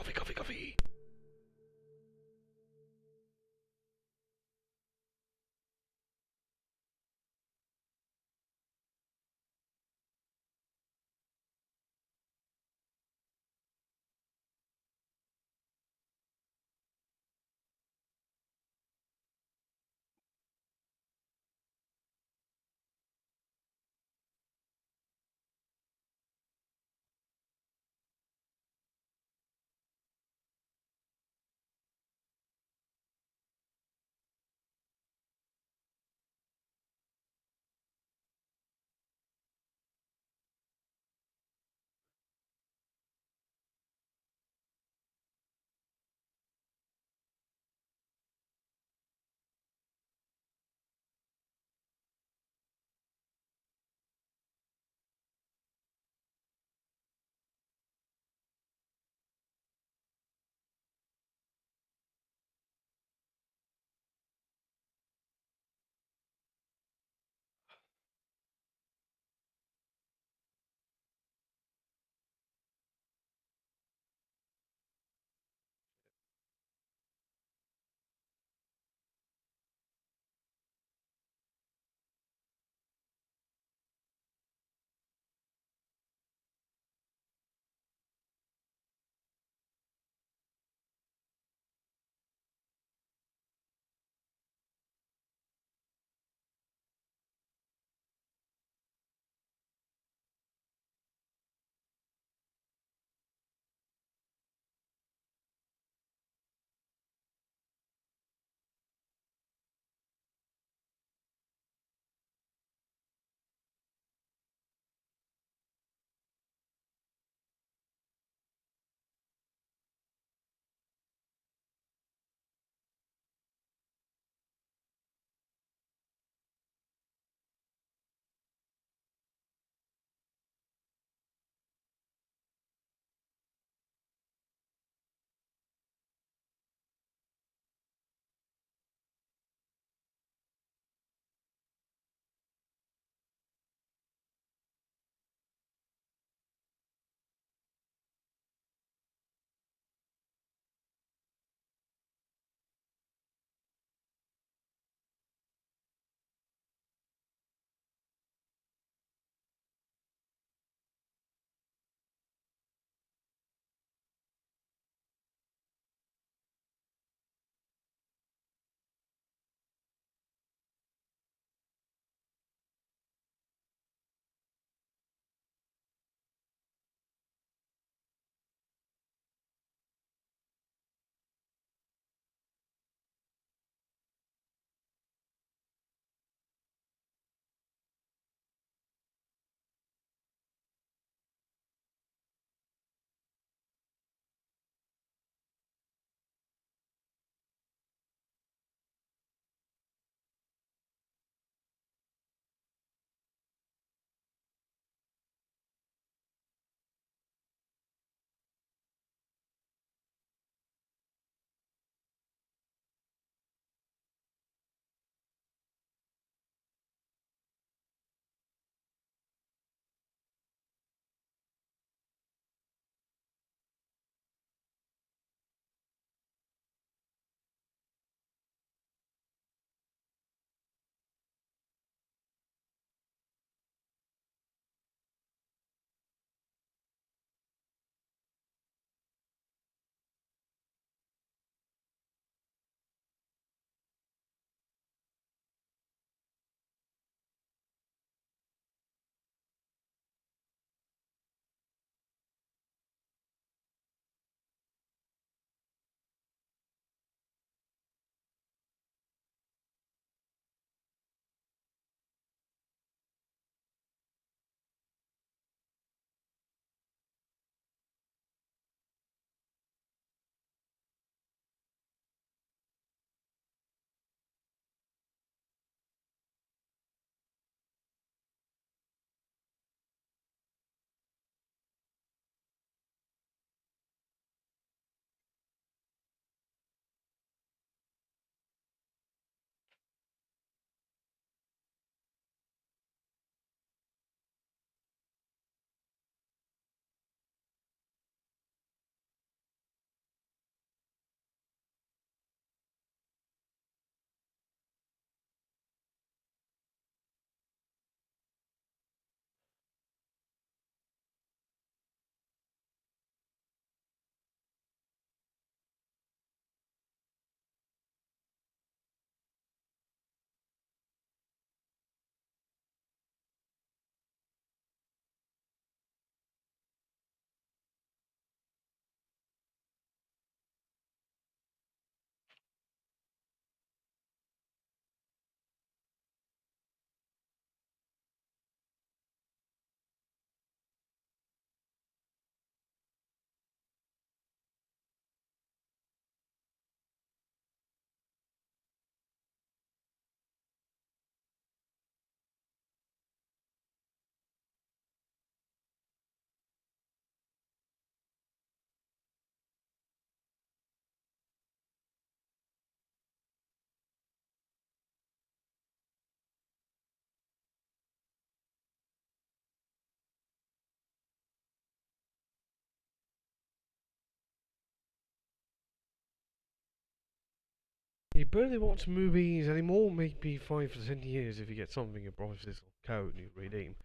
barely watch movies anymore, maybe 5 to 10 years if you get something above this code and you redeem.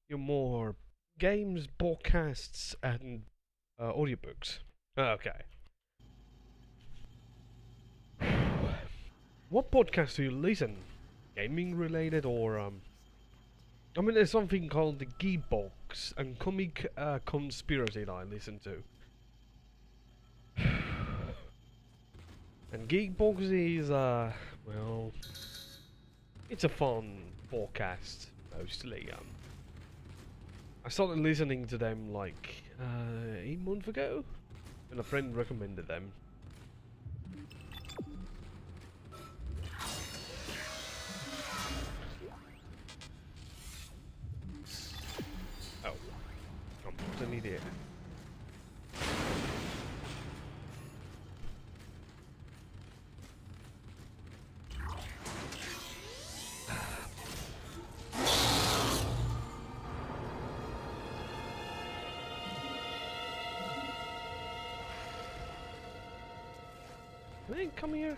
You're more games, podcasts, and audiobooks. Okay. What podcasts do you listen? Gaming related or I mean, there's something called the Geekbox and Comic Conspiracy that I listen to. And Geekbox is, well, it's a fun podcast, mostly. I started listening to them like 8 months ago, and a friend recommended them. Oh, I'm an idiot. Hey, come here.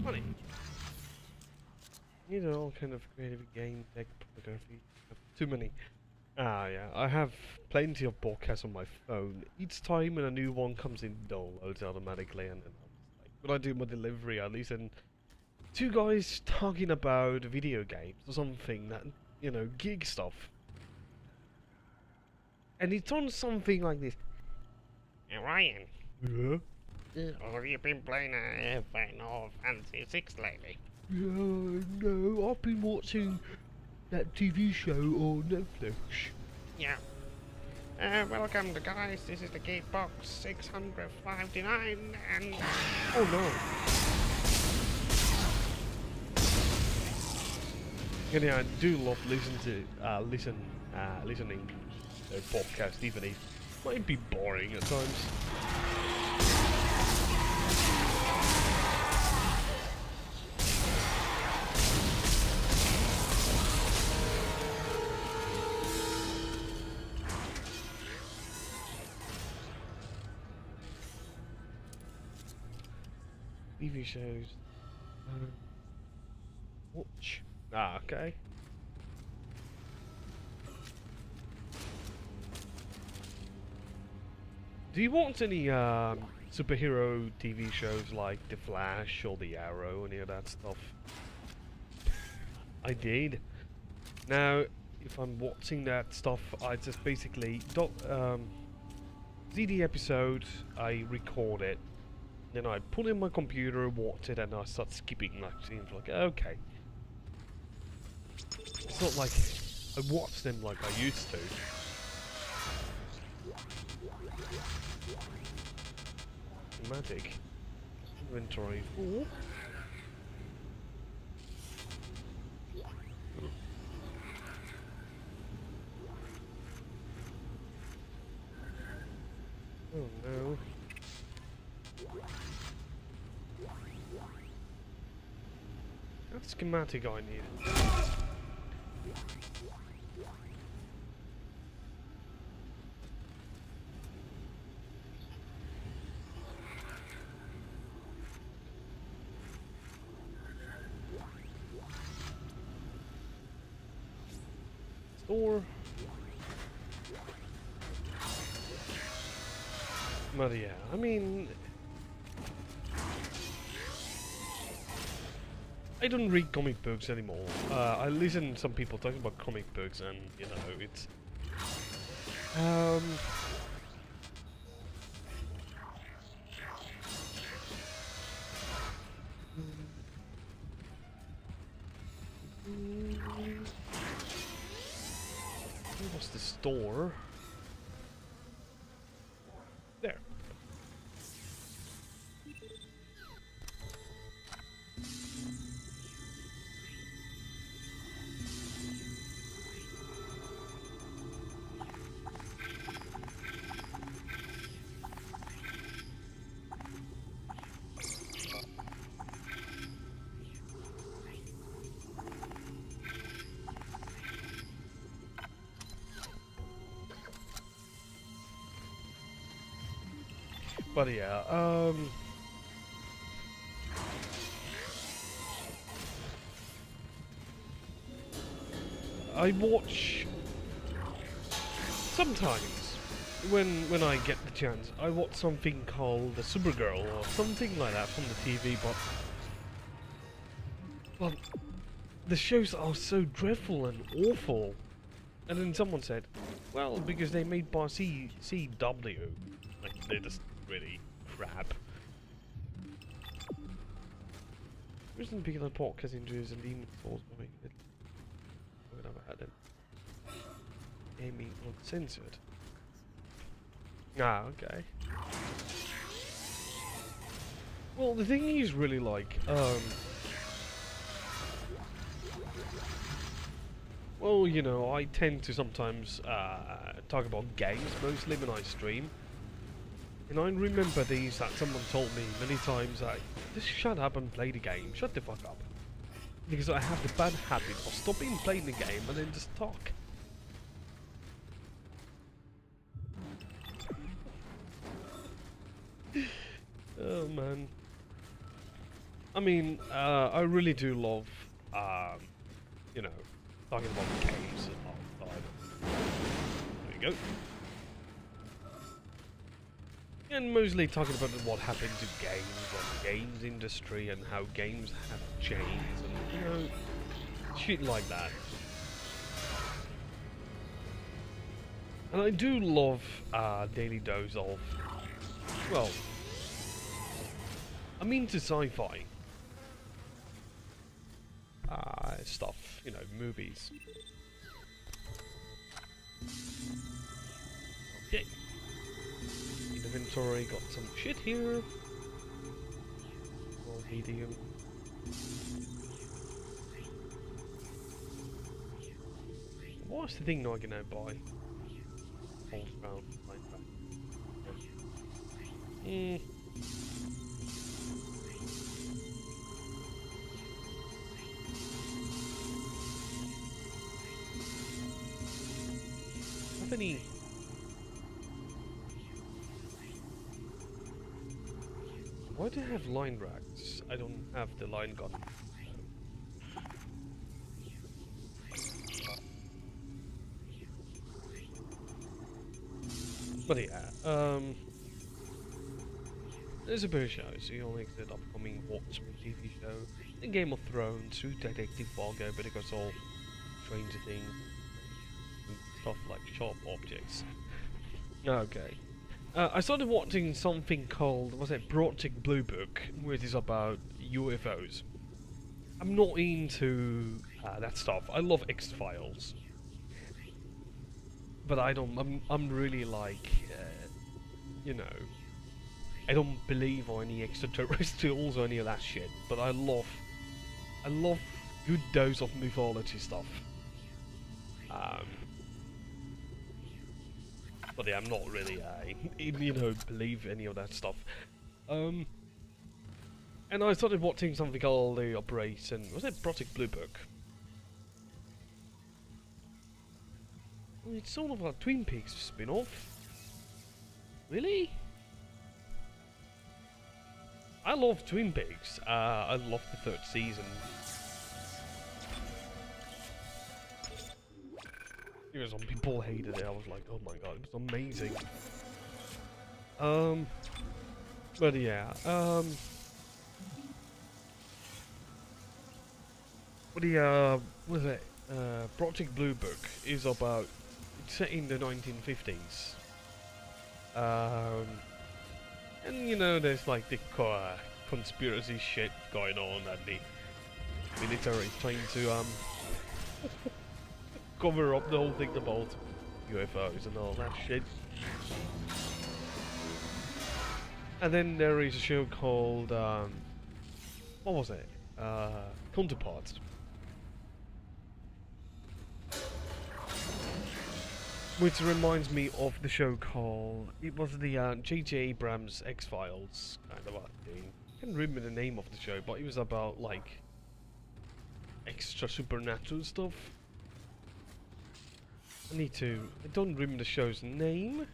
Funny. These are all kind of creative game, tech, photography. Too many. Ah, yeah. I have plenty of podcasts on my phone. Each time when a new one comes in, downloads automatically, and then like, when I do my delivery, I listen to guys talking about video games or something that, you know, geek stuff. And it's on something like this. Hey, Ryan. Yeah? Have you been playing Final Fantasy 6 lately? No, I've been watching that TV show on Netflix. Yeah. Welcome, guys. This is the Geekbox 659, and... Oh no. Yeah, I do love listening to their podcast, even if it might be boring at times. TV shows. Watch. Ah, okay. Do you want any superhero TV shows like The Flash or The Arrow, any of that stuff? I did. Now, if I'm watching that stuff, I just basically see the episode, I record it, then I put it in my computer, watch it, and I start skipping like scenes. Like, okay, it's not like I watch them like I used to. Magic inventory. Ooh. Oh no. That schematic I need. Store. But yeah, I mean, I don't read comic books anymore. I listen to some people talking about comic books, and you know, it's what's the store? There. But yeah, I watch sometimes when I get the chance. I watch something called the Supergirl or something like that from the TV, but the shows are so dreadful and awful. And then someone said, well, because they made by CW, like they're just really crap. Recent Big Podcast injuries and Demon Souls movie. Talking about them. Aiming uncensored. Ah, okay. Well, the thing is really like, well, you know, I tend to sometimes talk about games mostly when I stream. And I remember these that someone told me many times, like, just shut up and play the game, shut the fuck up. Because I have the bad habit of stopping playing the game and then just talk. Oh man. I mean, I really do love, you know, talking about games and all that. There you go. And mostly talking about what happened to games and the games industry and how games have changed and, you know, shit like that. And I do love daily dose of, well, I'm into sci-fi stuff, you know, movies. Okay. Inventory, got some shit here. More medium. What's the thing I can now buy? Hold round like that. Have any? Why do I have line racks? I don't have the line gun. But yeah, there's a bit of shows. You know, like the upcoming Watchmen TV show, the Game of Thrones, True Detective Fargo, but it goes all Stranger Things, and stuff like sharp objects. Okay. I started watching something called, what's it, Project Blue Book, which is about UFOs. I'm not into that stuff. I love X-Files. But I don't, I'm really like, you know, I don't believe on any extraterrestrials or any of that shit. But I love good dose of mythology stuff. But yeah, I'm not really, you know, believe any of that stuff. And I started watching something called the Operation, was it Project Blue Book? It's sort of a Twin Peaks spin-off. Really? I love Twin Peaks. I love the 3rd season. Even some people hated it. I was like, oh my god, it was amazing. But yeah, what is it? Project Blue Book is about, it's set in the 1950s. And you know, there's like the conspiracy shit going on, and the military trying to cover up the whole thing about UFOs and all that shit. And then there is a show called what was it? Counterparts. Which reminds me of the show called, it was the J.J. Abrams X-Files kind of a thing. I can't remember the name of the show, but it was about like extra supernatural stuff. I don't remember the show's name.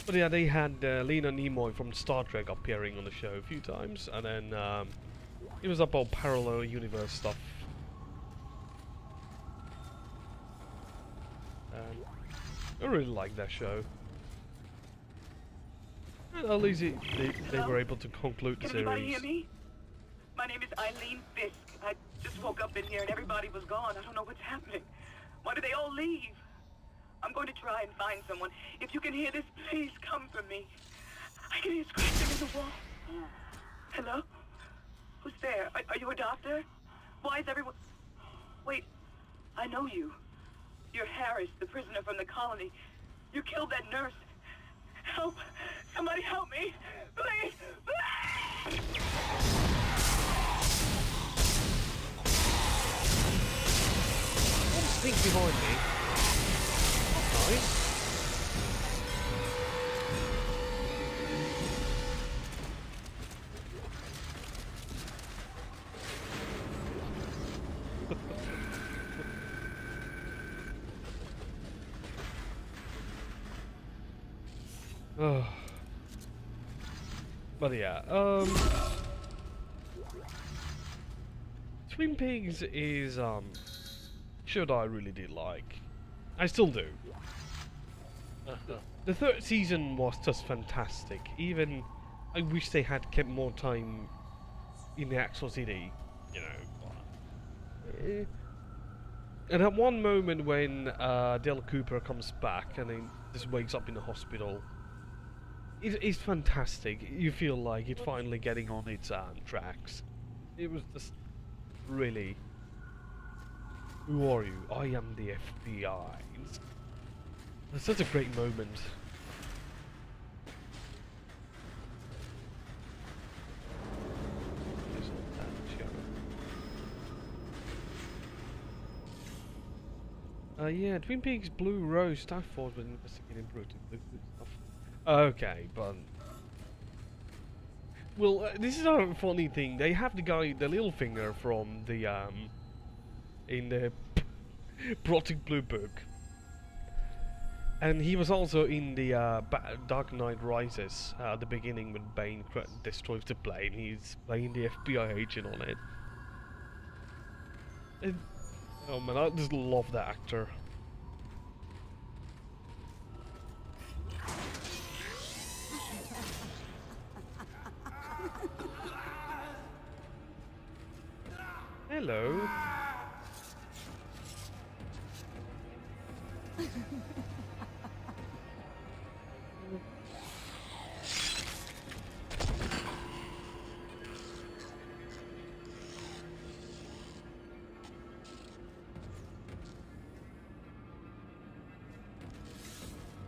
But yeah, they had Leonard Nimoy from Star Trek appearing on the show a few times, and then it was about parallel universe stuff. And I really like that show. And at least they were able to conclude the Can everybody series. hear me? My name is Eileen Fisk. I just woke up in here and everybody was gone. I don't know what's happening. Why did they all leave? I'm going to try and find someone. If you can hear this, please come for me. I can hear scratching in the wall. Hello? Who's there? Are you a doctor? Why is everyone... Wait, I know you. You're Harris, the prisoner from the colony. You killed that nurse. Help! Somebody help me! Please! Please! What's things behind me? Okay. Oh. But yeah, Twin Peaks is show that I really did like. I still do. The third season was just fantastic. Even I wish they had kept more time in the actual city, you know. And at one moment when Dale Cooper comes back and he just wakes up in the hospital, it's fantastic. You feel like it's finally getting on its tracks. It was just really... Who are you? I am the FBI. It's such a great moment. Yeah, Twin Peaks Blue Rose Task Force was investigating brutal stuff. Okay, but... Well, this is a funny thing. They have the guy, the Littlefinger from the, in the Project Blue Book. And he was also in the Dark Knight Rises at the beginning when Bane destroys the plane. He's playing the FBI agent on it. Oh man, I just love that actor. Hello.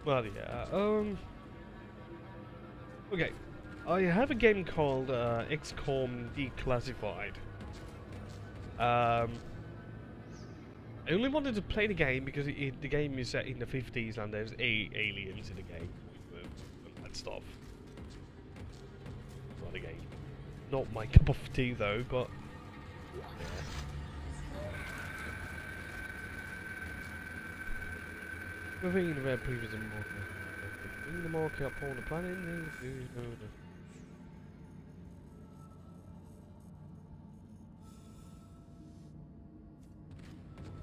Well, yeah, okay, I have a game called XCOM Declassified. I only wanted to play the game because the game is set in the 50s and there's aliens in the game and that stuff. Well, the game, not my cup of tea though, but yeah. Moving the red previous marker. Bring the marker up on the planet.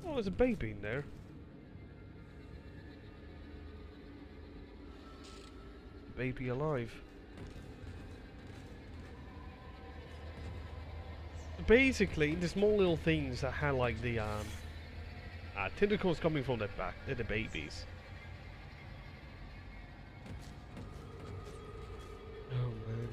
Oh, there's a baby in there. Baby alive. Basically, the small little things that had like the tentacles coming from their back, they're the babies. Oh man.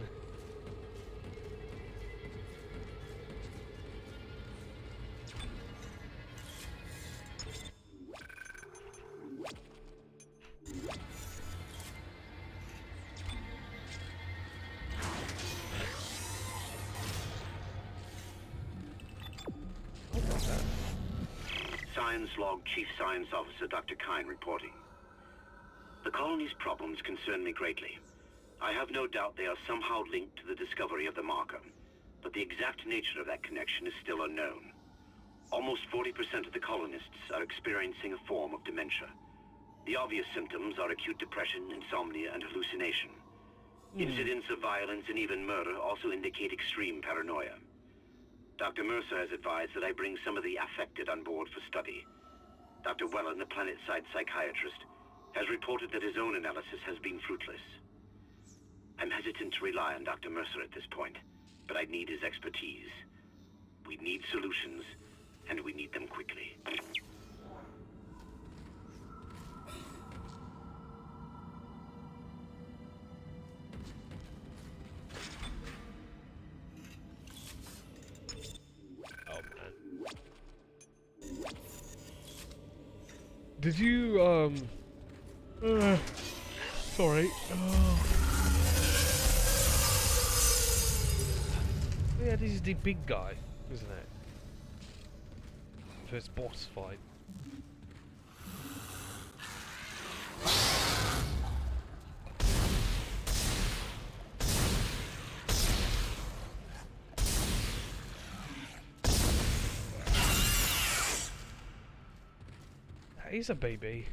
Science Log Chief Science Officer Dr. Kine reporting. The colony's problems concern me greatly. I have no doubt they are somehow linked to the discovery of the marker, but the exact nature of that connection is still unknown. Almost 40% of the colonists are experiencing a form of dementia. The obvious symptoms are acute depression, insomnia, and hallucination. Incidents of violence and even murder also indicate extreme paranoia. Dr. Mercer has advised that I bring some of the affected on board for study. Dr. Wellen, the planet-side psychiatrist, has reported that his own analysis has been fruitless. I'm hesitant to rely on Dr. Mercer at this point, but I need his expertise. We need solutions, and we need them quickly. Did you, sorry. Yeah, this is the big guy, isn't it? First boss fight. He's a baby.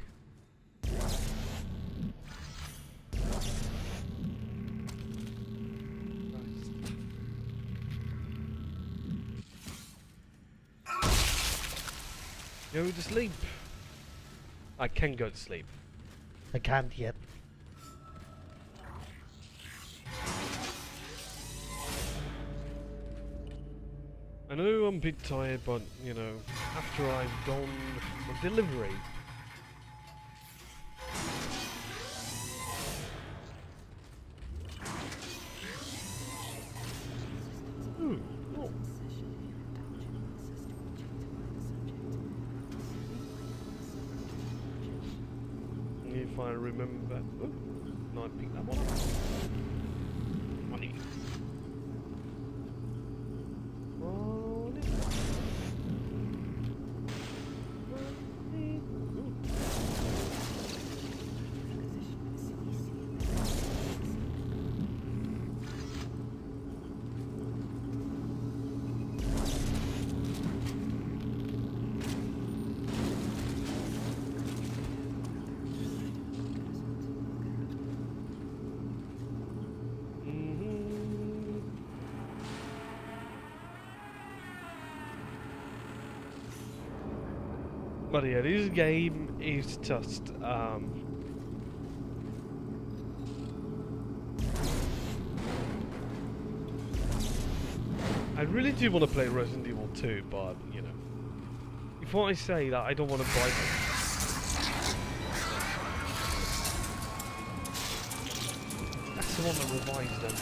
Go to sleep. I can go to sleep. I can't yet. I know I'm a bit tired, but you know, after I've done the delivery. Oh. If I remember, no, I picked that one up. Money. But yeah, this game is just I really do want to play Resident Evil 2, but you know, before I say that, I don't want to buy it. That's the one that revised them.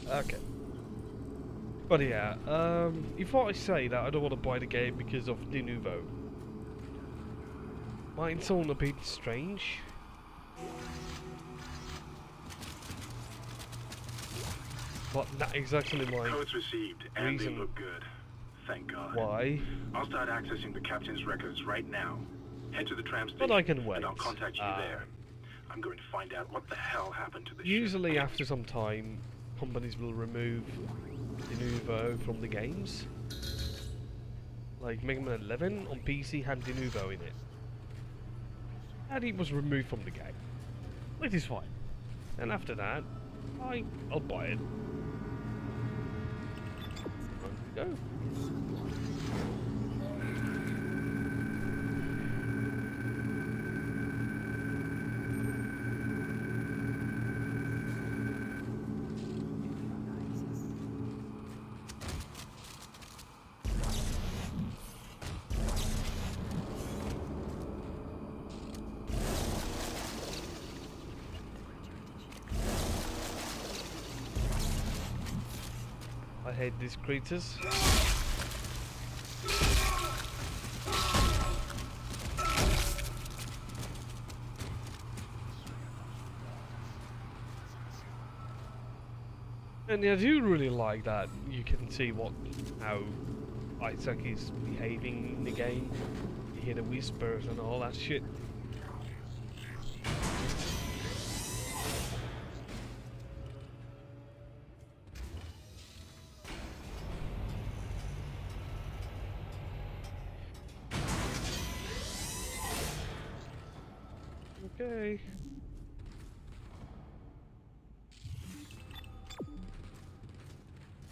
Okay. But yeah, before I say that, I don't want to buy the game because of De Nouveau. Might sound a bit strange. But that is actually my Codes received, and reason they look good. Thank God. why. I'll start accessing the captain's records right now. Head to the tram station, But I can wait. and I'll contact you there. I'm going to find out what the hell happened to the ship. Usually after some time, companies will remove De Nouveau from the games. Like Mega Man 11 on PC had De Nouveau in it. And it was removed from the game. Which is fine. And after that, I'll buy it. On we go. I hate these creatures. And I do really like that you can see how Isaac is behaving in the game. You hear the whispers and all that shit. Okay.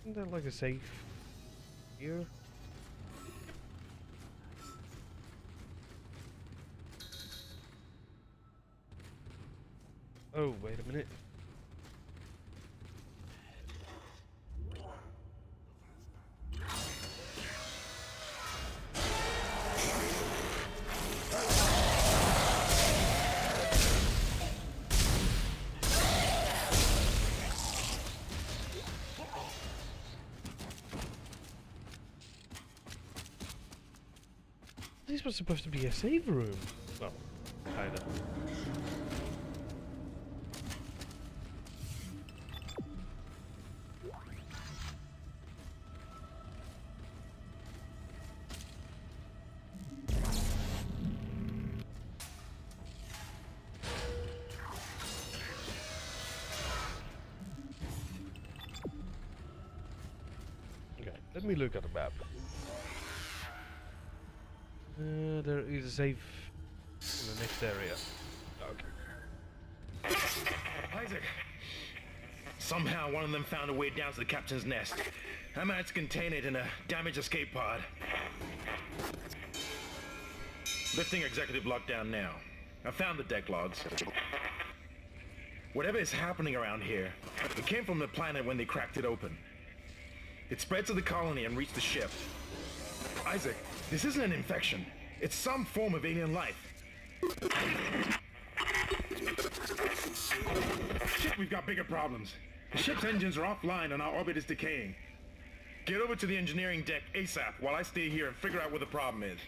Isn't that like a safe here? Oh, wait a minute. This was supposed to be a save room. Well, kinda. Okay, let me look at the map. There is a safe in the next area. Okay. Isaac! Somehow one of them found a way down to the captain's nest. I managed to contain it in a damaged escape pod. Lifting executive lockdown now. I found the deck logs. Whatever is happening around here, it came from the planet when they cracked it open. It spread to the colony and reached the ship. Isaac, this isn't an infection. It's some form of alien life. Shit, we've got bigger problems. The ship's engines are offline and our orbit is decaying. Get over to the engineering deck ASAP while I stay here and figure out what the problem is.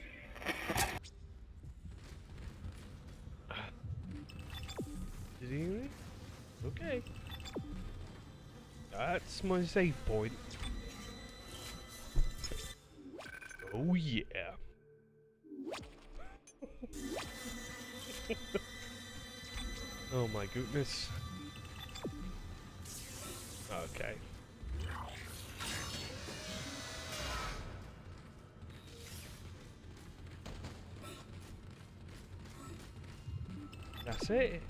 Did you hear me? Okay. That's my save point. Oh yeah. Oh my goodness. Okay. That's it.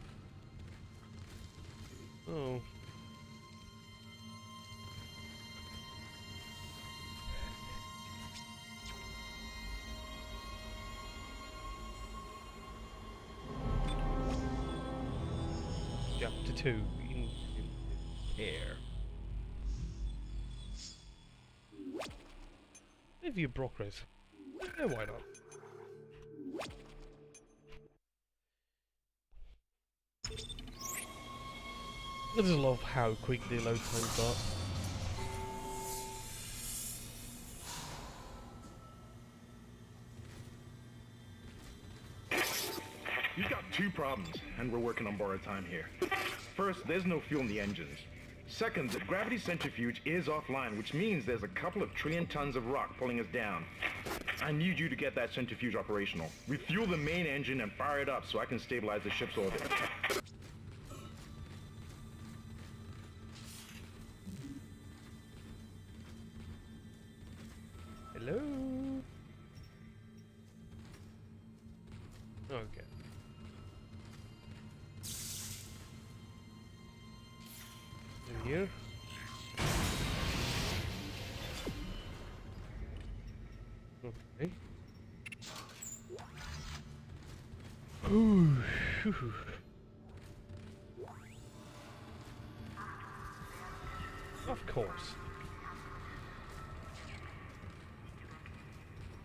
Oh. Chapter 2 in air. Review progress. Yeah, why not? I just love how quickly load times are. You've got two problems, and we're working on borrowed time here. First, there's no fuel in the engines. Second, the gravity centrifuge is offline, which means there's a couple of trillion tons of rock pulling us down. I need you to get that centrifuge operational. Refuel the main engine and fire it up so I can stabilize the ship's orbit. Hello? Okay. In here? Okay. Ooh. Of course.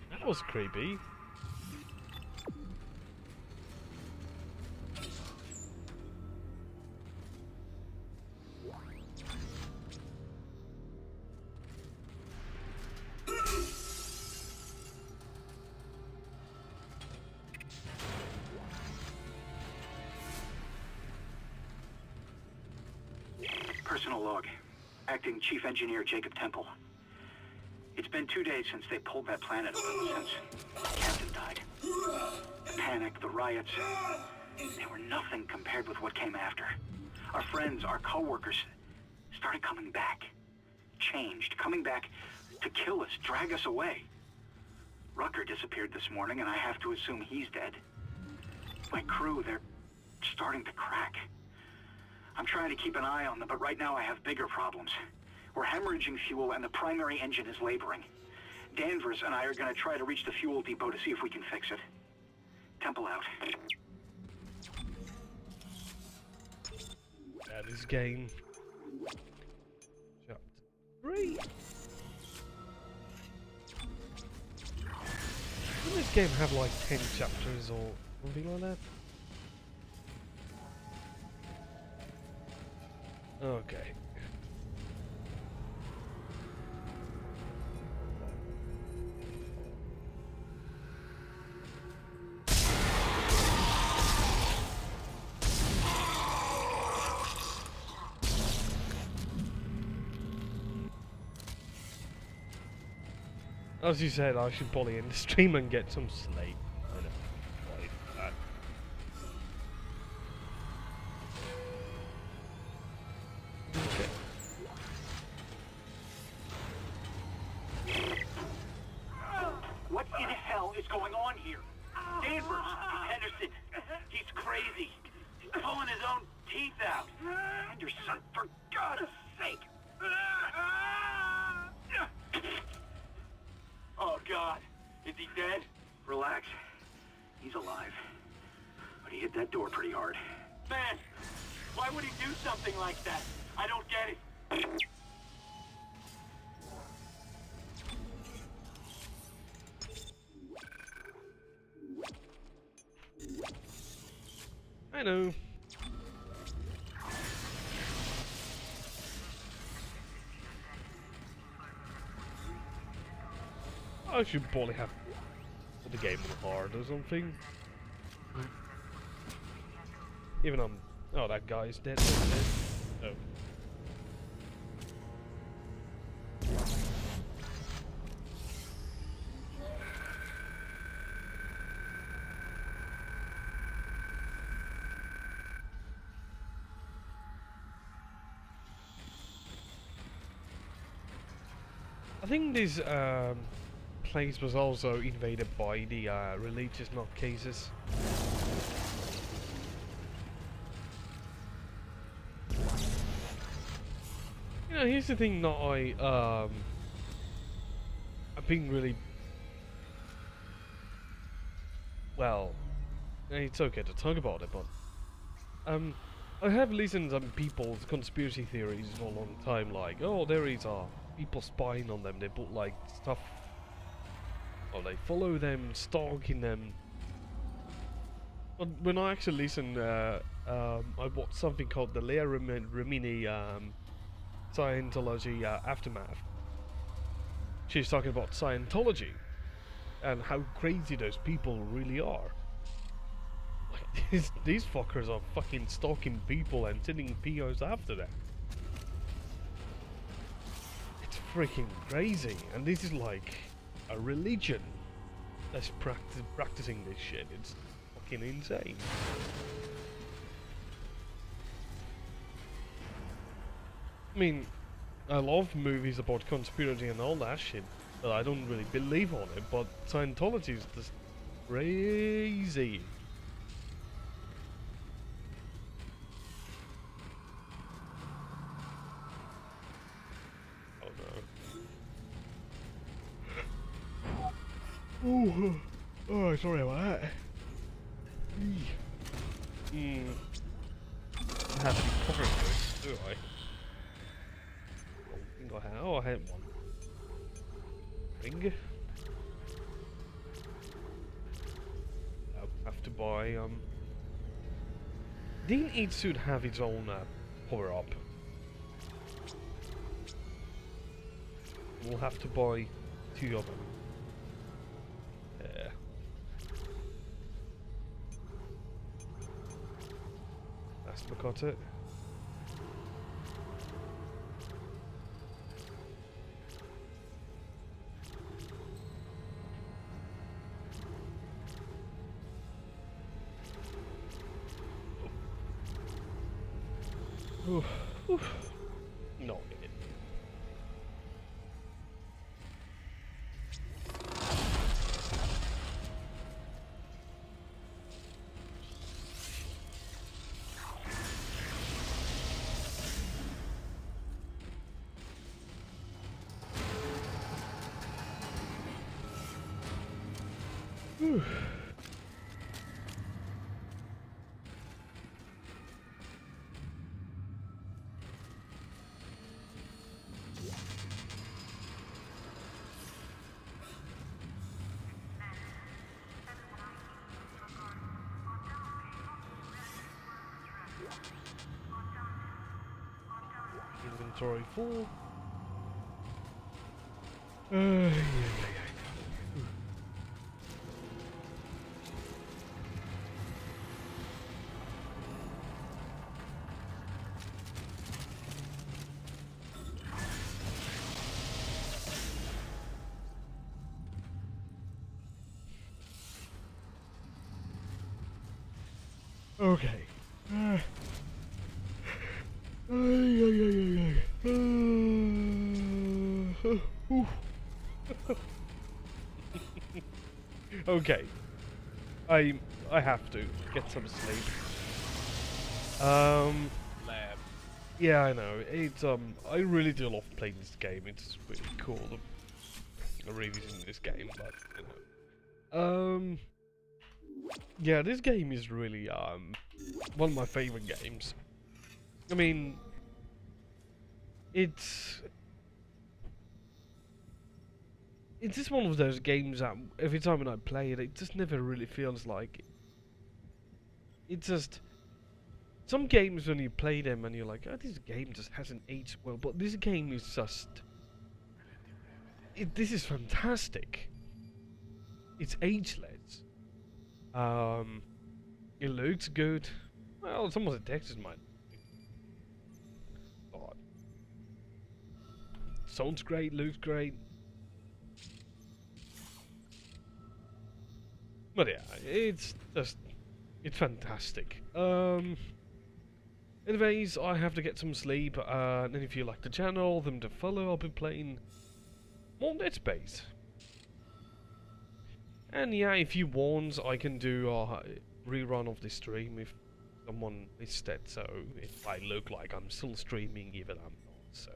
That was creepy. Personal log. Acting Chief Engineer Jacob Temple. It's been 2 days since they pulled that planet open, since Captain died. The panic, the riots, they were nothing compared with what came after. Our friends, our co-workers, started coming back. Changed, coming back to kill us, drag us away. Rucker disappeared this morning, and I have to assume he's dead. My crew, they're starting to crack. I'm trying to keep an eye on them, but right now I have bigger problems. We're hemorrhaging fuel, and the primary engine is laboring. Danvers and I are going to try to reach the fuel depot to see if we can fix it. Temple out. That is game. Chapter 3. Doesn't this game have like 10 chapters or something like that? Okay. As you said, I should probably end the stream and get some sleep. I know. Like that. What in hell is going on here? Danvers, Henderson, he's crazy. He's pulling his own teeth out. Henderson, for God's sake. Oh, God. Is he dead? Relax. He's alive. But he hit that door pretty hard. Man, why would he do something like that? I don't get it. I know. I should probably have put the game on hard or something. Even oh, that guy's dead. Oh. I think this place was also invaded by the religious nutcases. You know, here's the thing that I've been really, well, it's okay to talk about it, but I have listened to people's conspiracy theories for a long time, like, oh, there is people spying on them, they put like stuff, or they follow them, stalking them. But when I actually listen, I watched something called the Leah Remini Scientology Aftermath. She's talking about Scientology and how crazy those people really are. Like, these fuckers are fucking stalking people and sending POs after them. It's freaking crazy, and this is like a religion that's practicing this shit. It's fucking insane. I mean, I love movies about conspiracy and all that shit, but I don't really believe on it, but Scientology is just crazy. Oh, oh, sorry about that. I have to be covering this, do I? I think I have. Oh, I had one. Ring. I have to buy. Didn't it should have its own power up? We'll have to buy 2 of them. Got it. Oof. Oof. Not in it. Whew. Inventory full. Yeah. Okay. Okay. I have to get some sleep. Lab. Yeah, I know. It's I really do love playing this game. It's really cool. Revisiting this game, but you know. Yeah, this game is really one of my favorite games. I mean, it's just one of those games that every time when I play it, it just never really feels like it just. Some games when you play them and you're like, oh, this game just hasn't aged well, but this game is just. This is fantastic. It's ageless. It looks good. Well, some of the textures might. God. Sounds great, looks great. But yeah, it's fantastic. Anyways, I have to get some sleep, and if you like the channel, them to follow, I'll be playing more Dead Space. And yeah, if you want, I can do a rerun of this stream if someone missed it, so if I look like I'm still streaming, even I'm not, so.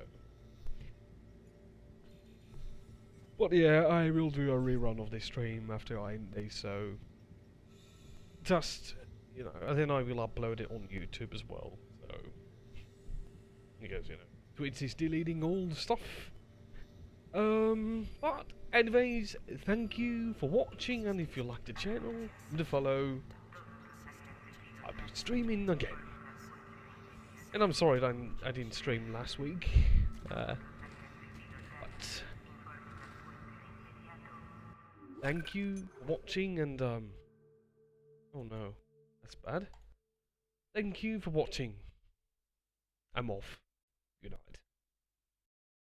But yeah, I will do a rerun of this stream after I end this, so. Just, you know, and then I will upload it on YouTube as well, so. Because, you know, Twitch is deleting all the stuff. But anyways, thank you for watching, and if you like the channel, to follow, I'll be streaming again. And I'm sorry that I didn't stream last week, but thank you for watching, and oh no, that's bad. Thank you for watching. I'm off. Good night.